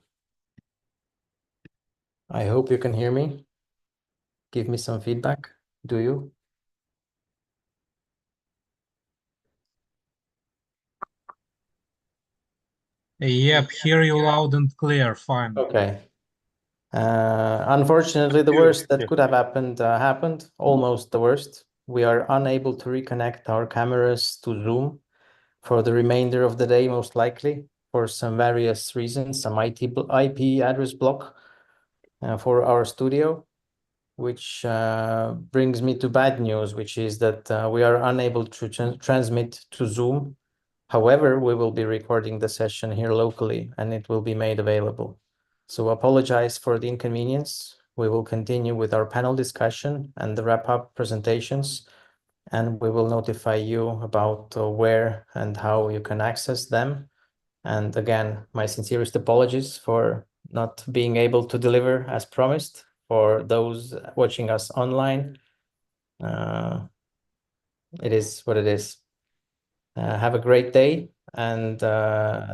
I hope you can hear me. Give me some feedback. Do you? Yep, hear you loud and clear, fine. Okay. Unfortunately, the worst that could have happened happened, almost the worst. We are unable to reconnect our cameras to Zoom for the remainder of the day, most likely, for some various reasons, some IP address block for our studio, which brings me to bad news, which is that we are unable to transmit to Zoom. However, we will be recording the session here locally and it will be made available. So apologize for the inconvenience. We will continue with our panel discussion and the wrap-up presentations, and we will notify you about where and how you can access them. And again, my sincerest apologies for not being able to deliver as promised for those watching us online. It is what it is. Have a great day, and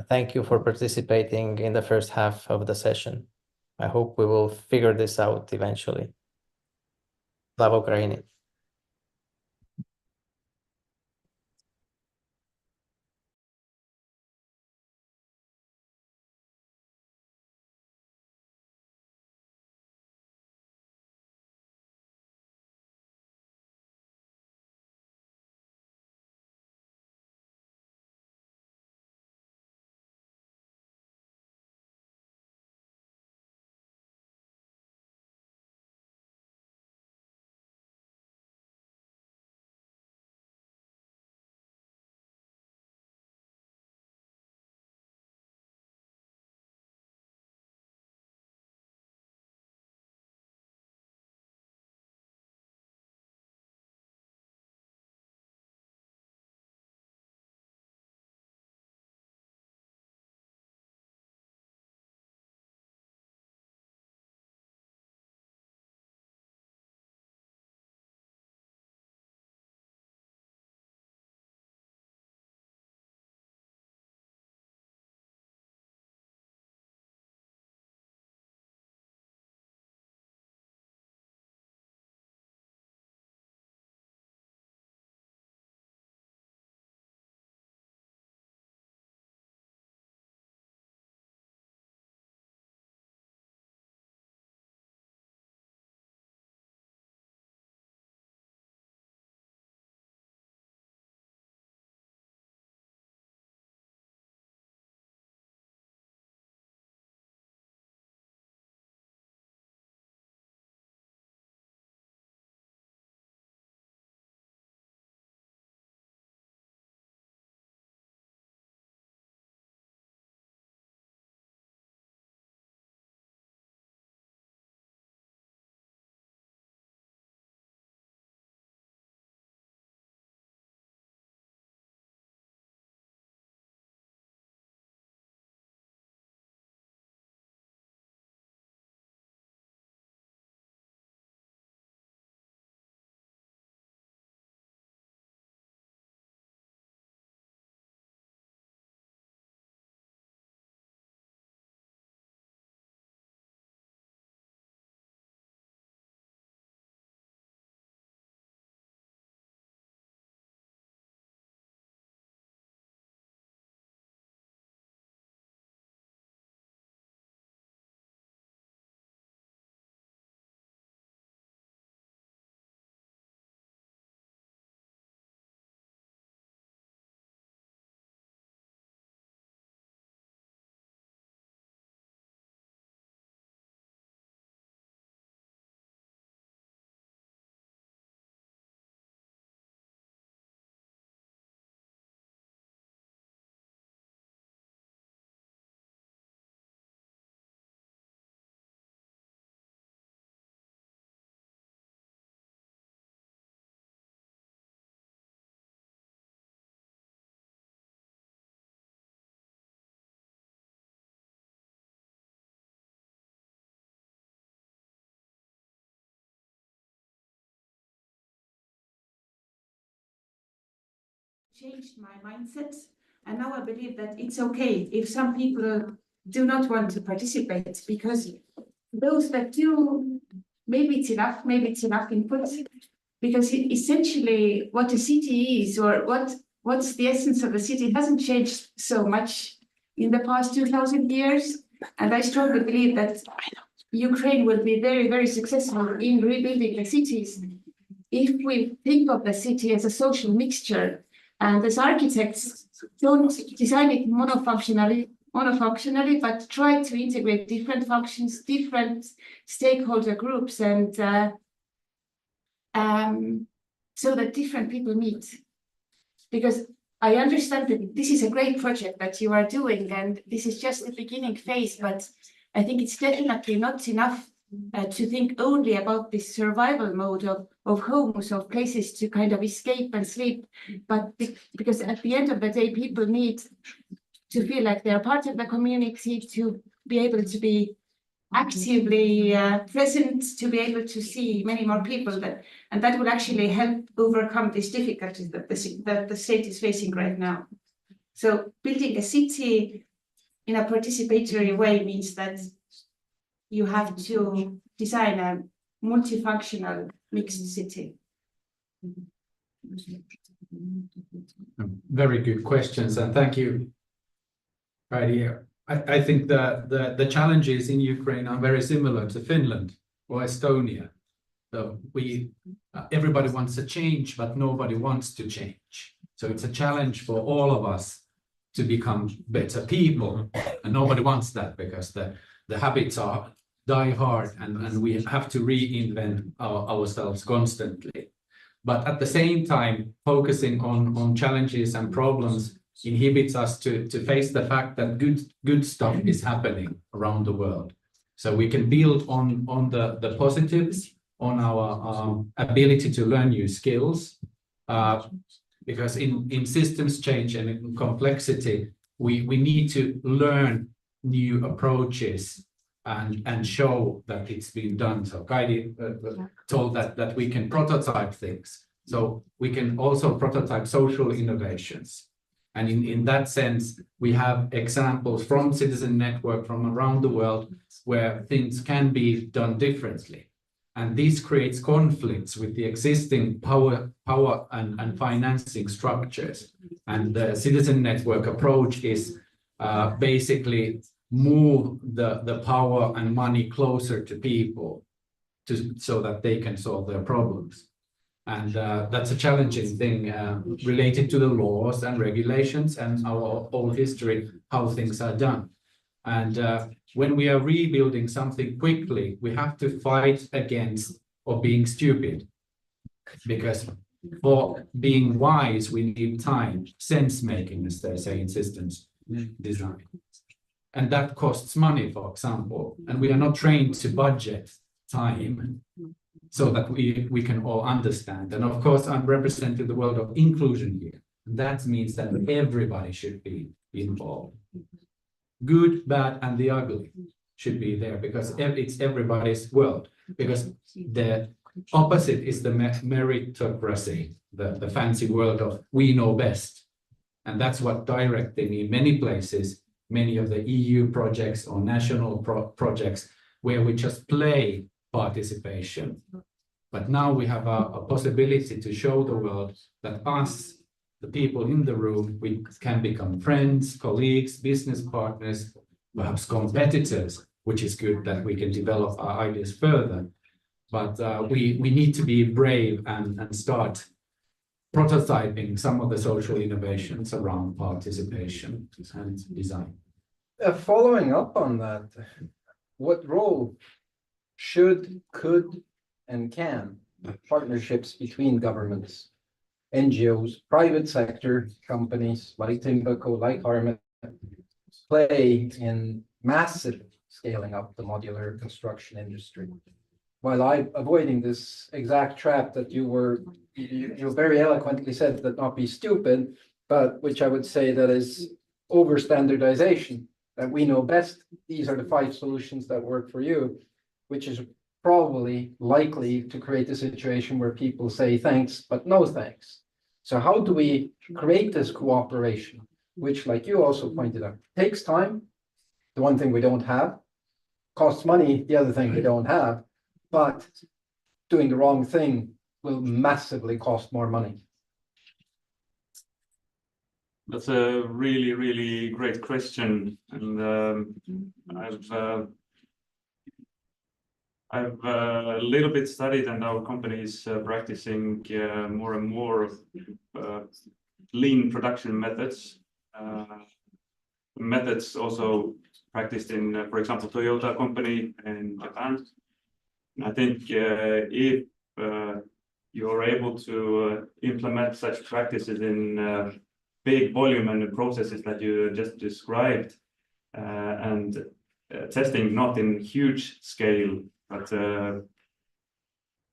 thank you for participating in the first half of the session. I hope we will figure this out eventually. Slava Ukraini! Changed my mindset, and now I believe that it's okay if some people do not want to participate, because those that do, maybe it's enough input, because essentially what a city is, or what's the essence of a city, hasn't changed so much in the past 2,000 years. And I strongly believe that Ukraine will be very, very successful in rebuilding the cities if we think of the city as a social mixture, and as architects don't design it monofunctionally, but try to integrate different functions, different stakeholder groups, and so that different people meet. Because I understand that this is a great project that you are doing, and this is just the beginning phase, but I think it's definitely not enough to think only about this survival mode of homes, of places to kind of escape and sleep, but because at the end of the day, people need to feel like they're part of the community, to be able to be actively present, to be able to see many more people, and that will actually help overcome these difficulties that the state is facing right now. So building a city in a participatory way means that you have to design a multifunctional mixed city. Very good questions, and thank you. Right here. I think the challenges in Ukraine are very similar to Finland or Estonia. So everybody wants a change, but nobody wants to change. So it's a challenge for all of us to become better people, and nobody wants that, because the habits are die hard, and we have to reinvent ourselves constantly. But at the same time, focusing on challenges and problems inhibits us to face the fact that good stuff is happening around the world. So we can build on the positives, on our ability to learn new skills, because in systems change and in complexity, we need to learn new approaches and show that it's been done. So Kaidi told that we can prototype things. So we can also prototype social innovations. And in that sense, we have examples from Citizen Network from around the world where things can be done differently. And this creates conflicts with the existing power and financing structures. And the Citizen Network approach is basically move the power and money closer to people so that they can solve their problems. And that's a challenging thing related to the laws and regulations and our whole history, how things are done. And when we are rebuilding something quickly, we have to fight against being stupid. Because for being wise, we need time, sense making, as they say in systems design. And that costs money, for example. And we are not trained to budget time so that we can all understand. And of course, I'm representing the world of inclusion here. And that means that everybody should be involved. Good, bad, and the ugly should be there, because it's everybody's world. Because the opposite is the meritocracy, the fancy world of we know best. And that's what directing in many places, many of the EU projects or national projects, where we just play participation. But now we have a possibility to show the world that us, the people in the room, we can become friends, colleagues, business partners, perhaps competitors, which is good that we can develop our ideas further. But we need to be brave and start prototyping some of the social innovations around participation and design. Following up on that, what role should, could, and can partnerships between governments, NGOs, private sector companies like Timberco, like Harman, play in massive scaling up the modular construction industry? While I'm avoiding this exact trap that you very eloquently said that not be stupid, but which I would say that is over standardization, that we know best, these are the 5 solutions that work for you, which is probably likely to create a situation where people say thanks, but no thanks. So how do we create this cooperation, which, like you also pointed out, takes time, the one thing we don't have. Costs money, the other thing we don't have, but doing the wrong thing will massively cost more money. That's a really, really great question, and I've a little bit studied, and our company is practicing more and more lean production methods. Methods also practiced in, for example, Toyota company in Japan. And I think if you're able to implement such practices in big volume and the processes that you just described, and testing not in huge scale, but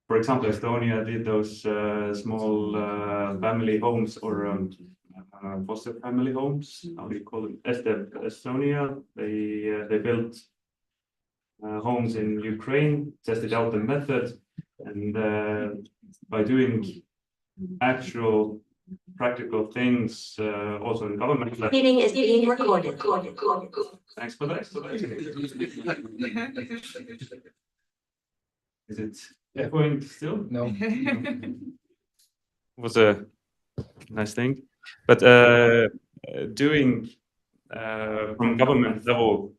for example, Estonia did those small family homes or foster family homes. How do you call it? Estonia. They built homes in Ukraine, tested out the method, and by doing actual practical things, also in government. Meeting is being recorded. Thanks for that. Is it going still? No. Was a nice thing, but doing from government level,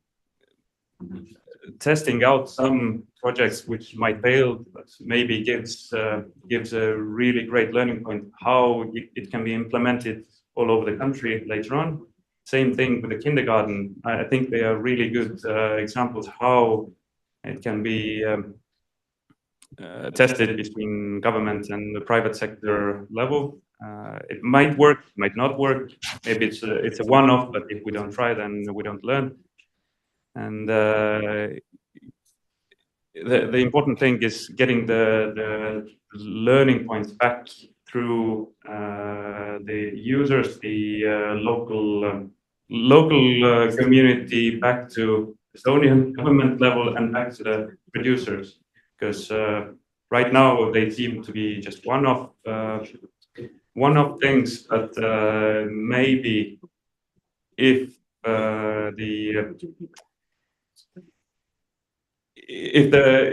testing out some projects which might fail, but maybe gives a really great learning point how it can be implemented all over the country later on. Same thing with the kindergarten. I think they are really good examples how it can be tested between government and the private sector level. It might work, might not work. Maybe it's a one-off, but if we don't try, then we don't learn. And the important thing is getting the learning points back through the users, the local community, back to Estonian government level and back to the producers. Because right now they seem to be just one-off things, but maybe if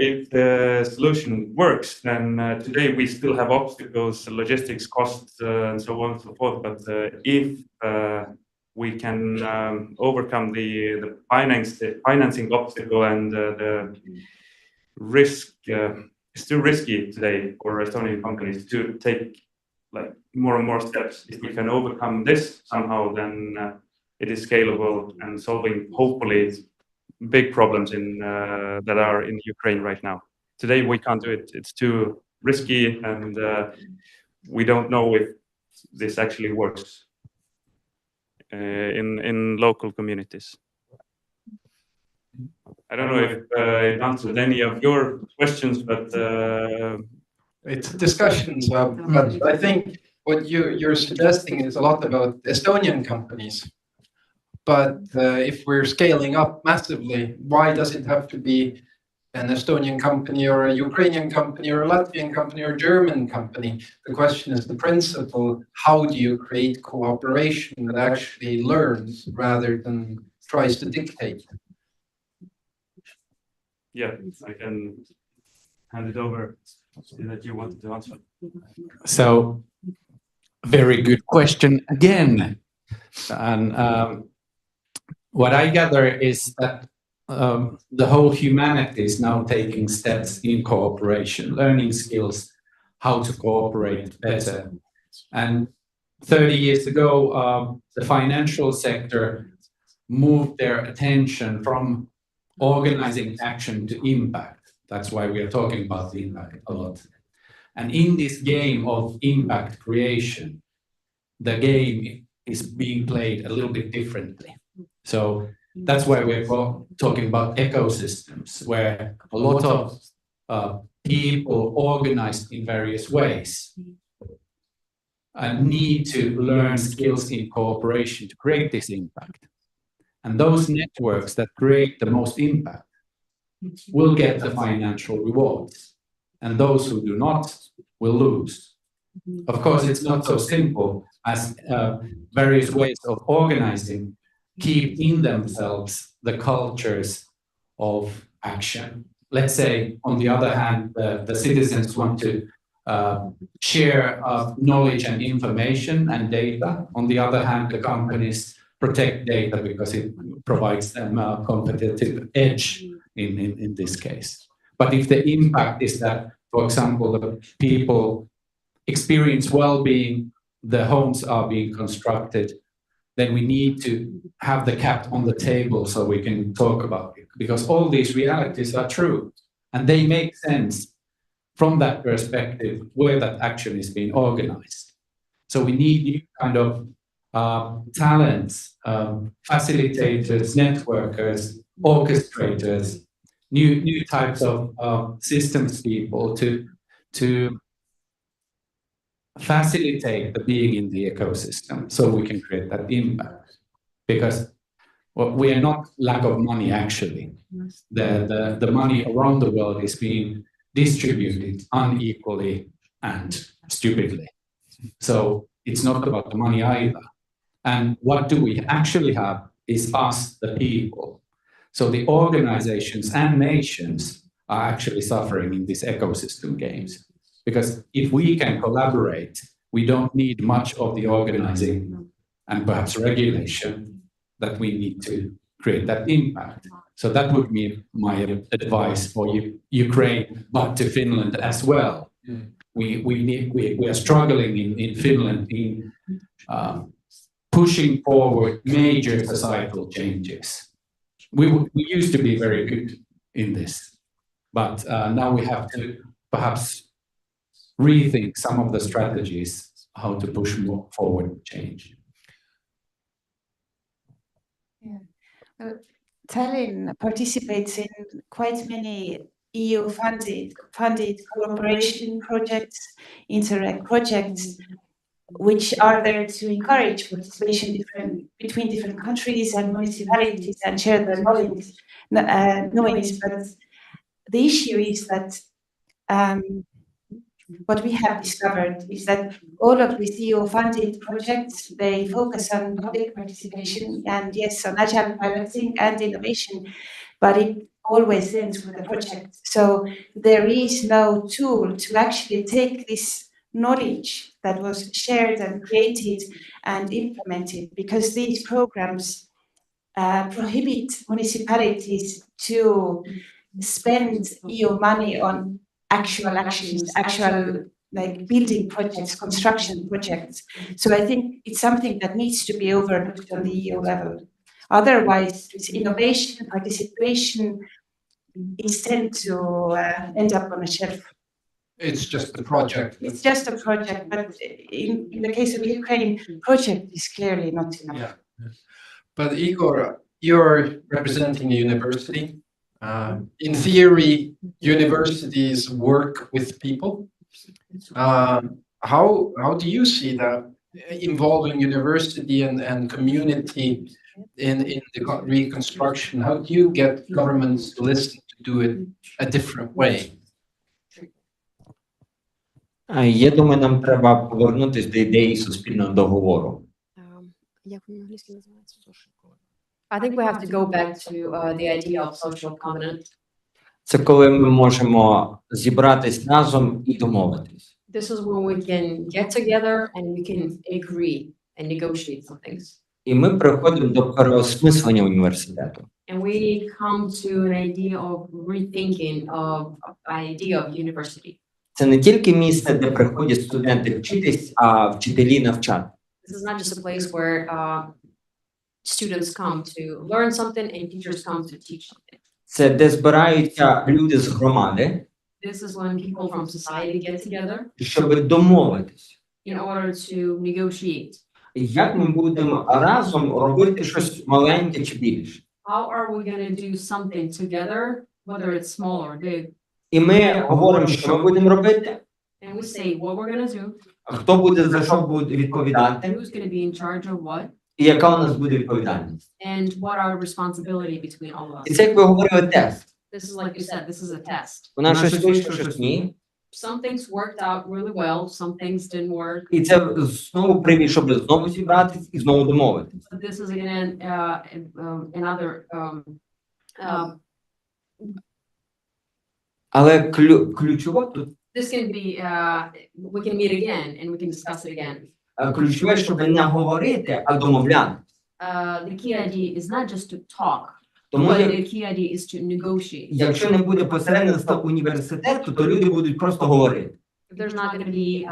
the solution works, then today we still have obstacles, logistics costs, and so on and so forth. But if we can overcome the financing obstacle and the risk, it's too risky today for Estonian companies to take like more and more steps. If we can overcome this somehow, then it is scalable and solving hopefully big problems in that are in Ukraine right now. Today we can't do it. It's too risky, and we don't know if this actually works in local communities. I don't know if it answered any of your questions, but it's discussions. But I think what you're suggesting is a lot about Estonian companies. But if we're scaling up massively, why does it have to be an Estonian company or a Ukrainian company or a Latvian company or a German company? The question is the principle. How do you create cooperation that actually learns rather than tries to dictate? Yeah, I can hand it over that you wanted to answer. So, very good question again. And what I gather is that the whole humanity is now taking steps in cooperation, learning skills, how to cooperate better. And 30 years ago, the financial sector moved their attention from organizing action to impact. That's why we are talking about the impact a lot. And in this game of impact creation, the game is being played a little bit differently. So that's why we're talking about ecosystems, where a lot of people organized in various ways need to learn skills in cooperation to create this impact. And those networks that create the most impact will get the financial rewards, and those who do not will lose. Of course, it's not so simple as various ways of organizing keep in themselves the cultures of action. Let's say, on the other hand, the citizens want to share knowledge and information and data. On the other hand, the companies protect data because it provides them a competitive edge in this case. But if the impact is that, for example, the people experience well-being, the homes are being constructed, then we need to have the cap on the table so we can talk about it. Because all these realities are true, and they make sense from that perspective where that action is being organized. So we need new kind of talents, facilitators, networkers, orchestrators, new types of systems people to facilitate the being in the ecosystem so we can create that impact. Because we are not lack of money actually. The money around the world is being distributed unequally and stupidly. So it's not about the money either. And what do we actually have is us, the people. So the organizations and nations are actually suffering in these ecosystem games. Because if we can collaborate, we don't need much of the organizing and perhaps regulation that we need to create that impact. So that would be my advice for Ukraine, but to Finland as well. We are struggling in Finland in pushing forward major societal changes. We used to be very good in this, but now we have to perhaps rethink some of the strategies how to push more forward change. Tallinn participates in quite many EU funded cooperation projects, Interreg projects, which are there to encourage participation between different countries and municipalities and share their knowledge. But the issue is that what we have discovered is that all of these EU-funded projects, they focus on public participation and yes, on agile piloting and innovation, but it always ends with a project. So there is no tool to actually take this knowledge that was shared and created and implemented, because these programs prohibit municipalities to spend EU money on actual actions, actual like building projects, construction projects. So I think it's something that needs to be overlooked on the EU level. Otherwise, this innovation, participation is tend to end up on a shelf. It's just a project. It's just a project, but in the case of Ukraine, project is clearly not enough. Yeah. But Igor, you're representing a university. In theory, universities work with people. How do you see that involving university and community in the reconstruction? How do you get governments to listen to do it a different way? Я думаю, нам треба повернутися до ідеї суспільного договору. I think we have to go back to the idea of social covenant. Це коли ми можемо зібратись разом і домовитись. This is when we can get together and we can agree and negotiate some things. І ми приходимо до переосмислення університету. And we come to an idea of rethinking of idea of university. Це не тільки місце, де приходять студенти вчитись, а вчителі навчати. This is not just a place where students come to learn something and teachers come to teach something. Це де збираються люди з громади, This is when people from society get together щоб домовитись. in order to negotiate. Як ми будемо разом робити щось маленьке чи більше? How are we going to do something together, whether it's small or big? І ми говоримо, що ми будемо робити, And we say what we're going to do, хто буде за що буде відповідати, who's going to be in charge of what, і яка у нас буде відповідальність. and what our responsibility between all of us. І це, як ви говорили, тест. This is like you said, this is a test. У нас щось вийшло, щось ні. some things worked out really well, some things didn't work. І це знову привід, щоб знову зібратись і знову домовитись. But this is again another Але ключово тут, this can be we can meet again and we can discuss it again. Ключове, щоб не говорити, а домовляти. The key idea is not just to talk, Тому but the key idea is to negotiate. якщо не буде посередництва університету, то люди будуть просто говорити. If there's not going to be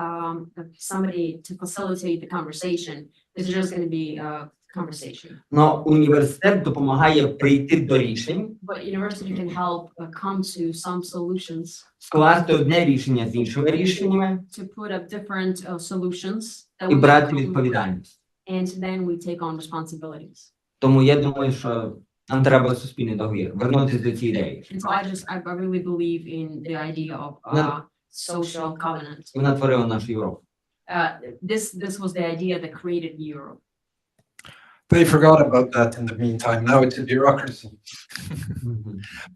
somebody to facilitate the conversation, it's just going to be a conversation. Но університет допомагає прийти до рішень, But university can help come to some solutions, скласти одне рішення з іншими рішеннями to put up different solutions that і we брати come, відповідальність. and then we take on responsibilities. Тому я думаю, що нам треба суспільний договір, вернутися до цієї ідеї. And so I really believe in the idea of social covenant. Вона творила нашу Європу. This was the idea that created Europe. They forgot about that in the meantime. Now it's a bureaucracy.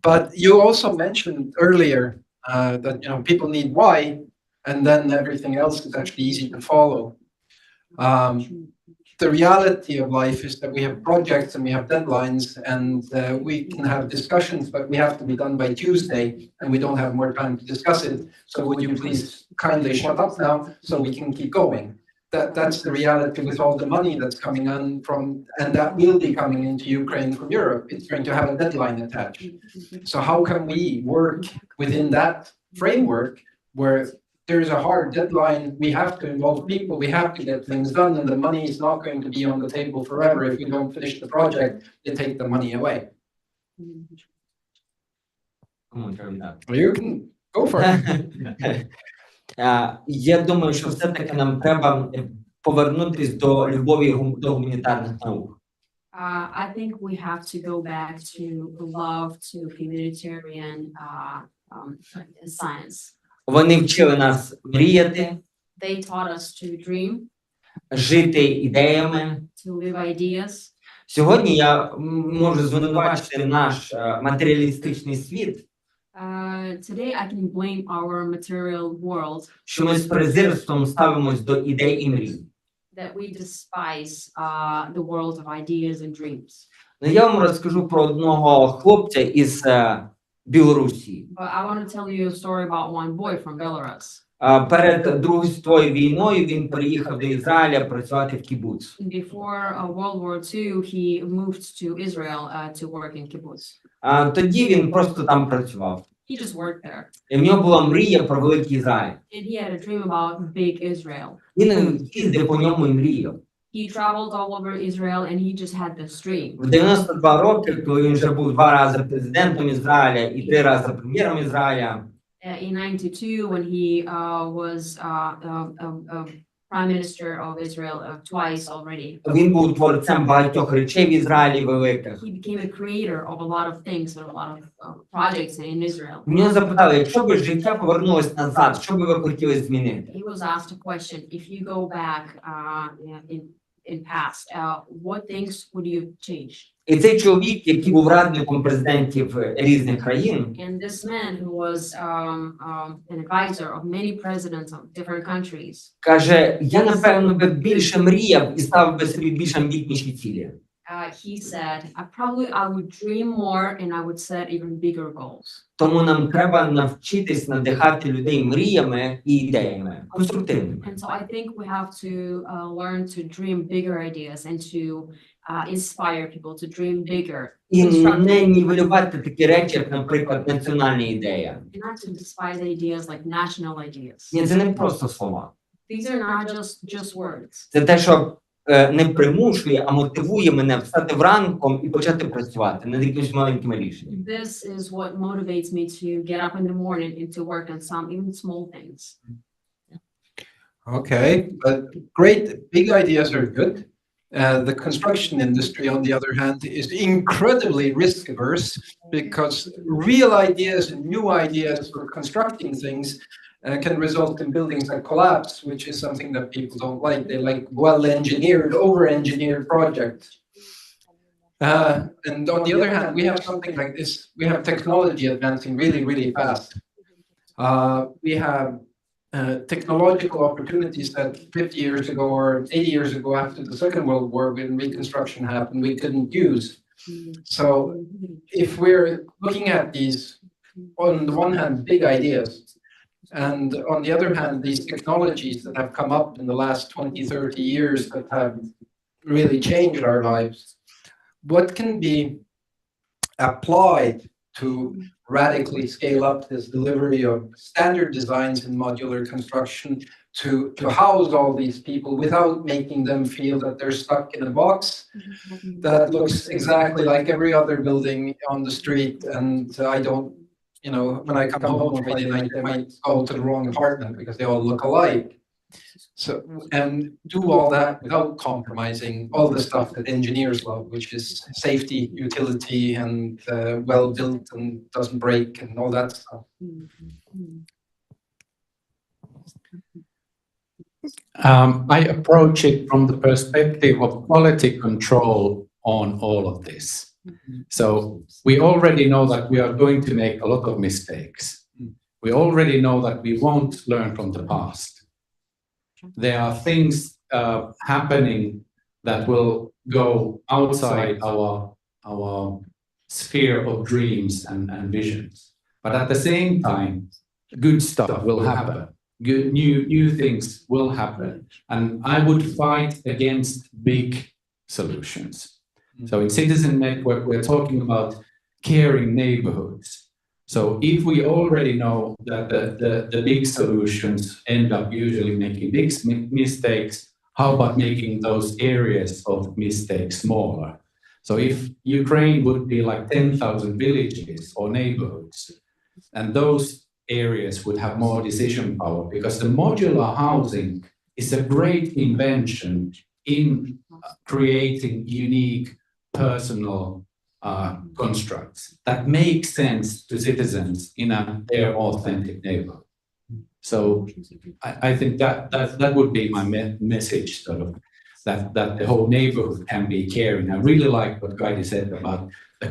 But you also mentioned earlier that people need why, and then everything else is actually easy to follow. The reality of life is that we have projects and we have deadlines, and we can have discussions, but we have to be done by Tuesday, and we don't have more time to discuss it. So would you please kindly shut up now so we can keep going? That's the reality with all the money that's coming on from, and that will be coming into Ukraine from Europe. It's going to have a deadline attached. So how can we work within that framework where there's a hard deadline, we have to involve people, we have to get things done, and the money is not going to be on the table forever. If we don't finish the project, they take the money away. You can go for it. Я думаю, що все-таки нам треба повернутись до любові до гуманітарних наук. I think we have to go back to love to humanitarian science. Вони вчили нас мріяти, They taught us to dream, жити ідеями. to live ideas. Сьогодні я можу звинувачити наш матеріалістичний світ, Today I can blame our material world що ми з презирством ставимось до ідей і мрій. that we despise the world of ideas and dreams. Ну, я вам розкажу про одного хлопця із Білорусі. But I want to tell you a story about one boy from Belarus. Перед Другою світовою війною він переїхав до Ізраїля працювати в кібуц. Before World War II, he moved to Israel to work in kibbutz. Тоді він просто там працював. He just worked there. І в нього була мрія про великий Ізраїль. And he had a dream about big Israel. Він їздив по ньому і мріяв. He traveled all over Israel and he just had this dream. В 92 роки, коли він вже був 2 рази президентом Ізраїля і 3 рази прем'єром Ізраїля, In 92, when he was prime minister of Israel twice already, він був творцем багатьох речей в Ізраїлі великих. he became a creator of a lot of things and a lot of projects in Israel. В нього запитали, якщо б життя повернулось назад, що би ви хотіли змінити? He was asked a question: if you go back in past, what things would you change? І цей чоловік, який був радником президентів різних країн, And this man, who was an advisor of many presidents of different countries, каже, я, напевно, би більше мріяв і ставив би собі більш амбітніші цілі. he said, I would dream more and I would set even bigger goals. Тому нам треба навчитись надихати людей мріями і ідеями, конструктивними. And so I think we have to learn to dream bigger ideas and to inspire people to dream bigger. І не нівелювати такі речі, як, наприклад, національна ідея. And not to despise ideas like national ideas. Ні, це не просто слова. These are not just words. Це те, що не примушує, а мотивує мене встати вранком і почати працювати над якимось маленькими рішеннями. This is what motivates me to get up in the morning and to work on some even small things. Okay, but great, big ideas are good. The construction industry, on the other hand, is incredibly risk averse because real ideas and new ideas for constructing things can result in buildings that collapse, which is something that people don't like. They like well-engineered, over-engineered projects. And on the other hand, we have something like this. We have technology advancing really, really fast. We have technological opportunities that 50 years ago or 80 years ago after the Second World War, when Reconstruction happened, we couldn't use. So if we're looking at these, on the one hand, big ideas, and on the other hand, these technologies that have come up in the last 20, 30 years that have really changed our lives, what can be applied to radically scale up this delivery of standard designs in modular construction to house all these people without making them feel that they're stuck in a box that looks exactly like every other building on the street. And I don't, you know, when I come home on Friday night, I might go to the wrong apartment because they all look alike. So, and do all that without compromising all the stuff that engineers love, which is safety, utility, and well built and doesn't break and all that stuff. I approach it from the perspective of quality control on all of this. So we already know that we are going to make a lot of mistakes. We already know that we won't learn from the past. There are things happening that will go outside our sphere of dreams and visions. But at the same time, good stuff will happen. Good new things will happen. And I would fight against big solutions. So in Citizen Network, we're talking about caring neighborhoods. So if we already know that the big solutions end up usually making big mistakes, how about making those areas of mistakes smaller? So if Ukraine would be like 10,000 villages or neighborhoods, and those areas would have more decision power, because the modular housing is a great invention in creating unique personal constructs that make sense to citizens in their authentic neighborhood. So I think that would be my message, sort of, that the whole neighborhood can be caring. I really like what Kaidi said about the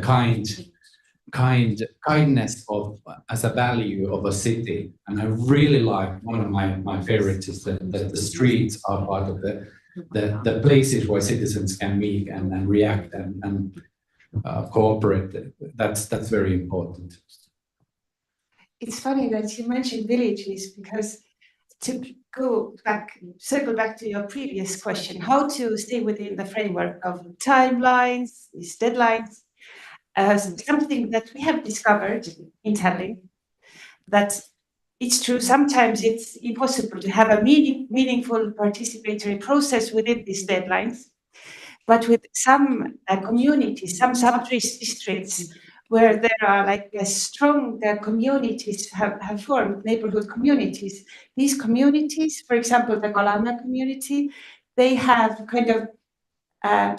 kindness of as a value of a city, and I really like, one of my favorites is that the streets are part of the places where citizens can meet and react and cooperate. That's very important. It's funny that you mentioned villages, because to circle back to your previous question, how to stay within the framework of timelines, these deadlines, something that we have discovered in Tallinn, that it's true, sometimes it's impossible to have a meaningful participatory process within these deadlines. But with some communities, some sub-districts, where there are like strong communities have formed, neighborhood communities. These communities, for example, the Kalama community, they have kind of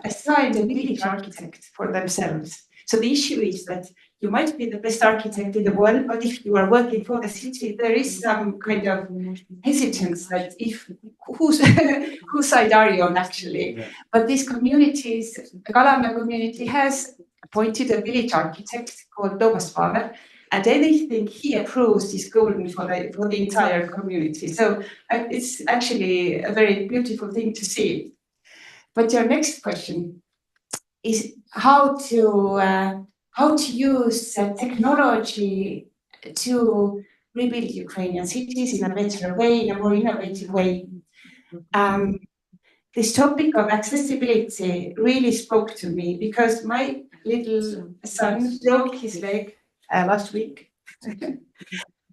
assigned a village architect for themselves. So the issue is that you might be the best architect in the world, but if you are working for the city, there is some kind of hesitance that if whose side are you on actually? Yeah. But these communities, the Kalama community has appointed a village architect called Toomas Paaver, and anything he approves is golden for the entire community. So it's actually a very beautiful thing to see. But your next question is how to use technology to rebuild Ukrainian cities in a better way, in a more innovative way. This topic of accessibility really spoke to me, because my little son broke his leg last week.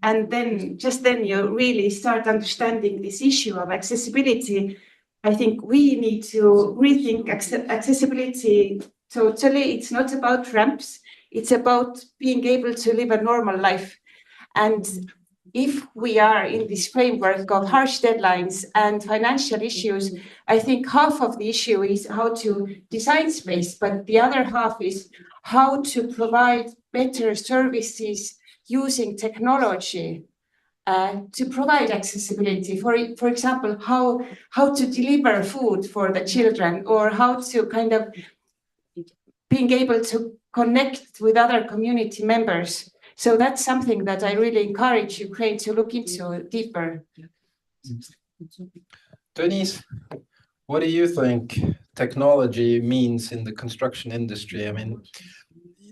And then you really start understanding this issue of accessibility. I think we need to rethink accessibility totally. It's not about ramps. It's about being able to live a normal life. And if we are in this framework of harsh deadlines and financial issues, I think half of the issue is how to design space, but the other half is how to provide better services using technology to provide accessibility. For example, how to deliver food for the children, or how to kind of being able to connect with other community members. So that's something that I really encourage Ukraine to look into deeper. Denise, what do you think technology means in the construction industry? I mean,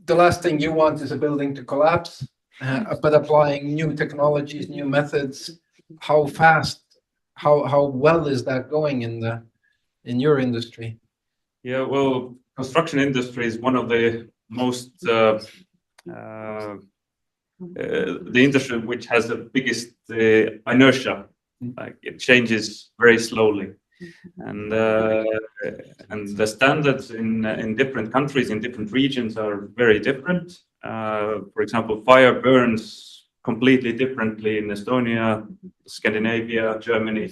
the last thing you want is a building to collapse, but applying new technologies, new methods, how fast, how well is that going in your industry? Yeah, well, construction industry is one of the most the industry which has the biggest inertia. Like it changes very slowly, and the standards in different countries, in different regions, are very different. For example, fire burns completely differently in Estonia, Scandinavia, Germany.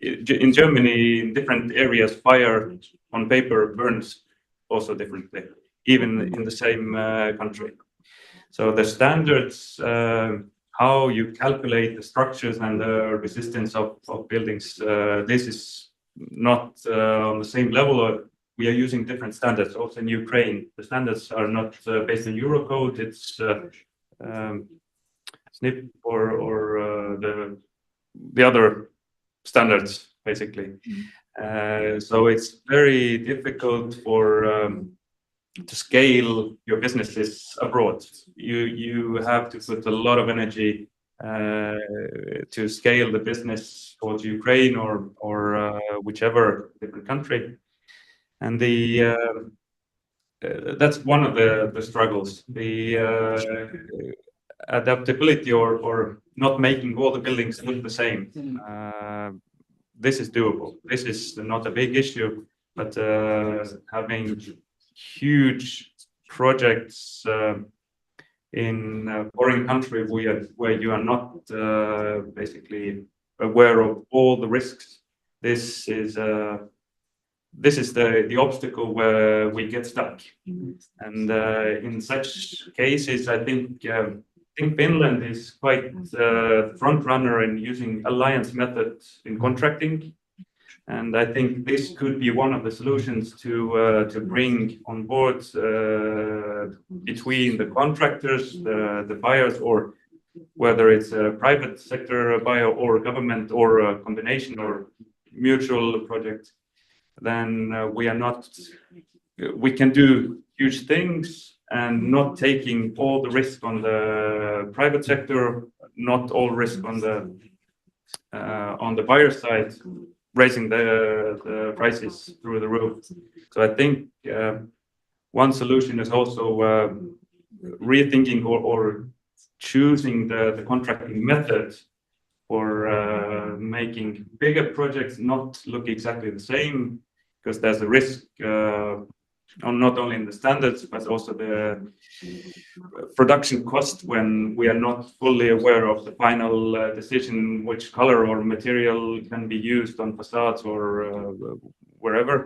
In Germany, in different areas, fire on paper burns also differently, even in the same country. So the standards, how you calculate the structures and the resistance of buildings, this is not on the same level. We are using different standards also in Ukraine. The standards are not based on Eurocode, it's SNIP or the other standards, basically. So it's very difficult to scale your businesses abroad. You have to put a lot of energy to scale the business towards Ukraine or whichever different country, and that's one of the struggles. The adaptability or not making all the buildings look the same. This is doable. This is not a big issue, but having huge projects in a foreign country where you are not basically aware of all the risks, this is the obstacle where we get stuck. And in such cases, I think Finland is quite front runner in using alliance methods in contracting. And I think this could be one of the solutions to bring on board between the contractors, the buyers, or whether it's a private sector buyer or government or a combination or mutual project. Then we can do huge things and not taking all the risk on the private sector, not all risk on the buyer side, raising the prices through the roof. So I think one solution is also rethinking or choosing the contracting method for making bigger projects not look exactly the same, because there's a risk not only in the standards but also the production cost when we are not fully aware of the final decision which color or material can be used on facades or wherever,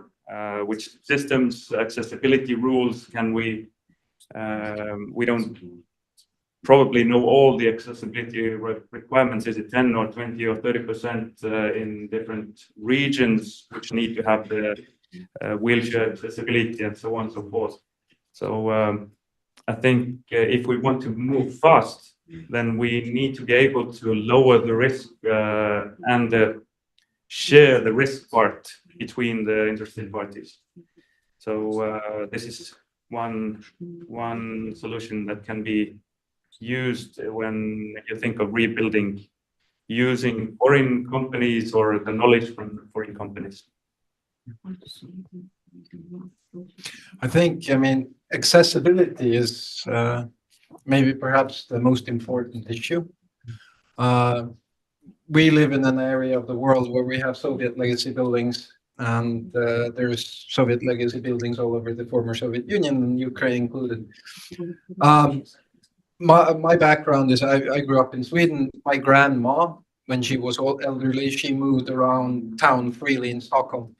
which systems, accessibility rules can we don't probably know all the accessibility requirements. Is it 10 or 20 or 30% in different regions which need to have the wheelchair accessibility and so on and so forth. So I think if we want to move fast, then we need to be able to lower the risk and share the risk part between the interested parties. So this is one solution that can be used when you think of rebuilding, using foreign companies or the knowledge from foreign companies. I think, accessibility is maybe perhaps the most important issue. We live in an area of the world where we have Soviet legacy buildings, and there's Soviet legacy buildings all over the former Soviet Union, and Ukraine included. My background is I grew up in Sweden. My grandma, when she was elderly, she moved around town freely in Stockholm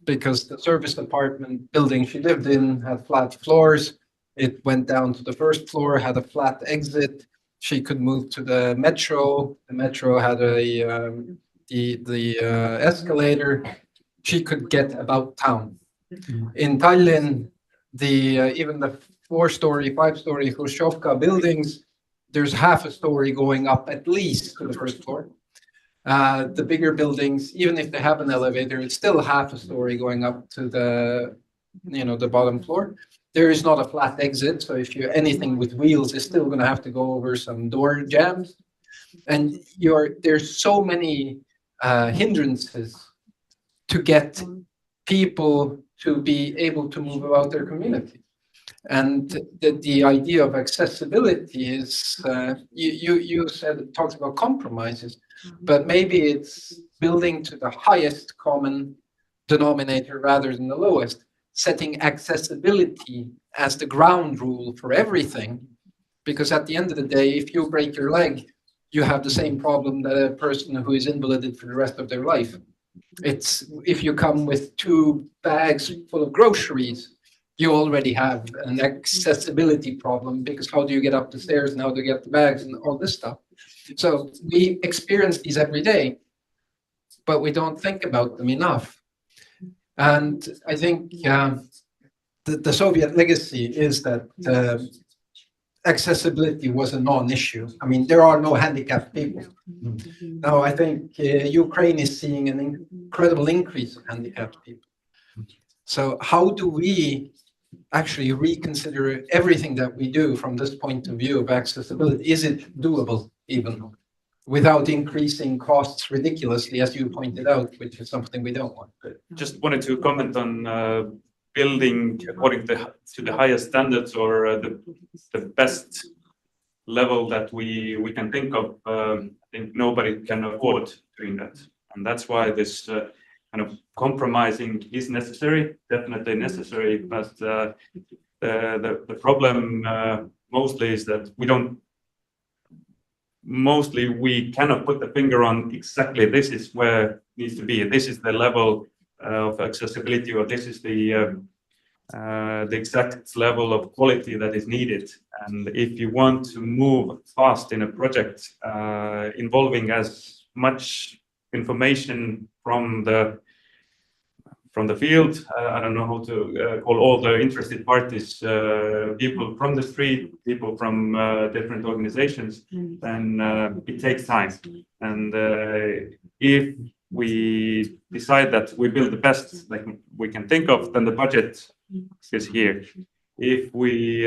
because the service apartment building she lived in had flat floors. It went down to the first floor, had a flat exit. She could move to the metro. The metro had the escalator. She could get about town. In Tallinn, even the 4-story, 5-story Hrushchovka buildings, there's half a story going up at least to the first floor. The bigger buildings, even if they have an elevator, it's still half a story going up to the bottom floor. There is not a flat exit, so if you're anything with wheels, you're still going to have to go over some door jams. And there's so many hindrances to get people to be able to move about their community. And the idea of accessibility is, you said it talks about compromises, but maybe it's building to the highest common denominator rather than the lowest, setting accessibility as the ground rule for everything. Because at the end of the day, if you break your leg, you have the same problem that a person who is invalided for the rest of their life. It's if you come with 2 bags full of groceries, you already have an accessibility problem, because how do you get up the stairs and how do you get the bags and all this stuff? So we experience these every day, but we don't think about them enough. And I think the Soviet legacy is that accessibility was a non-issue. I mean, there are no handicapped people. Now, I think Ukraine is seeing an incredible increase of handicapped people. So how do we actually reconsider everything that we do from this point of view of accessibility? Is it doable even without increasing costs ridiculously, as you pointed out, which is something we don't want? Just wanted to comment on building according to the highest standards, or the best level that we can think of. I think nobody can afford doing that, and that's why this kind of compromising is necessary, definitely necessary. But the problem mostly is that we cannot put the finger on exactly this is where it needs to be. This is the level of accessibility, or this is the exact level of quality that is needed. And if you want to move fast in a project involving as much information from the field, I don't know how to call all the interested parties, people from the street, people from different organizations, then it takes time. And if we decide that we build the best like we can think of, then the budget is here. If we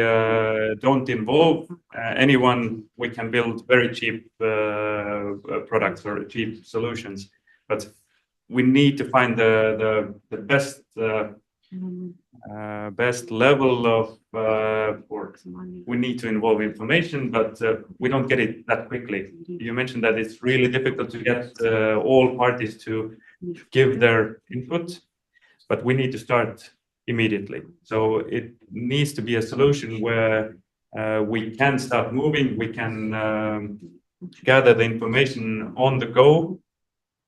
don't involve anyone, we can build very cheap products or cheap solutions. But we need to find the best best level of or we need to involve information, but we don't get it that quickly. You mentioned that it's really difficult to get all parties to give their input, but we need to start immediately. So it needs to be a solution where we can start moving, we can gather the information on the go,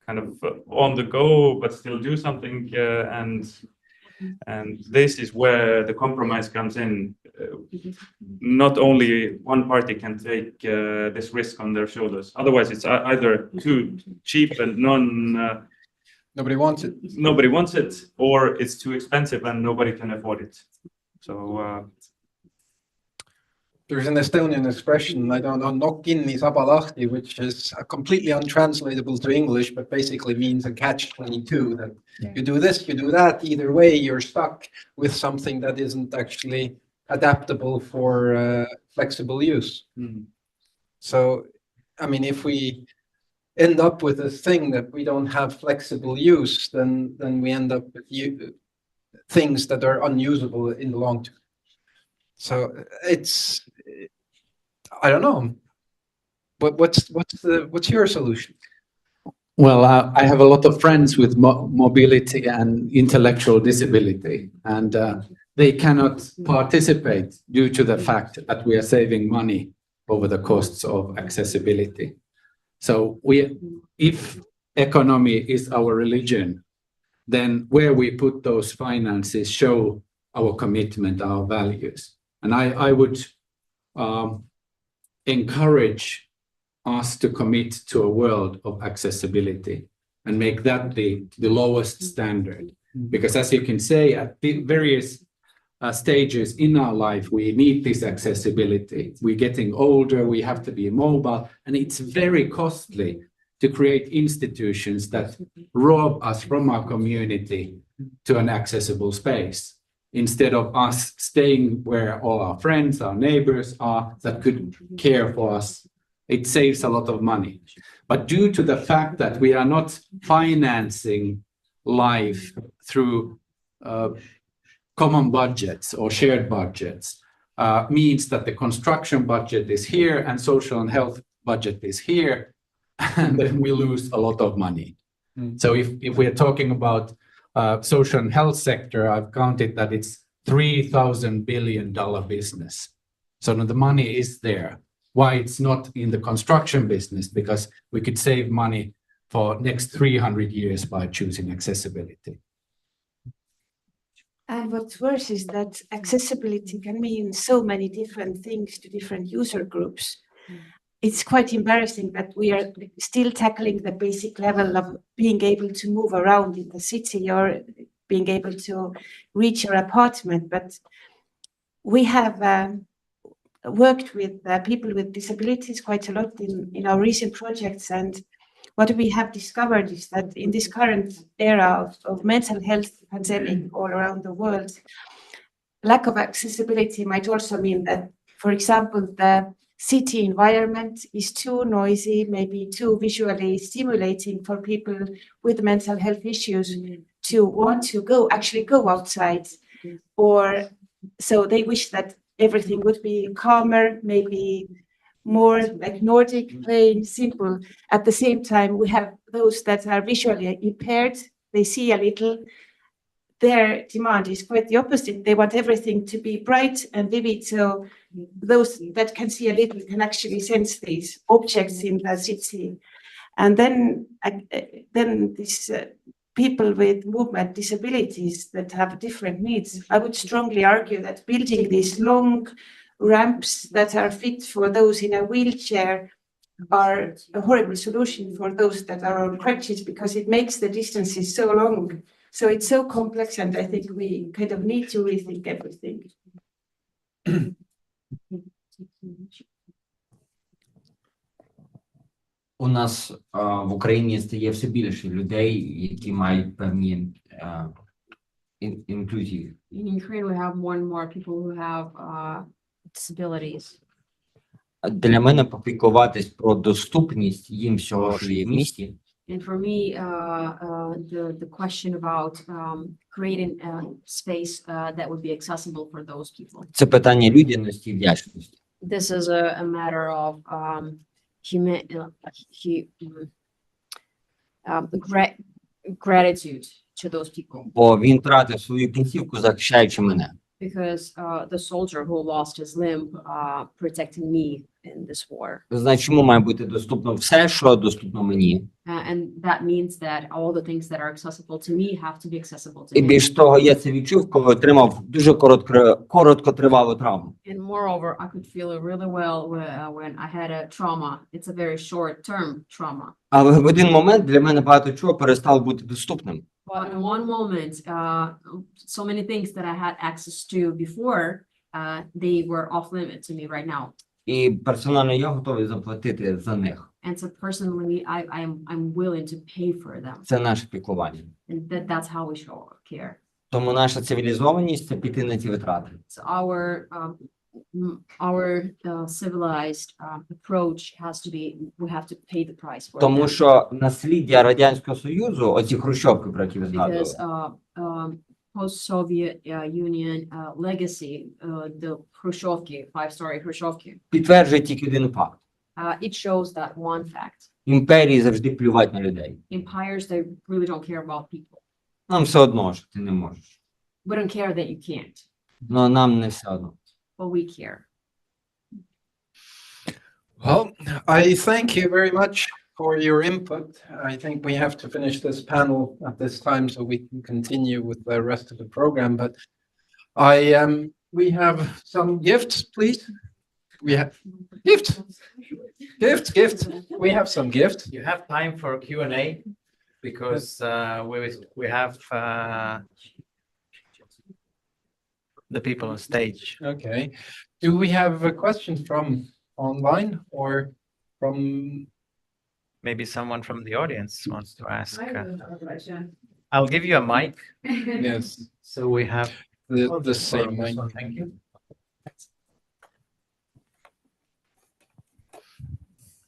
kind of on the go, but still do something. And this is where the compromise comes in. Not only one party can take this risk on their shoulders. Otherwise, it's either too cheap and nobody wants it. Nobody wants it, or it's too expensive and nobody can afford it. So there's an Estonian expression, I don't know, "Nokk kinni, saba lahti," which is completely untranslatable to English, but basically means a catch-22, that you do this, you do that, either way you're stuck with something that isn't actually adaptable for flexible use. So, I mean, if we end up with a thing that we don't have flexible use, then we end up with things that are unusable in the long term. So it's, I don't know, but what's your solution? Well, I have a lot of friends with mobility and intellectual disability, and they cannot participate due to the fact that we are saving money over the costs of accessibility. So if economy is our religion, then where we put those finances show our commitment, our values. And I would encourage us to commit to a world of accessibility and make that the lowest standard. Because as you can say, at the various stages in our life, we need this accessibility. We're getting older, we have to be mobile, and it's very costly to create institutions that rob us from our community to an accessible space, instead of us staying where all our friends, our neighbors are that could care for us. It saves a lot of money. But due to the fact that we are not financing life through common budgets or shared budgets, means that the construction budget is here and social and health budget is here, and then we lose a lot of money. So if we're talking about social and health sector, I've counted that it's $3,000 billion business. So the money is there. Why it's not in the construction business? Because we could save money for next 300 years by choosing accessibility. And what's worse is that accessibility can mean so many different things to different user groups. It's quite embarrassing that we are still tackling the basic level of being able to move around in the city or being able to reach your apartment. But we have worked with people with disabilities quite a lot in our recent projects. And what we have discovered is that in this current era of mental health pandemic all around the world, lack of accessibility might also mean that, for example, the city environment is too noisy, maybe too visually stimulating for people with mental health issues to want to go outside. Or so they wish that everything would be calmer, maybe more like Nordic, plain, simple. At the same time, we have those that are visually impaired. They see a little. Their demand is quite the opposite. They want everything to be bright and vivid. So those that can see a little can actually sense these objects in the city. And then these people with movement disabilities that have different needs, I would strongly argue that building these long ramps that are fit for those in a wheelchair are a horrible solution for those that are on crutches, because it makes the distances so long. So it's so complex, and I think we kind of need to rethink everything. У нас в Україні стає все більше людей, які мають певні інклюзії. In Ukraine, we have more and more people who have disabilities. Для мене попіклуватись про доступність їм всього, що є в місті. And for me, the question about creating a space that would be accessible for those people. Це питання людяності і вдячності. This is a matter of gratitude to those people. Бо він тратив свою кінцівку, захищаючи мене. Because the soldier who lost his limb protecting me in this war. Значить, чому має бути доступно все, що доступно мені? And that means that all the things that are accessible to me have to be accessible to І him. більш того, я це відчув, коли отримав дуже короткотривалу травму. And moreover, I could feel it really well when I had a trauma. It's a very short-term trauma. Але в один момент для мене багато чого перестало бути доступним. But in one moment, so many things that I had access to before, they were off limit to me right now. І персонально я готовий заплатити за них. And so personally, I'm willing to pay for them. Це наше піклування. And that's how we show care. Тому наша цивілізованість – це піти на ці витрати. So our civilized approach has to be, we have to pay the price for Тому them. що насліддя Радянського Союзу, оці хрущовки, про які ви згадували, Because post-Soviet Union legacy, the Khrushchevki, five-story Khrushchevki, підтверджує тільки один факт. it shows that one fact. Імперії завжди плювать на людей. Empires, they really don't care about people. Нам все одно, що ти не можеш. We don't care that you can't, Но нам не все одно. but we care. Well, I thank you very much for your input. I think we have to finish this panel at this time so we can continue with the rest of the program. But we have some gifts, please. We have gifts. We have some gifts. You have time for Q&A because we have the people on stage. Okay. Do we have a question from online or from? Maybe someone from the audience wants to ask. I have a question. I'll give you a mic. Yes. So we have The same mic. Thank you.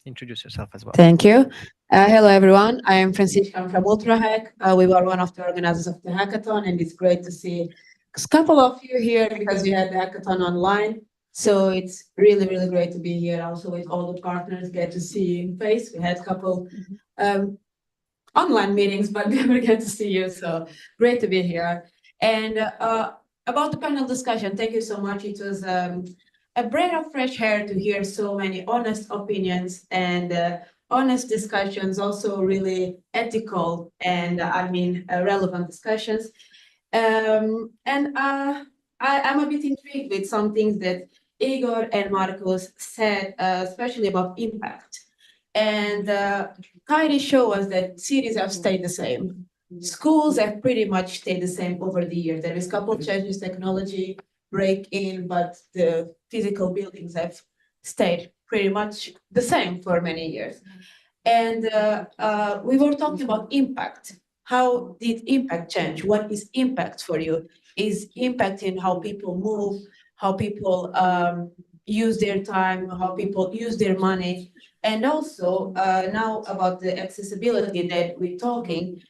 Introduce yourself as well. Thank you. Hello, everyone. I am Francisca. I'm from UltraHack. We were one of the organizers of the hackathon, and it's great to see a couple of you here because we had the hackathon online. So it's really, really great to be here. Also, with all the partners, get to see you in face. We had a couple online meetings, but never get to see you. So great to be here. And about the panel discussion, thank you so much. It was a breath of fresh air to hear so many honest opinions and honest discussions, also really ethical and relevant discussions. I'm a bit intrigued with some things that Igor and Marcus said, especially about impact. And Kairi showed us that cities have stayed the same. Schools have pretty much stayed the same over the years. There is a couple of changes, technology break in, but the physical buildings have stayed pretty much the same for many years. And we were talking about impact. How did impact change? What is impact for you? Is impact in how people move, how people use their time, how people use their money? And also now about the accessibility that we're talking,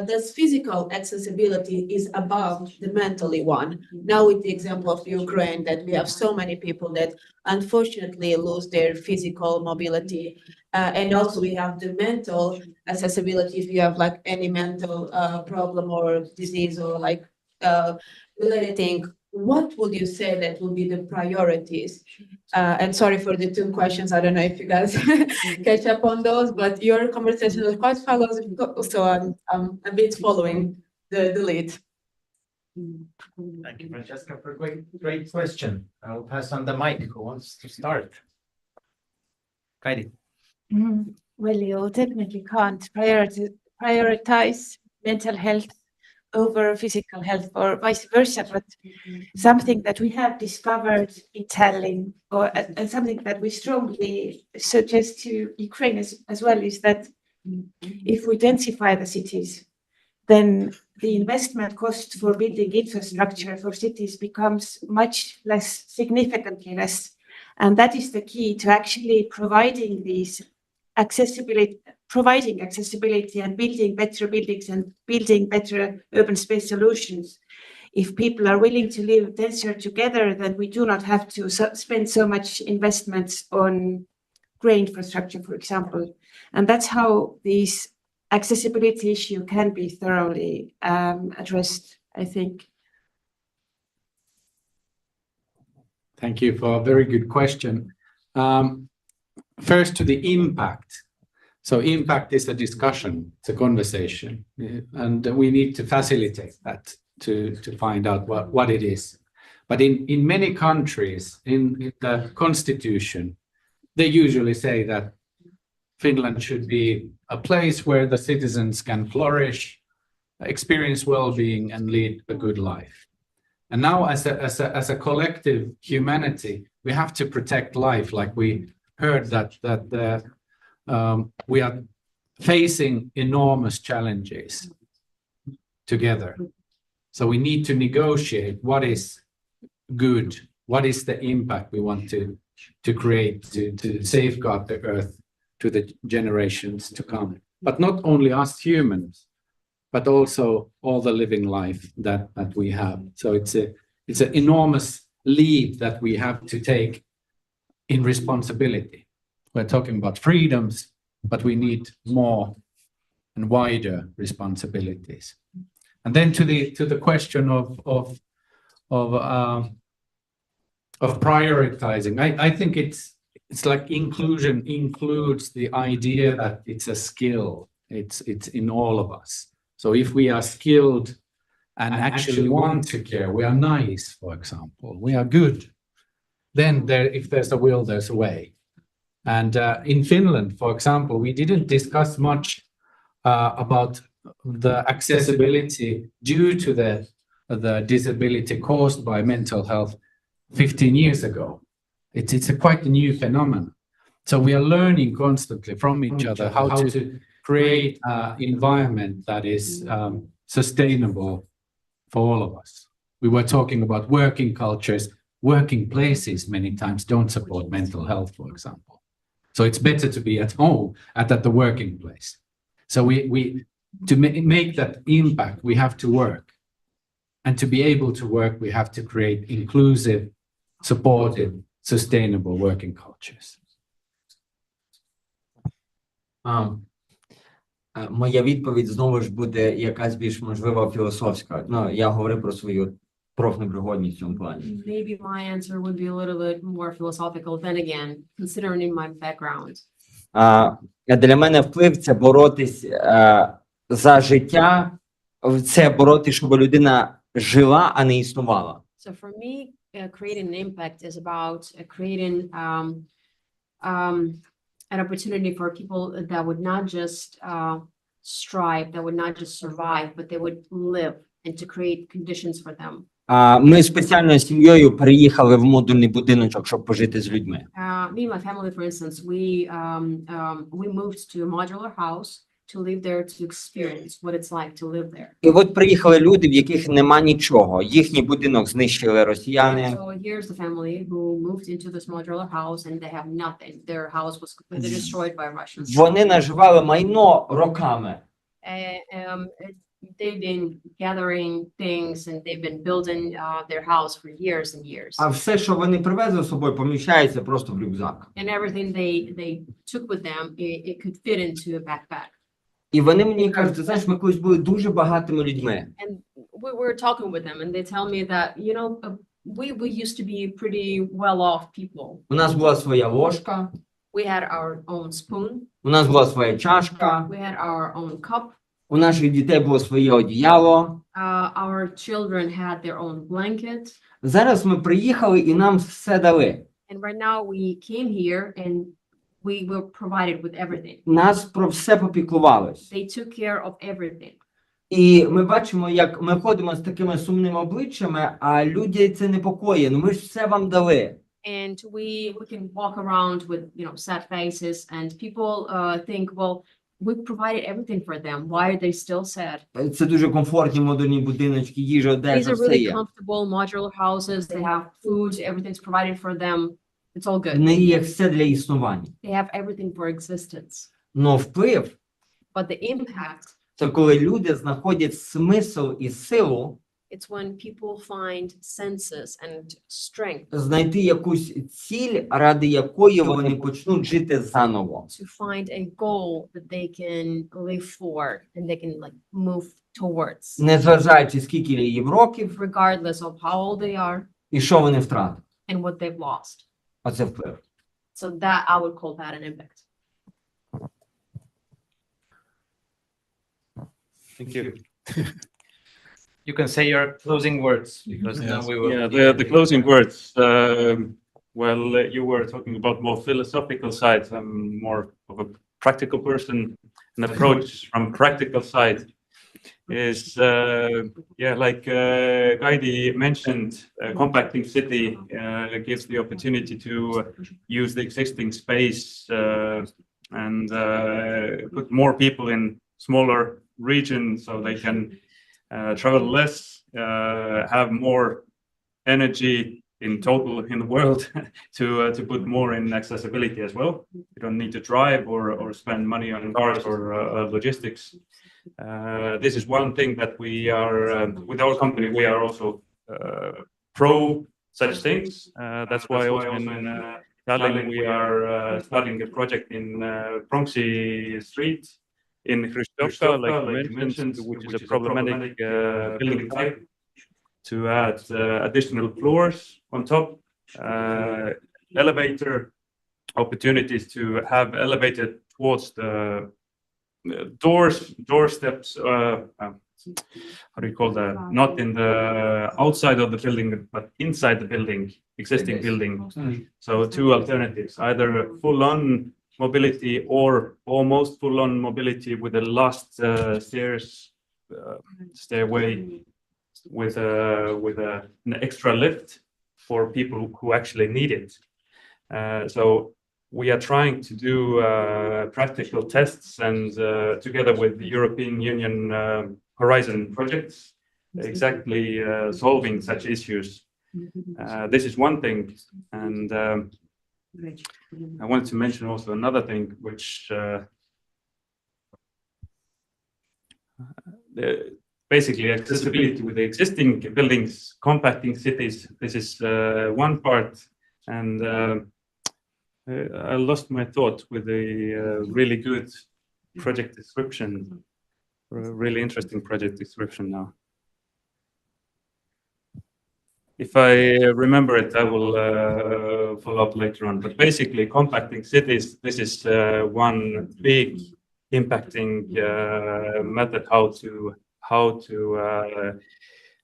this physical accessibility is above the mentally one. Now with the example of Ukraine, that we have so many people that unfortunately lose their physical mobility. And also we have the mental accessibility if you have like any mental problem or disease or like related thing. What would you say that will be the priorities? And sorry for the two questions. I don't know if you guys catch up on those, but your conversation was quite follows, so I'm a bit following the lead. Thank you, Francesca, for a great question. I'll pass on the mic. Who wants to start? Kairi. Well, you definitely can't prioritize mental health over physical health or vice versa, but something that we have discovered in Tallinn and something that we strongly suggest to Ukraine as well is that if we densify the cities, then the investment cost for building infrastructure for cities becomes much less, significantly less. And that is the key to actually providing accessibility and building better buildings and building better urban space solutions. If people are willing to live denser together, then we do not have to spend so much investments on grey infrastructure, for example. And that's how this accessibility issue can be thoroughly addressed, I think. Thank you for a very good question. First to the impact. So impact is a discussion, it's a conversation, and we need to facilitate that to find out what it is. But in many countries, in the constitution, they usually say that Finland should be a place where the citizens can flourish, experience well-being, and lead a good life. And now as a collective humanity, we have to protect life, like we heard that we are facing enormous challenges together. So we need to negotiate what is good, what is the impact we want to create to safeguard the earth to the generations to come. But not only us humans, but also all the living life that we have. So it's an enormous leap that we have to take in responsibility. We're talking about freedoms, but we need more and wider responsibilities. And then to the question of prioritizing, I think it's like inclusion includes the idea that it's a skill. It's in all of us. So if we are skilled and actually want to care, we are nice, for example, we are good, then if there's a will, there's a way. And in Finland, for example, we didn't discuss much about the accessibility due to the the disability caused by mental health 15 years ago. It's quite a new phenomenon. So we are learning constantly from each other how to create an environment that is sustainable for all of us. We were talking about working cultures. Working places many times don't support mental health, for example. So it's better to be at home at the working place. So we to make that impact, we have to work. And to be able to work, we have to create inclusive, supportive, sustainable working cultures. Моя відповідь знову ж буде якась більш можливо філософська. Ну, я говорив про свою профнепригодність в цьому плані. Maybe my answer would be a little bit more philosophical then again, considering my background. Для мене вплив – це боротись за життя, це боротись, щоб людина жила, а не існувала. So for me, creating an impact is about creating an opportunity for people that would not just strive, that would not just survive, but they would live, and to create conditions for them. Ми спеціально з сім'єю переїхали в модульний будиночок, щоб пожити з людьми. Me and my family, for instance, we moved to a modular house to live there, to experience what it's like to live there. І от приїхали люди, в яких нема нічого. Їхній будинок знищили росіяни. So here's the family who moved into this modular house and they have nothing. Their house was completely destroyed by Russians. Вони наживали майно роками. They've been gathering things and they've been building their house for years and years. А все, що вони привезли з собою, поміщається просто в рюкзак. And everything they took with them, it could fit into a backpack. І вони мені кажуть, знаєш, ми колись були дуже багатими людьми. And we were talking with them and they tell me that, you know, we used to be pretty well-off people. У нас була своя ложка. We had our own spoon. У нас була своя чашка. We had our own cup. У наших дітей було своє одіяло. Our children had their own blanket. Зараз ми приїхали і нам все дали. And right now we came here and we were provided with everything. Нас про все попіклувались. They took care of everything. І ми бачимо, як ми ходимо з такими сумними обличчями, а люди це непокоїть. Ну ми ж все вам дали. And we can walk around with, you know, sad faces and people think, well, we provided everything for them. Why are they still sad? Це дуже комфортні модульні будиночки, їжа, These одежа, are все really є. comfortable modular houses. They have food. Everything's provided for them. It's all good. В неї є все для існування. They have everything for existence. Но вплив But the impact, – це коли люди знаходять смисл і силу it's when people find senses and strength знайти якусь ціль, ради якої вони почнуть жити заново. to find a goal that they can live for and they can like move towards, Незважаючи, скільки їм років regardless of how old they are і що вони втратили. and what they've lost. Оце вплив. So that I would call that an impact. Thank you. You can say your closing words because now we will. Yeah, the closing words. Well, you were talking about more philosophical sides. I'm more of a practical person. An approach from practical side is, like Gaidi mentioned, compacting city gives the opportunity to use the existing space and put more people in smaller regions so they can travel less, have more energy in total in the world to put more in accessibility as well. You don't need to drive or spend money on cars or logistics. This is one thing that we are, with our company, we are also pro such things. That's why also in Tallinn we are starting a project in Bronxy Street in Hrushevka, like you mentioned, which is a problematic building type, to add additional floors on top, elevator opportunities to have elevated towards the doorsteps, how do you call that? Not in the outside of the building, but inside the building, existing building. So two alternatives, either full-on mobility or almost full-on mobility with the last stairway with an extra lift for people who actually need it. So we are trying to do practical tests and together with the European Union Horizon projects, exactly solving such issues. This is one thing, and I wanted to mention also another thing, which basically accessibility with the existing buildings, compacting cities. This is one part, and I lost my thought with a really good project description, a really interesting project description now. If I remember it, I will follow up later on. But basically, compacting cities, this is one big impacting method how to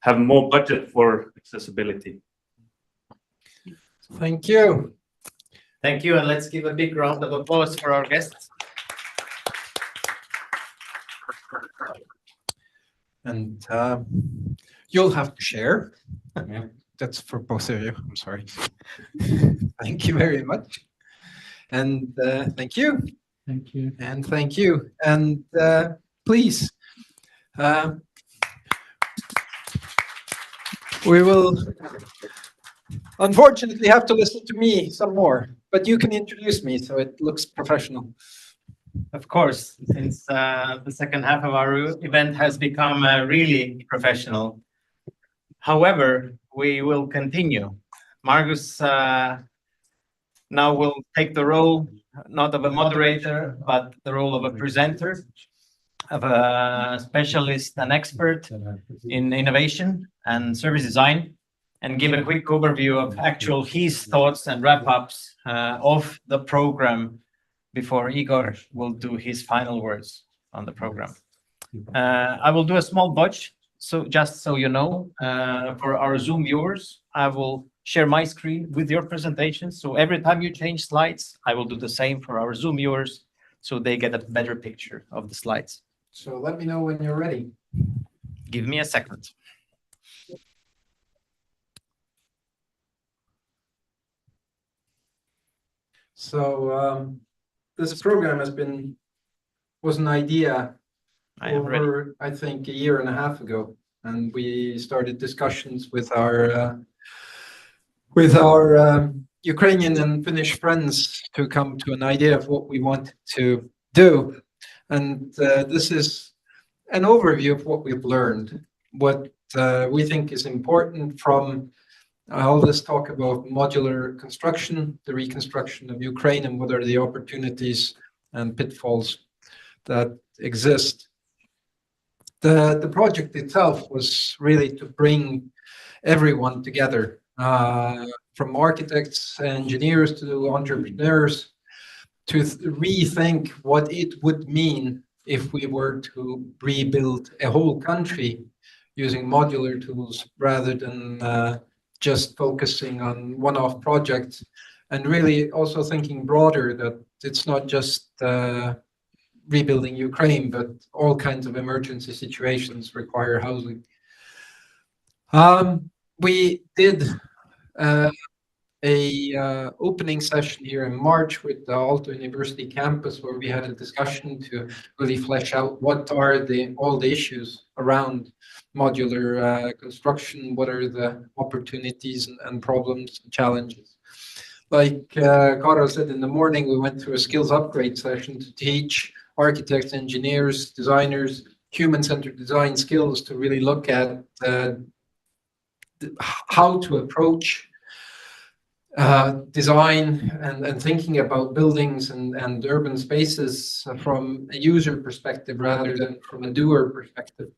have more budget for accessibility. Thank you. Thank you, and let's give a big round of applause for our guests. And you'll have to share. Yeah, that's for both of you. I'm sorry. Thank you very much. And thank you. Thank you. And thank you. And please, we will unfortunately have to listen to me some more, but you can introduce me so it looks professional. Of course, since the second half of our event has become really professional. However, we will continue. Margus now will take the role, not of a moderator, but the role of a presenter, of a specialist and expert in innovation and service design, and give a quick overview of actual his thoughts and wrap-ups of the program before Igor will do his final words on the program. I will do a small budge, so just so you know, for our Zoom viewers, I will share my screen with your presentation. So every time you change slides, I will do the same for our Zoom viewers, so they get a better picture of the slides. So let me know when you're ready. Give me a second. So this program was an idea over, I think, a year and a half ago, and we started discussions with our Ukrainian and Finnish friends to come to an idea of what we wanted to do. And this is an overview of what we've learned, what we think is important from all this talk about modular construction, the reconstruction of Ukraine, and what are the opportunities and pitfalls that exist. The project itself was really to bring everyone together, from architects, engineers to entrepreneurs, to rethink what it would mean if we were to rebuild a whole country using modular tools rather than just focusing on one-off projects, and really also thinking broader, that it's not just rebuilding Ukraine, but all kinds of emergency situations require housing. We did a opening session here in March with the Aalto University campus, where we had a discussion to really flesh out what are all the issues around modular construction, what are the opportunities and problems and challenges. Like Karo said, in the morning we went through a skills upgrade session to teach architects, engineers, designers, human-centered design skills, to really look at how to approach design and thinking about buildings and urban spaces from a user perspective rather than from a doer perspective.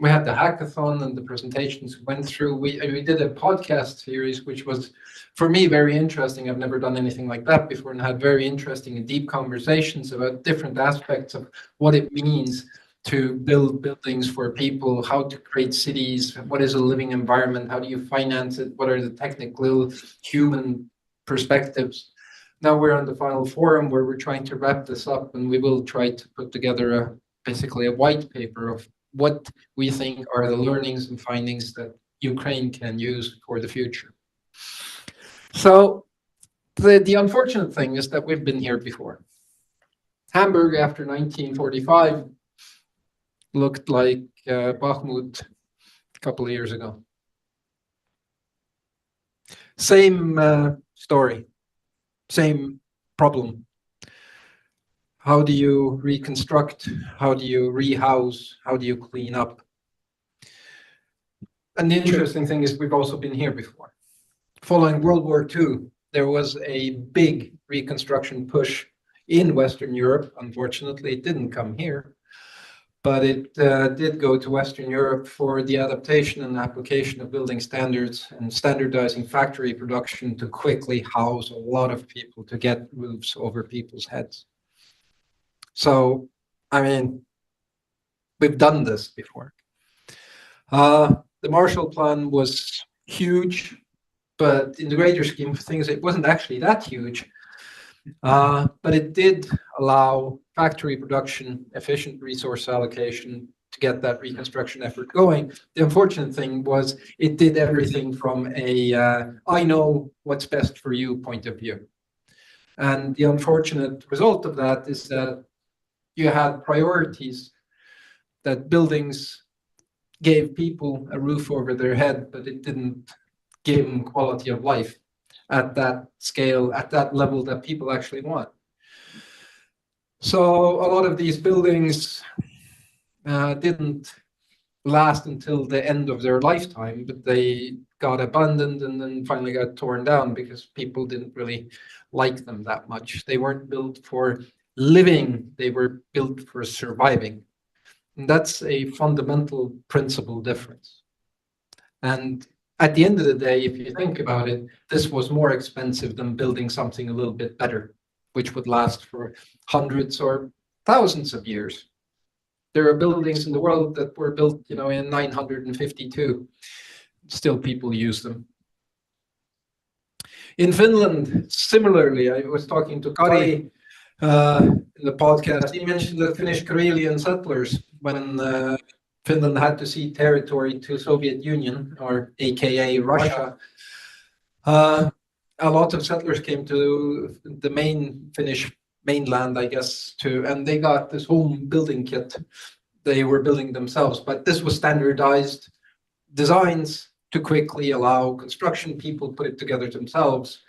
We had the hackathon and the presentations we went through. We did a podcast series, which was, for me, very interesting. I've never done anything like that before, and had very interesting and deep conversations about different aspects of what it means to build buildings for people, how to create cities, what is a living environment, how do you finance it, what are the technical human perspectives. Now we're on the final forum where we're trying to wrap this up, and we will try to put together basically a white paper of what we think are the learnings and findings that Ukraine can use for the future. So the unfortunate thing is that we've been here before. Hamburg after 1945 looked like Bakhmut a couple of years ago. Same story, same problem. How do you reconstruct? How do you rehouse? How do you clean up? And the interesting thing is we've also been here before. Following World War II, there was a big reconstruction push in Western Europe. Unfortunately, it didn't come here, but it did go to Western Europe for the adaptation and application of building standards and standardizing factory production to quickly house a lot of people to get roofs over people's heads. So, I mean, we've done this before. The Marshall Plan was huge, but in the greater scheme of things, it wasn't actually that huge. But it did allow factory production, efficient resource allocation to get that reconstruction effort going. The unfortunate thing was it did everything from a I know what's best for you point of view. And the unfortunate result of that is that you had priorities, that buildings gave people a roof over their head, but it didn't give them quality of life at that scale, at that level that people actually want. So a lot of these buildings didn't last until the end of their lifetime, but they got abandoned and then finally got torn down because people didn't really like them that much. They weren't built for living, they were built for surviving. And that's a fundamental principle difference. And at the end of the day, if you think about it, this was more expensive than building something a little bit better, which would last for hundreds or thousands of years. There are buildings in the world that were built, in 952. Still people use them. In Finland, similarly, I was talking to Kari in the podcast. He mentioned the Finnish Karelian settlers when Finland had to cede territory to Soviet Union, or AKA Russia. A lot of settlers came to the main Finnish mainland, I guess, and they got this home building kit. They were building themselves, but this was standardized designs to quickly allow construction people put it together themselves,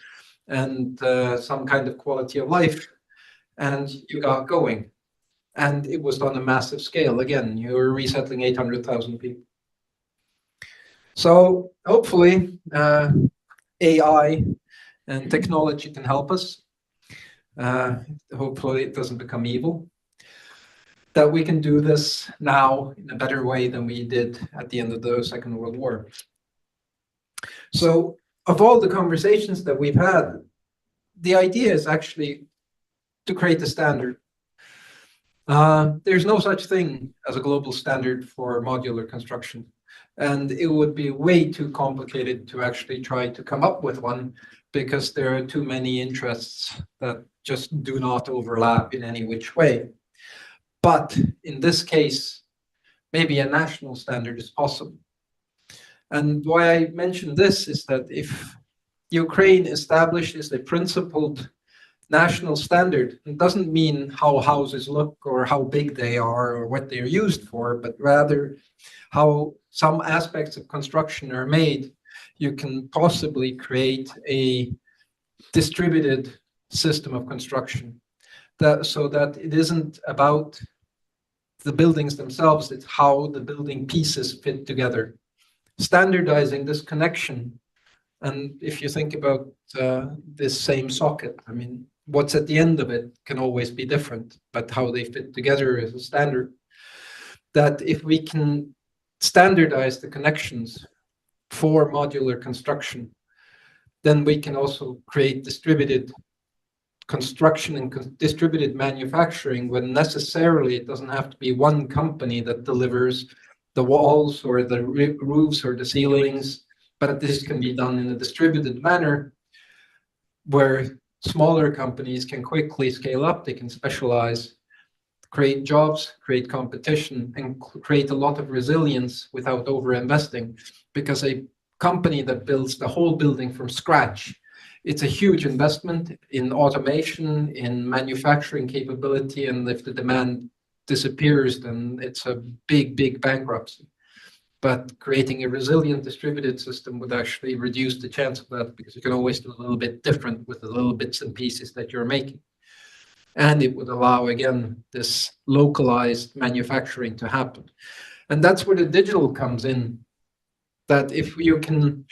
and some kind of quality of life, and you got going. And it was on a massive scale. Again, you were resettling 800,000 people. So hopefully AI and technology can help us. Hopefully it doesn't become evil. That we can do this now in a better way than we did at the end of the Second World War. So of all the conversations that we've had, the idea is actually to create a standard. There's no such thing as a global standard for modular construction. And it would be way too complicated to actually try to come up with one because there are too many interests that just do not overlap in any which way. But in this case, maybe a national standard is possible. And why I mention this is that if Ukraine establishes a principled national standard, it doesn't mean how houses look or how big they are or what they're used for, but rather how some aspects of construction are made. You can possibly create a distributed system of construction so that it isn't about the buildings themselves, it's how the building pieces fit together. Standardizing this connection, and if you think about this same socket, I mean, what's at the end of it can always be different, but how they fit together is a standard. That if we can standardize the connections for modular construction, then we can also create distributed construction and distributed manufacturing when necessarily it doesn't have to be one company that delivers the walls or the roofs or the ceilings, but this can be done in a distributed manner where smaller companies can quickly scale up, they can specialize create jobs, create competition, and create a lot of resilience without over-investing. Because a company that builds the whole building from scratch, it's a huge investment in automation, in manufacturing capability, and if the demand disappears, then it's a big, big bankruptcy. But creating a resilient distributed system would actually reduce the chance of that, because you can always do a little bit different with the little bits and pieces that you're making. And it would allow, again, this localized manufacturing to happen. And that's where the digital comes in, that if you can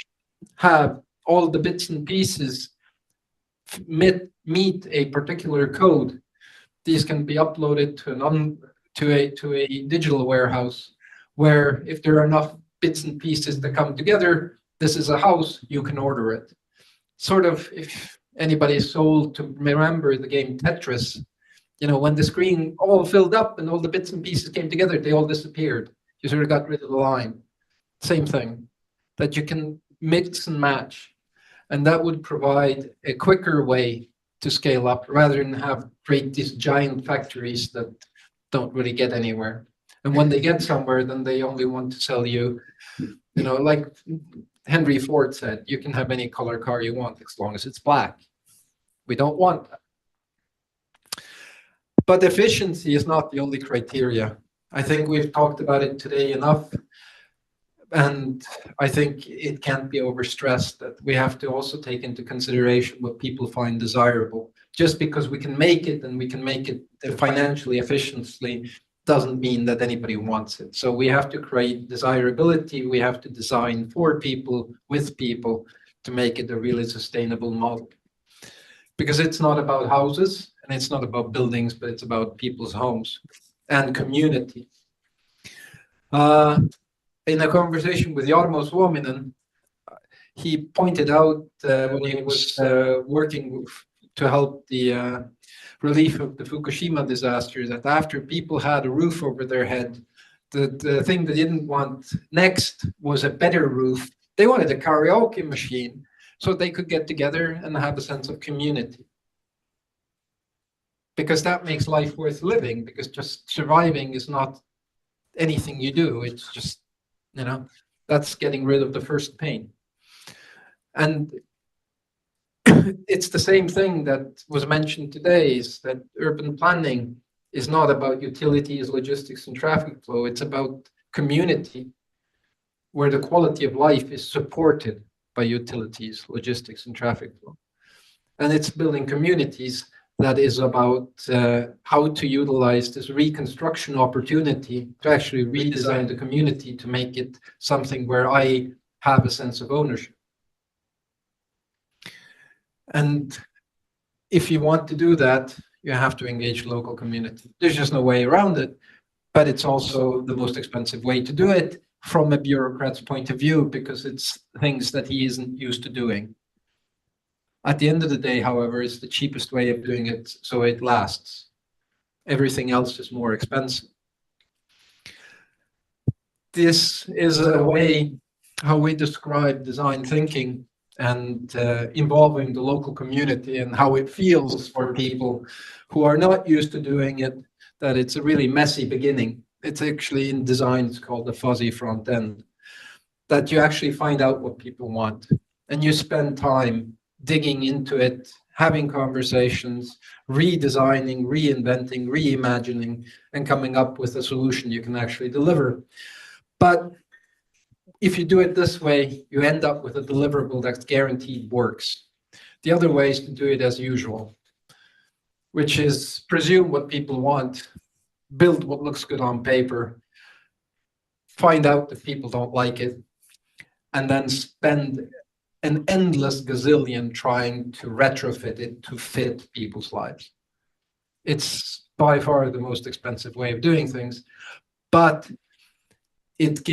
have all the bits and pieces meet a particular code, these can be uploaded to a digital warehouse, where if there are enough bits and pieces that come together, this is a house, you can order it. Sort of, if anybody is sold to remember the game Tetris, you know, when the screen all filled up and all the bits and pieces came together, they all disappeared. You sort of got rid of the line. Same thing, that you can mix and match. And that would provide a quicker way to scale up, rather than create these giant factories that don't really get anywhere. And when they get somewhere, then they only want to sell you, you know, like Henry Ford said, you can have any color car you want as long as it's black. We don't want that. But efficiency is not the only criteria. I think we've talked about it today enough. And I think it can't be overstressed that we have to also take into consideration what people find desirable. Just because we can make it and we can make it financially efficiently doesn't mean that anybody wants it. So we have to create desirability. We have to design for people, with people, to make it a really sustainable model. Because it's not about houses and it's not about buildings, but it's about people's homes and community. In a conversation with Jarmo Suominen, he pointed out when he was working to help the relief of the Fukushima disaster, that after people had a roof over their head, the thing they didn't want next was a better roof. They wanted a karaoke machine so they could get together and have a sense of community. Because that makes life worth living, because just surviving is not anything you do. It's just, you know, that's getting rid of the first pain. And it's the same thing that was mentioned today, is that urban planning is not about utilities, logistics, and traffic flow. It's about community, where the quality of life is supported by utilities, logistics, and traffic flow. And it's building communities that is about how to utilize this reconstruction opportunity to actually redesign the community to make it something where I have a sense of ownership. And if you want to do that, you have to engage local community. There's just no way around it, but it's also the most expensive way to do it from a bureaucrat's point of view, because it's things that he isn't used to doing. At the end of the day, however, it's the cheapest way of doing it, so it lasts. Everything else is more expensive. This is a way how we describe design thinking and involving the local community, and how it feels for people who are not used to doing it, that it's a really messy beginning. It's actually in design, it's called the fuzzy front end, that you actually find out what people want, and you spend time digging into it, having conversations, redesigning, reinventing, reimagining, and coming up with a solution you can actually deliver. But if you do it this way, you end up with a deliverable that's guaranteed works. The other way is to do it as usual, which is presume what people want, build what looks good on paper, find out that people don't like it, and then spend an endless gazillion trying to retrofit it to fit people's lives. It's by far the most expensive way of doing things, but it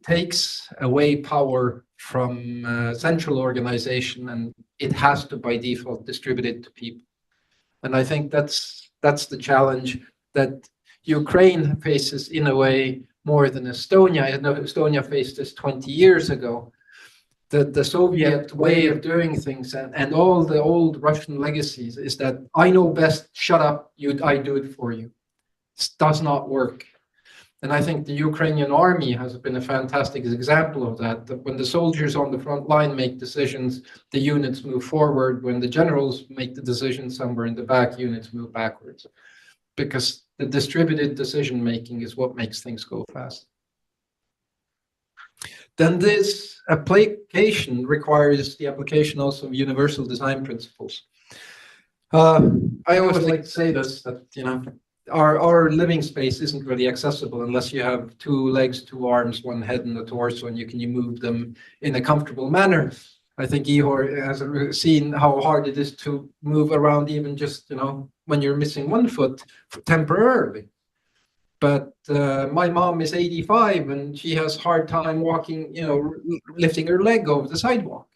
takes away power from central organization, and it has to by default distribute it to people. And I think that's the challenge that Ukraine faces in a way more than Estonia. I know Estonia faced this 20 years ago. the Soviet way of doing things and all the old Russian legacies is that I know best, shut up, I do it for you. It does not work. And I think the Ukrainian army has been a fantastic example of that, that when the soldiers on the front line make decisions, the units move forward. When the generals make the decisions somewhere in the back, units move backwards. Because the distributed decision-making is what makes things go fast. Then this application requires the application also of universal design principles. I always like to say this, that, you know, our living space isn't really accessible unless you have 2 legs, 2 arms, 1 head and a torso, and you move them in a comfortable manner. I think Ihor has seen how hard it is to move around, even just, you know, when you're missing 1 foot temporarily. But my mom is 85 and she has hard time walking, you know, lifting her leg over the sidewalk.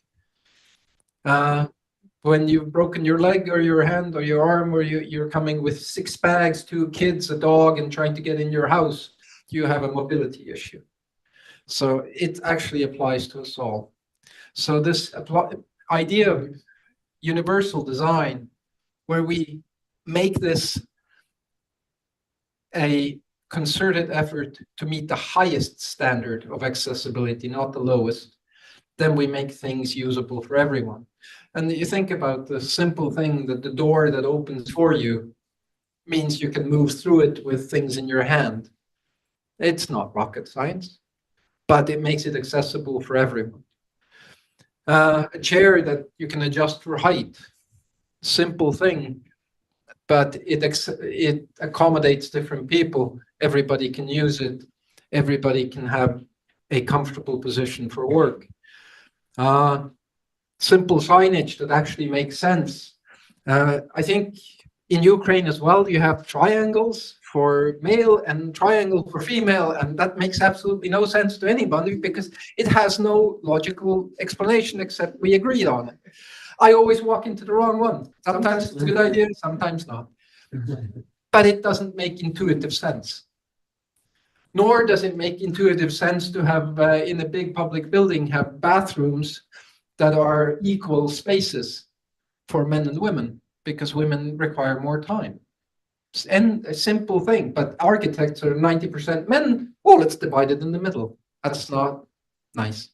When you've broken your leg or your hand or your arm, or you're coming with 6 bags, 2 kids, a dog, and trying to get in your house, you have a mobility issue. So it actually applies to us all. So this idea of universal design, where we make this a concerted effort to meet the highest standard of accessibility, not the lowest, then we make things usable for everyone. And you think about the simple thing that the door that opens for you means you can move through it with things in your hand. It's not rocket science, but it makes it accessible for everyone. A chair that you can adjust for height, simple thing, but it accommodates different people. Everybody can use it. Everybody can have a comfortable position for work. Simple signage that actually makes sense. I think in Ukraine as well, you have triangles for male and triangle for female, and that makes absolutely no sense to anybody because it has no logical explanation except we agreed on it. I always walk into the wrong one. Sometimes it's a good idea, sometimes not. But it doesn't make intuitive sense. Nor does it make intuitive sense to have, in a big public building, have bathrooms that are equal spaces for men and women, because women require more time. And a simple thing, but architects are 90% men, well, it's divided in the middle. That's not nice.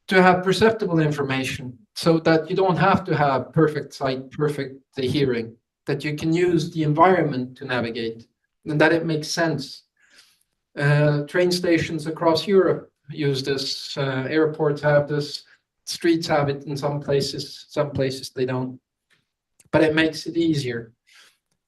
To have perceptible information so that you don't have to have perfect sight, perfect hearing, that you can use the environment to navigate, and that it makes sense. Train stations across Europe use this, airports have this, streets have it in some places they don't. But it makes it easier.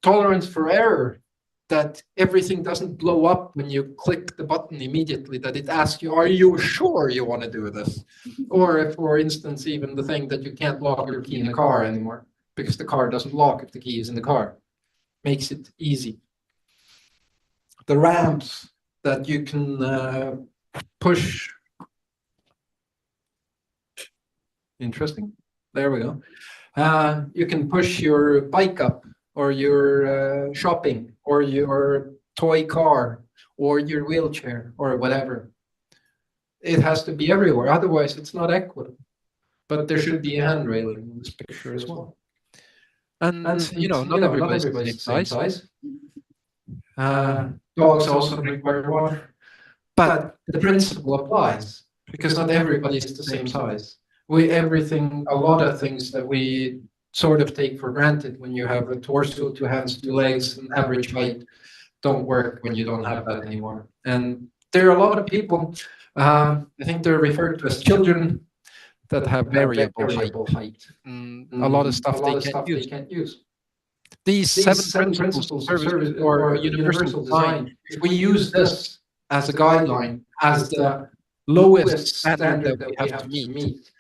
Tolerance for error, that everything doesn't blow up when you click the button immediately, that it asks you, are you sure you want to do this? Or if, for instance, even the thing that you can't lock your key in the car anymore, because the car doesn't lock if the key is in the car. Makes it easy. The ramps that you can push. Interesting. There we go. You can push your bike up, or your shopping, or your toy car, or your wheelchair, or whatever. It has to be everywhere, otherwise it's not equitable. But there should be a handrail in this picture as well. And you know, not everybody's the same size. Dogs also require water. But the principle applies, because not everybody is the same size. A lot of things that we sort of take for granted when you have a torso, 2 hands, 2 legs, and average height, don't work when you don't have that anymore. And there are a lot of people, I think they're referred to as children, that have variable height. A lot of stuff they can't use. These 7 principles of service or universal design, if we use this as a guideline, as the lowest standard that we have to meet,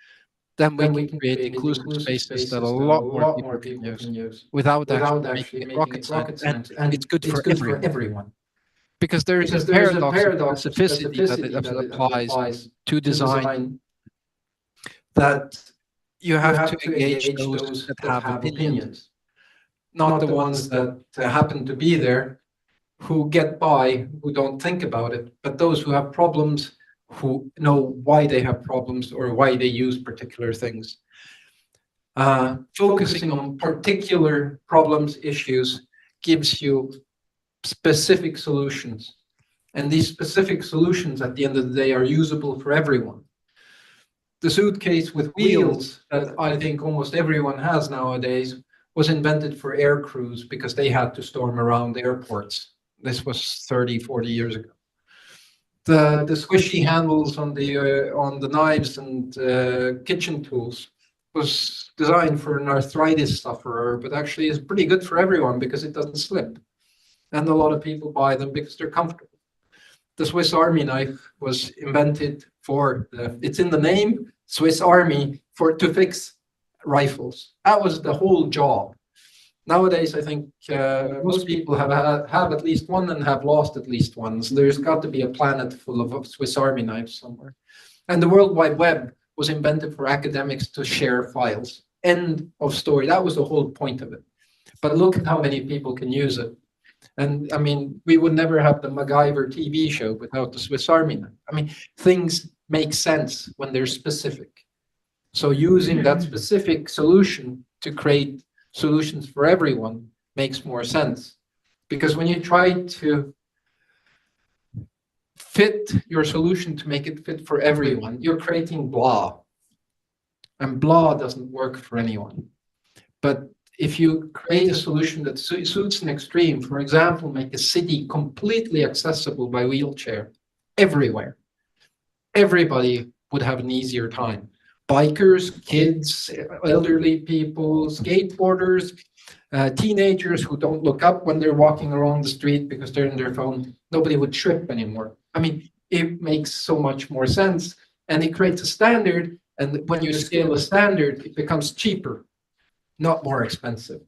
then we can create inclusive spaces that a lot more people can use without actually making it rocket science. And it's good for everyone. Because there's a paradox of specificity that applies to design, that you have to engage those that have opinions. Not the ones that happen to be there, who get by, who don't think about it, but those who have problems who know why they have problems or why they use particular things. Focusing on particular problems, issues, gives you specific solutions. And these specific solutions at the end of the day are usable for everyone. The suitcase with wheels that I think almost everyone has nowadays was invented for air crews because they had to storm around airports. This was 30, 40 years ago. The squishy handles on the knives and kitchen tools was designed for an arthritis sufferer, but actually is pretty good for everyone because it doesn't slip. And a lot of people buy them because they're comfortable. The Swiss Army knife was invented for it's in the name, Swiss Army, to fix rifles. That was the whole job. Nowadays, I think most people have at least one and have lost at least one. So there's got to be a planet full of Swiss Army knives somewhere. And the World Wide Web was invented for academics to share files. End of story. That was the whole point of it. But look at how many people can use it. And I mean, we would never have the MacGyver TV show without the Swiss Army knife. I mean, things make sense when they're specific. So using that specific solution to create solutions for everyone makes more sense. Because when you try to fit your solution to make it fit for everyone, you're creating blah. And blah doesn't work for anyone. But if you create a solution that suits an extreme, for example, make a city completely accessible by wheelchair everywhere, everybody would have an easier time. Bikers, kids, elderly people, skateboarders, teenagers who don't look up when they're walking around the street because they're in their phone, nobody would trip anymore. I mean, it makes so much more sense, and it creates a standard, and when you scale a standard, it becomes cheaper, not more expensive.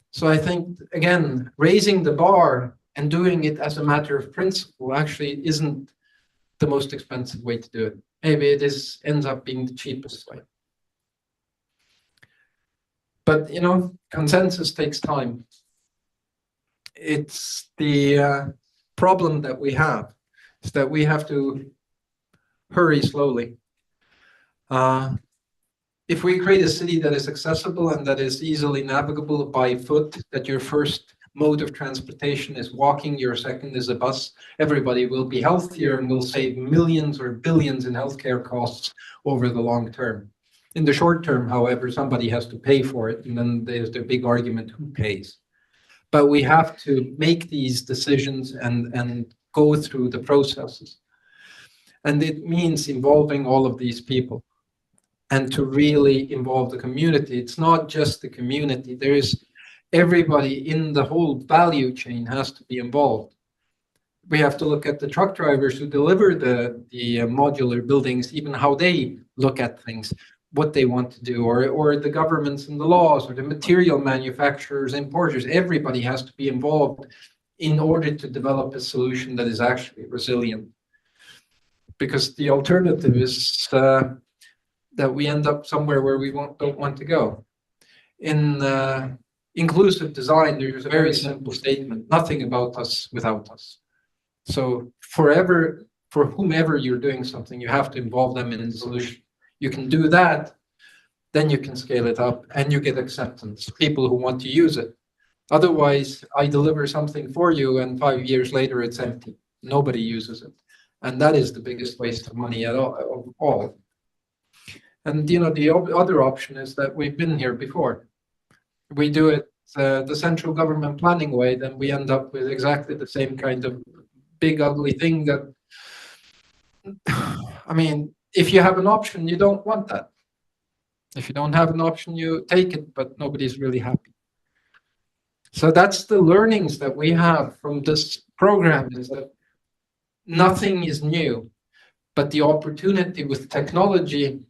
So I think, again, raising the bar and doing it as a matter of principle actually isn't the most expensive way to do it. Maybe it ends up being the cheapest way. But, you know, consensus takes time. It's the problem that we have, is that we have to hurry slowly. If we create a city that is accessible and that is easily navigable by foot, that your first mode of transportation is walking, your second is a bus, everybody will be healthier and will save millions or billions in healthcare costs over the long term. In the short term, however, somebody has to pay for it, and then there's the big argument, who pays? But we have to make these decisions and go through the processes. And it means involving all of these people. And to really involve the community. It's not just the community. There is everybody in the whole value chain has to be involved. We have to look at the truck drivers who deliver the modular buildings, even how they look at things, what they want to do, or the governments and the laws, or the material manufacturers, importers. Everybody has to be involved in order to develop a solution that is actually resilient. Because the alternative is that we end up somewhere where we don't want to go. In inclusive design, there's a very simple statement: nothing about us without us. So for whomever you're doing something, you have to involve them in the solution. You can do that, then you can scale it up and you get acceptance, people who want to use it. Otherwise, I deliver something for you and 5 years later it's empty. Nobody uses it. And that is the biggest waste of money of all. And you know, the other option is that we've been here before. We do it the central government planning way, then we end up with exactly the same kind of big ugly thing that, I mean, if you have an option, you don't want that. If you don't have an option, you take it, but nobody's really happy. So that's the learnings that we have from this program, is that nothing is new, but the opportunity with technology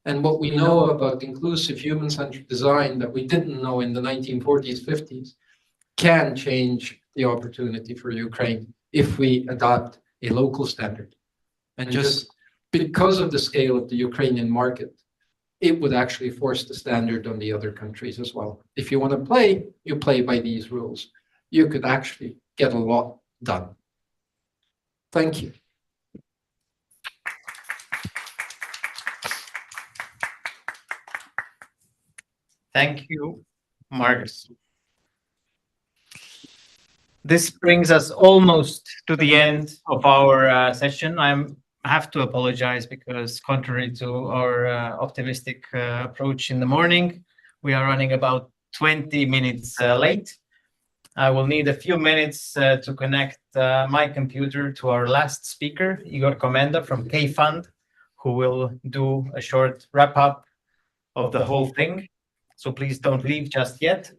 and what we know about inclusive human-centered design that we didn't know in the 1940s, 50s, can change the opportunity for Ukraine if we adopt a local standard. And just because of the scale of the Ukrainian market, it would actually force the standard on the other countries as well. If you want to play, you play by these rules. You could actually get a lot done. Thank you. Thank you, Marcus. This brings us almost to the end of our session. I have to apologize because contrary to our optimistic approach in the morning, we are running about 20 minutes late. I will need a few minutes to connect my computer to our last speaker, Igor Komenda from K-Fund, who will do a short wrap-up of the whole thing. So please don't leave just yet.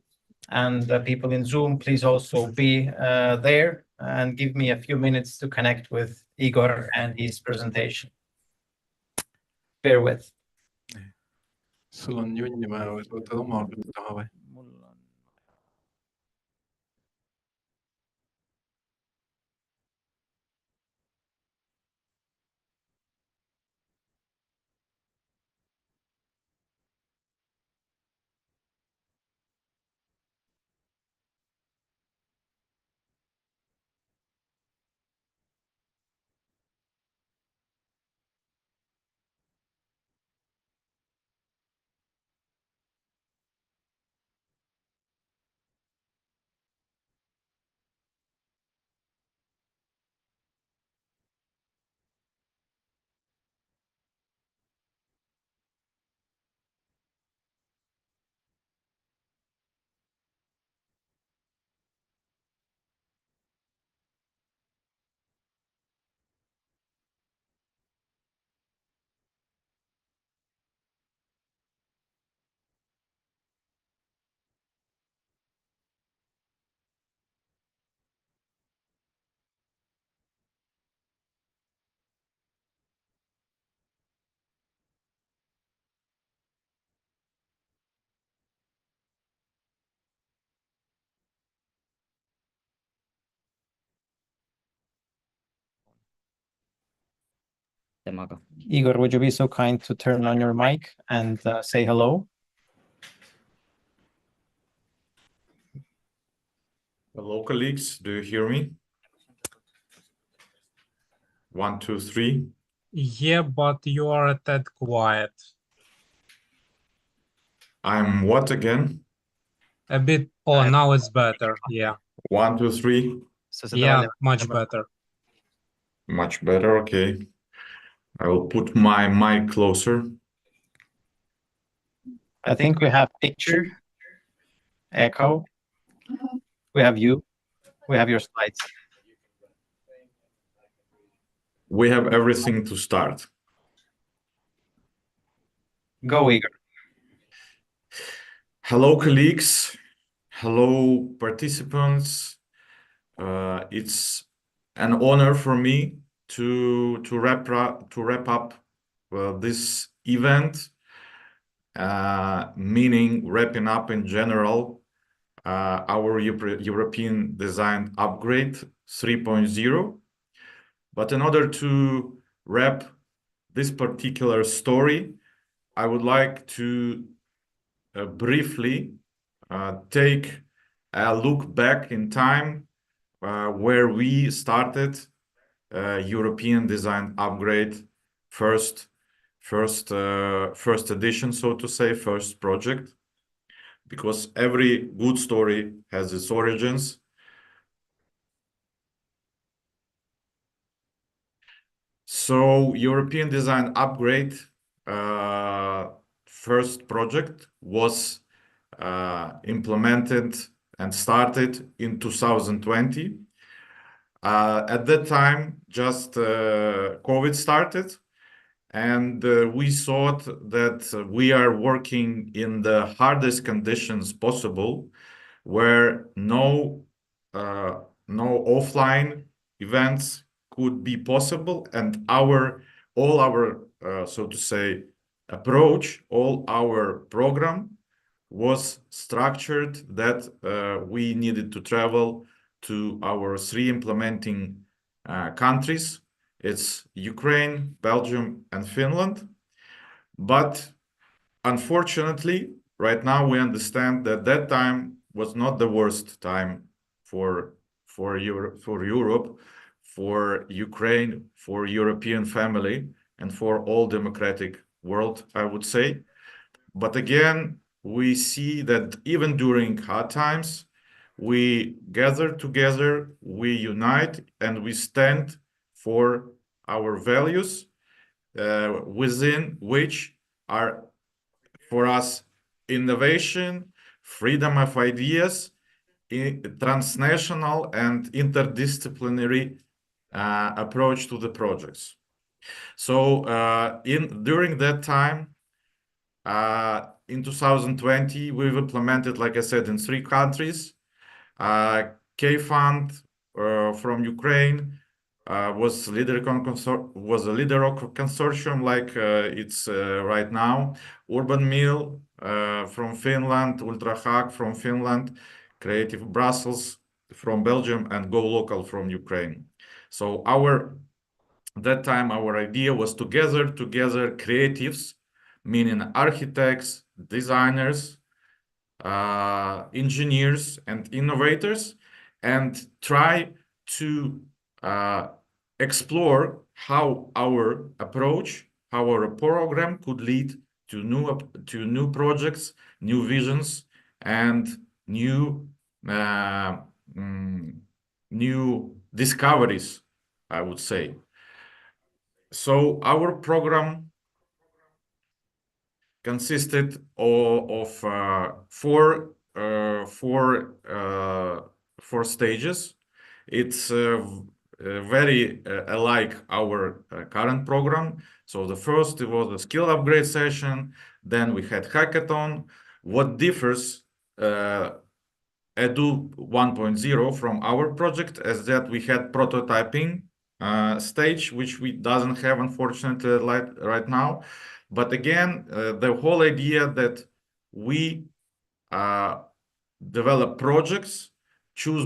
And people in Zoom, please also be there and give me a few minutes to connect with Igor and his presentation. Bear with. sul on junni vaja või sa võtad oma taha või? Igor, would you be so kind to turn on your mic and say hello? Hello, colleagues. Do you hear me? 1, 2, 3. Yeah, but you are a tad quiet. I'm what again? A bit. Oh, now it's better. Yeah. 1, 2, 3. Yeah, much better. Much better. Okay. I will put my mic closer. I think we have picture, echo, we have you, we have your slides. We have everything to start. Go, Igor. Hello, colleagues. Hello, participants. It's an honor for me to wrap up this event, meaning wrapping up in general our European Design Upgrade 3.0. But in order to wrap this particular story, I would like to briefly take a look back in time where we started European Design Upgrade first edition, so to say, first project, because every good story has its origins. So European Design Upgrade first project was implemented and started in 2020. At that time, just COVID started, and we thought that we are working in the hardest conditions possible, where no offline events could be possible, and all our so to say approach, all our program was structured that we needed to travel to our 3 implementing countries. It's Ukraine, Belgium, and Finland. But unfortunately, right now we understand that that time was not the worst time for Europe, for Ukraine, for European family, and for all democratic world, I would say. But again, we see that even during hard times, we gather together, we unite, and we stand for our values, within which are for us innovation, freedom of ideas, transnational and interdisciplinary approach to the projects. So during that time, in 2020, we've implemented, like I said, in 3 countries. K-Fund from Ukraine was a leader of consortium like it's right now. Urban Mill from Finland, Ultrahack from Finland, Creative Brussels from Belgium, and Go Local from Ukraine. So that time our idea was to gather together creatives, meaning architects, designers, engineers, and innovators, and try to explore how our approach, how our program could lead to new projects, new visions, and new discoveries, I would say. So our program consisted of 4 stages. It's very alike our current program. So the first was a skill upgrade session. Then we had hackathon. What differs EDU 1.0 from our project is that we had prototyping stage, which we doesn't have, unfortunately, right now. But again, the whole idea that we develop projects, choose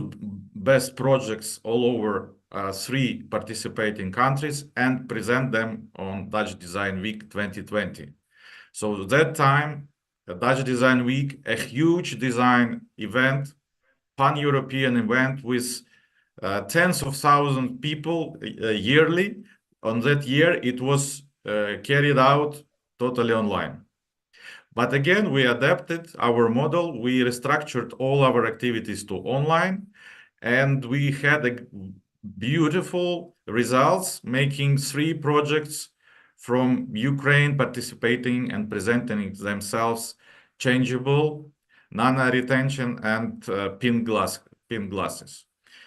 best projects all over 3 participating countries, and present them on Dutch Design Week 2020. So that time, the Dutch Design Week, a huge design event, pan-European event with tens of thousands of people yearly. On that year, it was carried out totally online. But again, we adapted our model. We restructured all our activities to online, and we had beautiful results, making 3 projects from Ukraine participating and presenting themselves changeable, nano retention, and pin glasses.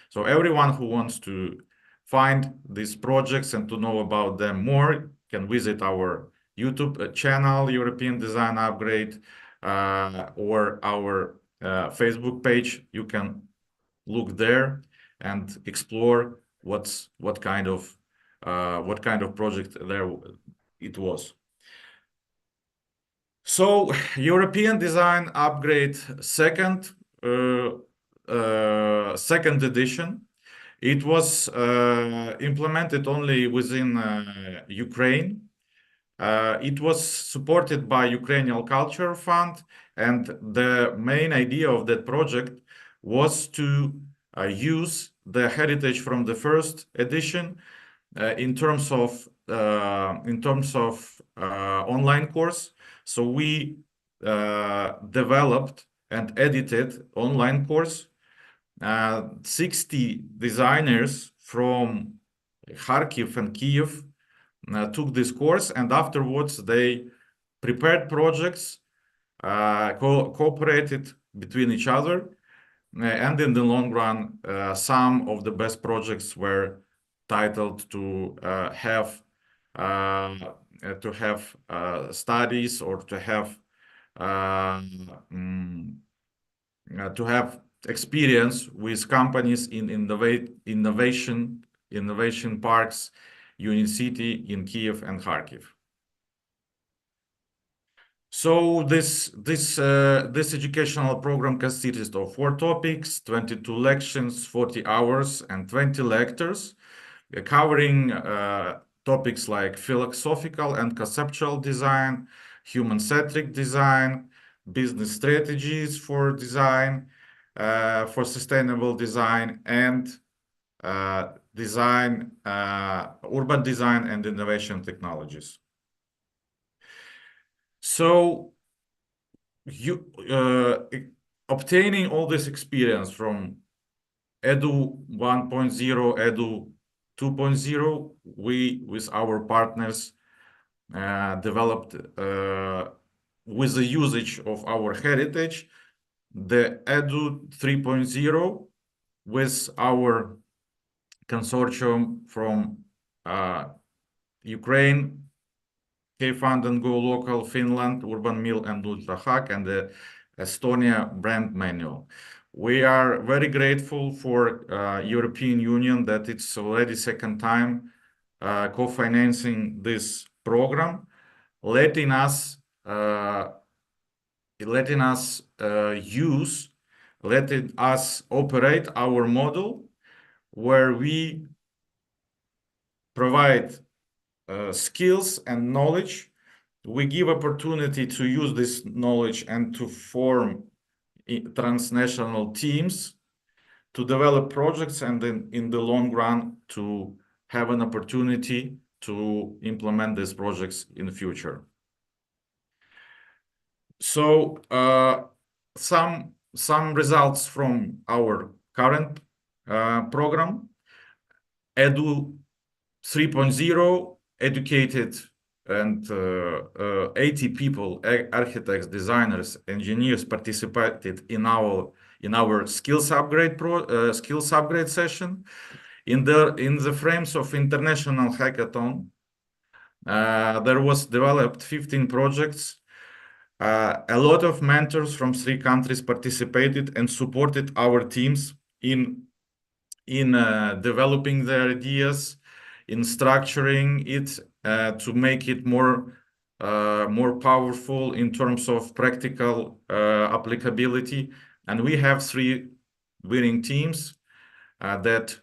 So everyone who wants to find these projects and to know about them more can visit our YouTube channel, European Design Upgrade, or our Facebook page. You can look there and explore what kind of project there it was. So European Design Upgrade second edition. It was implemented only within Ukraine. It was supported by Ukrainian Culture Fund, and the main idea of that project was to use the heritage from the first edition in terms of online course. So we developed and edited online course. 60 designers from Kharkiv and Kiev took this course, and afterwards they prepared projects, cooperated between each other, and in the long run, some of the best projects were titled to have studies or to have experience with companies in innovation parks, Unit City in Kiev and Kharkiv. So this educational program consists of 4 topics, 22 lections, 40 hours, and 20 lectures, covering topics like philosophical and conceptual design, human-centric design, business strategies for design, for sustainable design, and urban design and innovation technologies. So obtaining all this experience from EDU 1.0, EDU 2.0, we, with our partners, developed with the usage of our heritage, the EDU 3.0 with our consortium from Ukraine, K-Fund and Go Local, Finland, Urban Mill and Ultrahack, and the Estonia brand manual. We are very grateful for European Union that it's already second time co-financing this program, letting us operate our model where we provide skills and knowledge. We give opportunity to use this knowledge and to form transnational teams to develop projects, and then in the long run to have an opportunity to implement these projects in the future. So some results from our current program. EDU 3.0 educated and 80 people, architects, designers, engineers participated in our skills upgrade session. In the frames of international hackathon, there was developed 15 projects. A lot of mentors from 3 countries participated and supported our teams in developing their ideas, in structuring it to make it more powerful in terms of practical applicability. And we have 3 winning teams that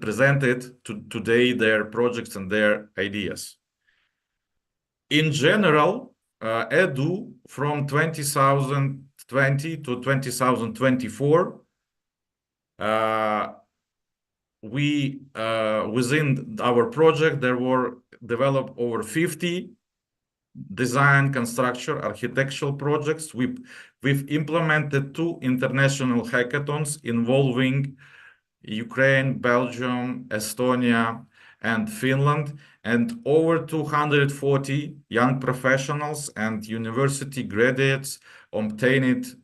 presented today their projects and their ideas. In general, EDU from 2020 to 2024, within our project, there were developed over 50 design, construction, architectural projects. We've implemented 2 international hackathons involving Ukraine, Belgium, Estonia, and Finland, and over 240 young professionals and university graduates obtained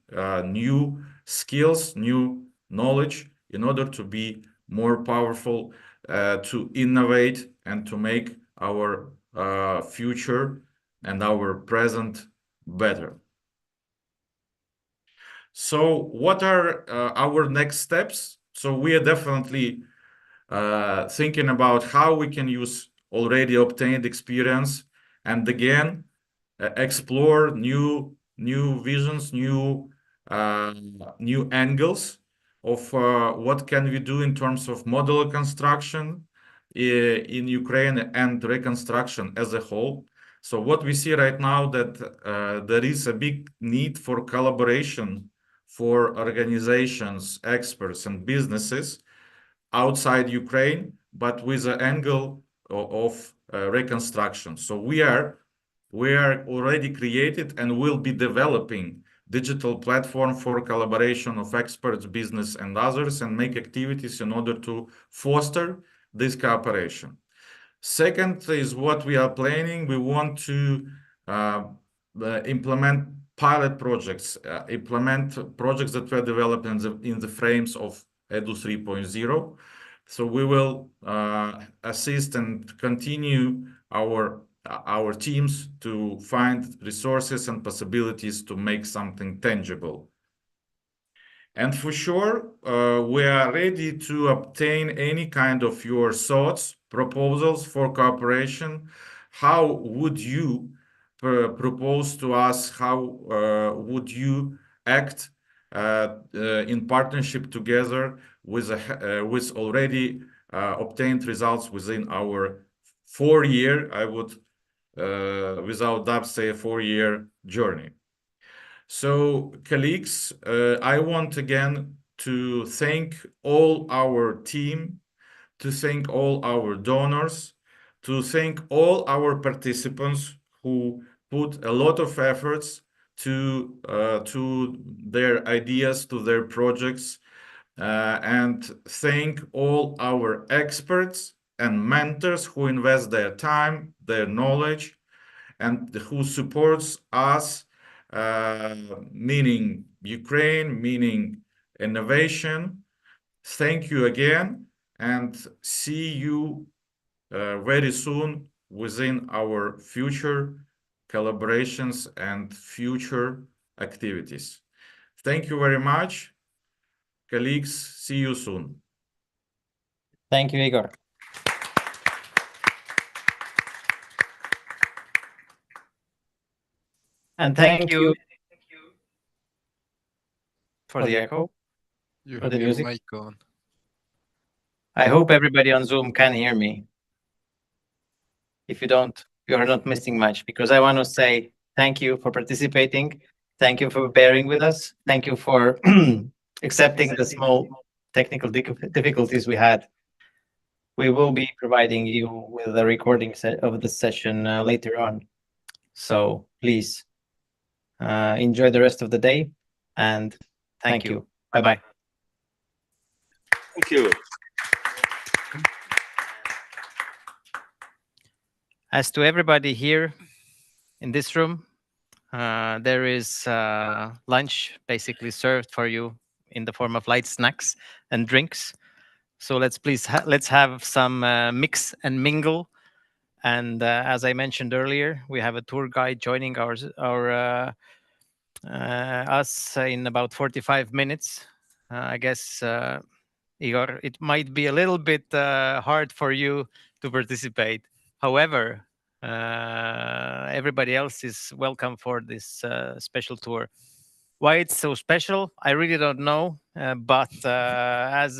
new skills, new knowledge in order to be more powerful, to innovate and to make our future and our present better. So what are our next steps? So we are definitely thinking about how we can use already obtained experience and again explore new visions, new angles of what can we do in terms of modular construction in Ukraine and reconstruction as a whole. So what we see right now that there is a big need for collaboration for organizations, experts, and businesses outside Ukraine, but with an angle of reconstruction. So we are already created and will be developing digital platform for collaboration of experts, business, and others, and make activities in order to foster this cooperation. Second is what we are planning. We want to implement pilot projects, implement projects that were developed in the frames of EDU 3.0. So we will assist and continue our teams to find resources and possibilities to make something tangible. And for sure, we are ready to obtain any kind of your thoughts, proposals for cooperation. How would you propose to us? How would you act in partnership together with already obtained results within our 4-year, I would without doubt say a 4-year journey. So colleagues, I want again to thank all our team, to thank all our donors, to thank all our participants who put a lot of efforts to their ideas, to their projects, and thank all our experts and mentors who invest their time, their knowledge, and who supports us, meaning Ukraine, meaning innovation. Thank you again, and see you very soon within our future collaborations and future activities. Thank you very much, colleagues. See you soon. Thank you, Igor. And thank you for the echo. You For have the your music. mic on. I hope everybody on Zoom can hear me. If you don't, you are not missing much, because I want to say thank you for participating. Thank you for bearing with us. Thank you for accepting the small technical difficulties we had. We will be providing you with a recording of the session later on. So please enjoy the rest of the day, and thank you. Bye-bye. Thank you. As to everybody here in this room, there is lunch basically served for you in the form of light snacks and drinks. So let's have some mix and mingle. And as I mentioned earlier, we have a tour guide joining us in about 45 minutes. I guess, Igor, it might be a little bit hard for you to participate. However, everybody else is welcome for this special tour. Why it's so special, I really don't know. But as